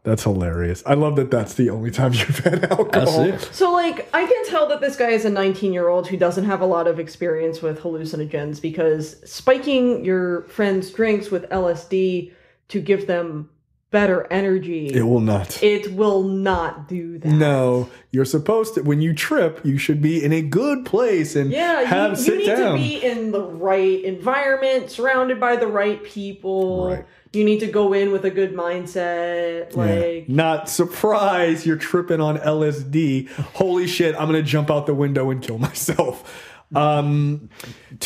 That's hilarious. I love that that's the only time you've had alcohol. That's it. So, like, I can tell that this guy is a 19-year-old who doesn't have a lot of experience with hallucinogens, because spiking your friends' drinks with LSD to give them better energy. It will not. It will not do that. No, you're supposed to. When you trip, you should be in a good place and you need down. to be in the right environment, surrounded by the right people. Right. You need to go in with a good mindset. Like, not surprise, you're tripping on LSD. Holy shit, I'm gonna jump out the window and kill myself. 2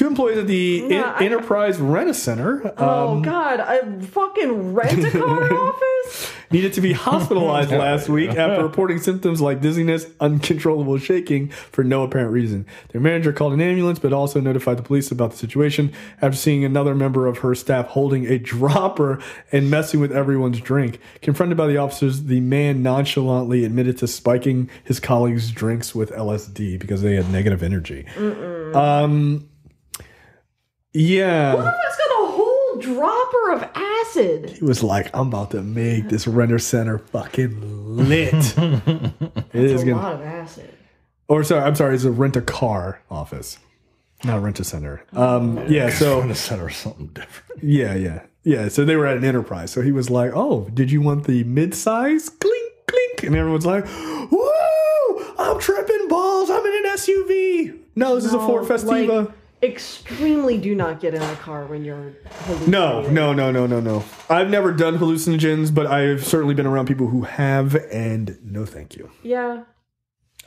employees at the Enterprise Rent-A-Center. oh God, I fucking rent a car office? Needed to be hospitalized last week after reporting symptoms like dizziness, uncontrollable shaking for no apparent reason. Their manager called an ambulance, but also notified the police about the situation after seeing another member of her staff holding a dropper and messing with everyone's drink. Confronted by the officers, the man nonchalantly admitted to spiking his colleagues' drinks with LSD because they had negative energy. Yeah. What if it's got a whole dropper of acid? He was like, I'm about to make this renter center fucking lit. It's a lot of acid. Or I'm sorry, it's a rent-a-car office. Not a rent-a-center. So Rent-A-Center or something different. Yeah, so they were at an Enterprise. So he was like, oh, did you want the mid-size? Clink, clink. And everyone's like, whoa, I'm tripping balls. I'm in an SUV. No, this is a Ford Festiva. Like, extremely do not get in a car when you're hallucinating. No. I've never done hallucinogens, but I've certainly been around people who have, and no thank you. Yeah.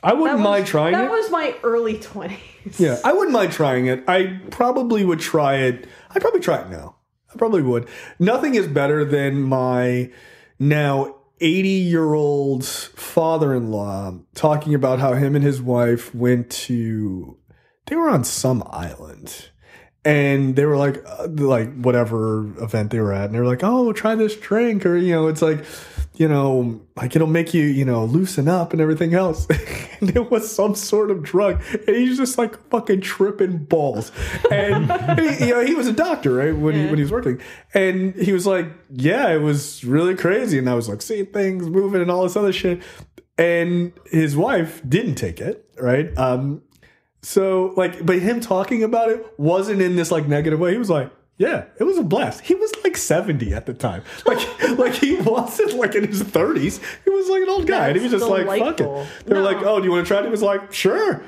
I wouldn't mind trying it. That was my early 20s. Yeah, I wouldn't mind trying it. I probably would try it. I'd probably try it now. I probably would. Nothing is better than my now 80-year-old father-in-law talking about how him and his wife they were on some island. And they were like whatever event they were at. And they were like, oh, try this drink. Or, it's like, like it'll make you, loosen up and everything else. And it was some sort of drug. And he's just like fucking tripping balls. And, he was a doctor, right? When he was working. And he was like, yeah, it was really crazy. And I was like, seeing things moving and all this other shit. And his wife didn't take it, right? So, but him talking about it wasn't in this, negative way. He was like, yeah, it was a blast. He was, 70 at the time. Like he wasn't, in his 30s. He was, an old guy. And he was just like, fuck it. They were like, oh, do you want to try it? He was like, sure.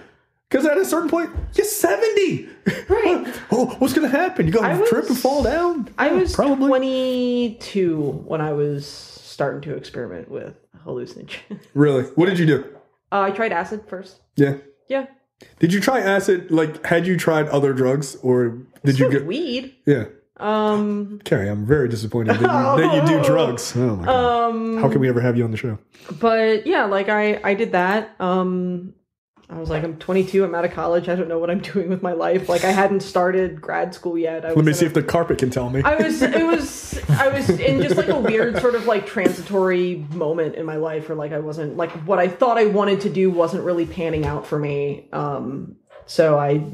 Because at a certain point, you're 70. Right. Oh, what's going to happen? You going to trip and fall down? I was probably 22 when I was starting to experiment with hallucinogens. Really? What did you do? I tried acid first. Yeah. Yeah. Did you try acid? Had you tried other drugs, or did you get weed? Yeah. Carrie, I'm very disappointed that you do drugs. Oh my god. How can we ever have you on the show? But yeah, I did that. I was like, I'm 22. I'm out of college. I don't know what I'm doing with my life. I hadn't started grad school yet. Let me see if the carpet can tell me. I was in just a weird sort of transitory moment in my life where I wasn't what I thought I wanted to do wasn't really panning out for me. So I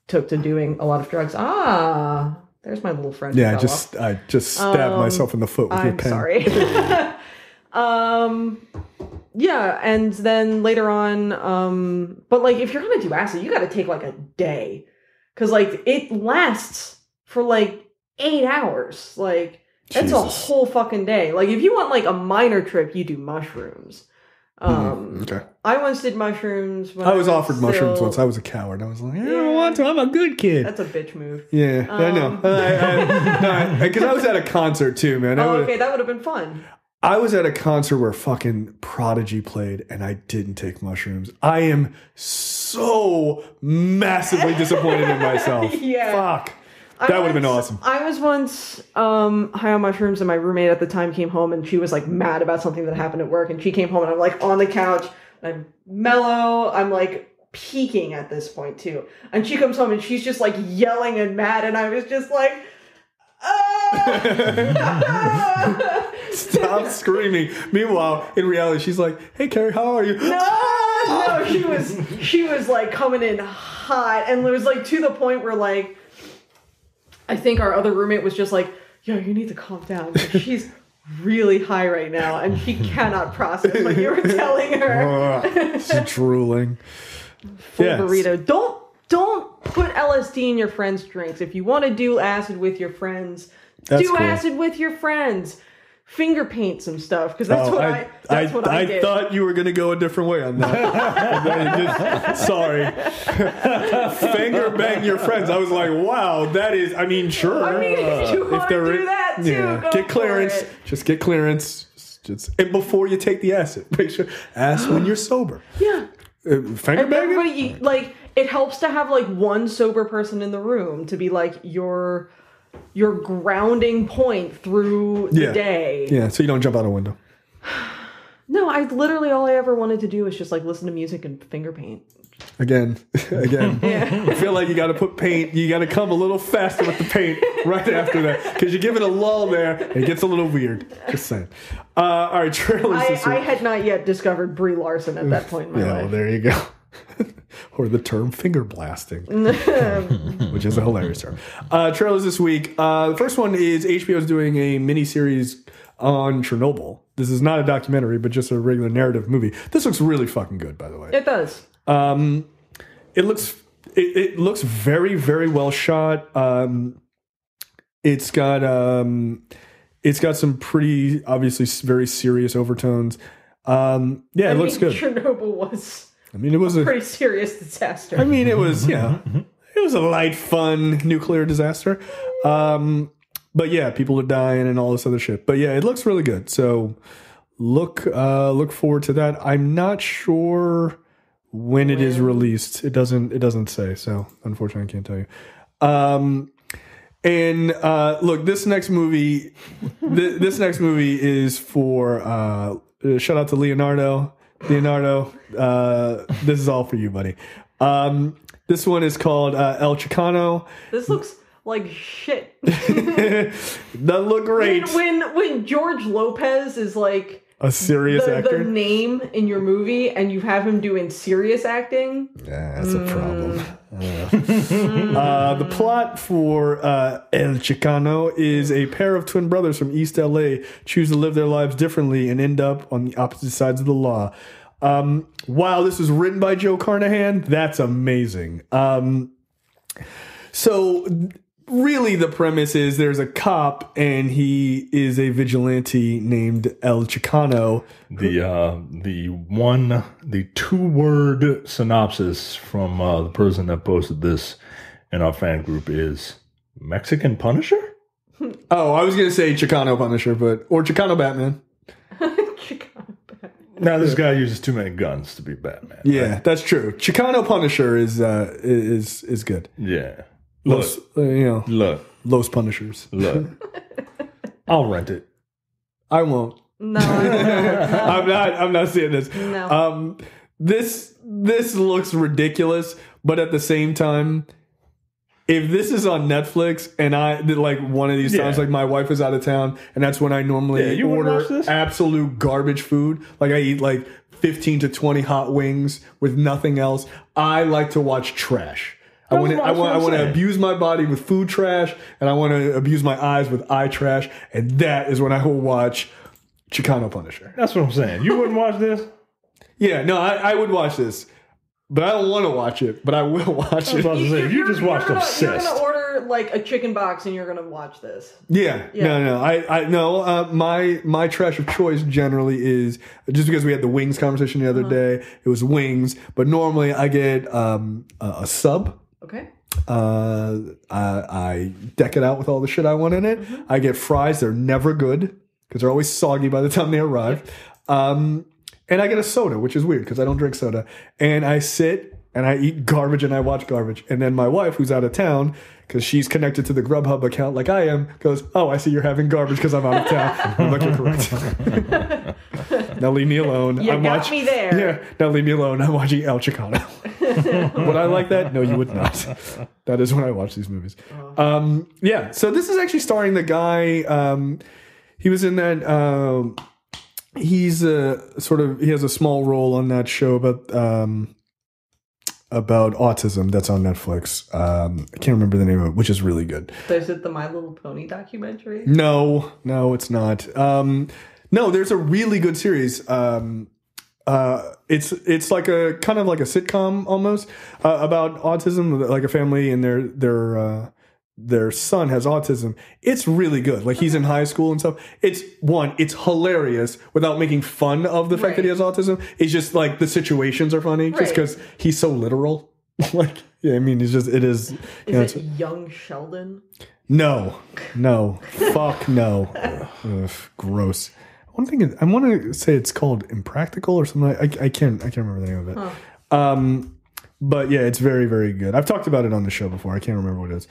took to doing a lot of drugs. There's my little friend. Yeah, I just stabbed myself in the foot with your pen. Sorry. Yeah, and then later on, but if you're gonna do acid, you got to take a day, because it lasts for 8 hours. That's a whole fucking day. If you want a minor trip, you do mushrooms. Okay. I once did mushrooms. When I was offered mushrooms once. I was a coward. I was like, I don't want to. I'm a good kid. That's a bitch move. Yeah, I know. Because I was at a concert too, man. Okay, that would have been fun. I was at a concert where fucking Prodigy played, and I didn't take mushrooms. I am so so massively disappointed in myself. Yeah. Fuck. That would have been awesome. I was once high on mushrooms, and my roommate at the time came home, and she was like mad about something that happened at work. And she came home, and I'm like on the couch, and I'm mellow. I'm like peaking at this point too. And she comes home, and she's just like yelling and mad, and I was just like, stop screaming. Meanwhile, in reality, she's like, "Hey, Carrie, how are you?" No, she was like coming in hot, and it was like to the point where like. I think our other roommate was just like, yo, you need to calm down. She's really high right now, and she cannot process what you were telling her. She's drooling. Full burrito. Don't put LSD in your friends' drinks. If you want to do acid with your friends, acid with your friends. Finger paint some stuff, because that's what I did. I thought you were going to go a different way on that. Sorry. Finger bang your friends. I was like, wow, that is, I mean, sure. I mean, if you want to do that too, go get clearance. Just get clearance. And before you take the acid, make sure, ask when you're sober. Yeah. Finger banging? Everybody, like, it helps to have, like, one sober person in the room to be, like, your grounding point through the day. Yeah, so you don't jump out a window. No, all I ever wanted to do was just like listen to music and finger paint. Again. Yeah. I feel like you got to put paint, you got to come a little faster with the paint right after that, because you give it a lull there, and it gets a little weird. Just saying. All right, trailers this week. I had not yet discovered Brie Larson at that point in my life. Well, there you go. Or the term finger blasting, which is a hilarious term. Trailers this week. The first one is HBO's doing a miniseries on Chernobyl. This is not a documentary, but just a regular narrative movie. This looks really fucking good, by the way. It does. It looks very, very well shot. It's got some pretty obviously very serious overtones. It looks good. Chernobyl was. I mean, it was a pretty serious disaster. I mean, it was, it was a light, fun nuclear disaster. But yeah, people are dying and all this other shit. But yeah, it looks really good. So look forward to that. I'm not sure when it is released. It doesn't say. So unfortunately, I can't tell you. Look, this next movie is for shout out to Leonardo, this is all for you, buddy. This one is called El Chicano. This looks like shit. Doesn't look great. When George Lopez is like a serious actor, the name in your movie, and you have him doing serious acting. Yeah, that's a problem. The plot for El Chicano is a pair of twin brothers from East LA choose to live their lives differently and end up on the opposite sides of the law. Wow, this was written by Joe Carnahan. That's amazing. So really the premise is there's a cop and he is a vigilante named El Chicano. The 2-word synopsis from the person that posted this in our fan group is Mexican Punisher? Oh, I was going to say Chicano Punisher, or Chicano Batman. Chicano Batman. Now this guy uses too many guns to be Batman. Yeah, right? That's true. Chicano Punisher is good. Yeah. Los Punishers. Look. I'll rent it. I won't. No. I'm not seeing this. No. This looks ridiculous, but at the same time, if this is on Netflix and I did like one of these times, like my wife is out of town, and that's when I normally order absolute garbage food. Like I eat like 15 to 20 hot wings with nothing else. I like to watch trash. I want to abuse my body with food trash, and I want to abuse my eyes with eye trash, and that is when I will watch Chicano Punisher. That's what I'm saying. You wouldn't watch this? Yeah, no, I would watch this, but I don't want to watch it, but I will watch it. You just watched Obsessed. You're going to order like a chicken box, and you're going to watch this. Yeah. No. My trash of choice generally is, just because we had the wings conversation the other day, it was wings, but normally I get a sub. Okay. I deck it out with all the shit I want in it. Mm-hmm. I get fries. They're never good because they're always soggy by the time they arrive. Yep. And I get a soda, which is weird because I don't drink soda. And I sit and I eat garbage and I watch garbage. And then my wife, who's out of town, because she's connected to the Grubhub account like I am, goes, "Oh, I see you're having garbage because I'm out of town." I'm like, "You're correct." Now leave me alone. You got me there. Yeah, now leave me alone. I'm watching El Chicano. Would I like that? No, you would not. That is when I watch these movies. Yeah, so this is actually starring the guy. He was in that. He's he has a small role on that show about autism that's on Netflix. I can't remember the name of it, which is really good. Is it the My Little Pony documentary? No, it's not. No, there's a really good series. It's like a kind of like a sitcom almost about autism, like a family and their son has autism. It's really good. Like he's in high school and stuff. It's hilarious without making fun of the fact that he has autism. It's just like the situations are funny just because he's so literal. Like, yeah, I mean, it is. Is it Young Sheldon? No, fuck no. Ugh, gross. I want to say it's called Impractical or something. I can't remember the name of it. Huh. But yeah, it's very, very good. I've talked about it on the show before. I can't remember what it is.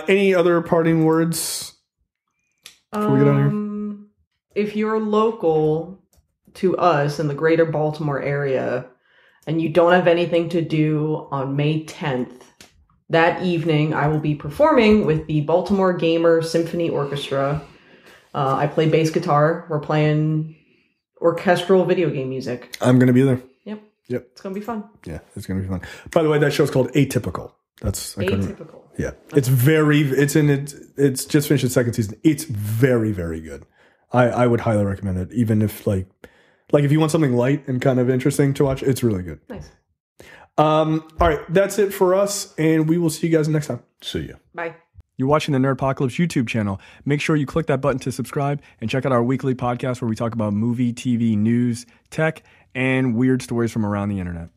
Any other parting words before we get out of here? If you're local to us in the greater Baltimore area and you don't have anything to do on May 10th, that evening I will be performing with the Baltimore Gamer Symphony Orchestra. I play bass guitar. We're playing orchestral video game music. I'm going to be there. Yep. It's going to be fun. Yeah, it's going to be fun. By the way, that show's called Atypical. That's Atypical. Yeah. It's just finished its second season. It's very, very good. I would highly recommend it. Even if like if you want something light and kind of interesting to watch, it's really good. Nice. All right, that's it for us, and we will see you guys next time. See you. Bye. You're watching the Nerdpocalypse YouTube channel. Make sure you click that button to subscribe and check out our weekly podcast where we talk about movie, TV, news, tech, and weird stories from around the internet.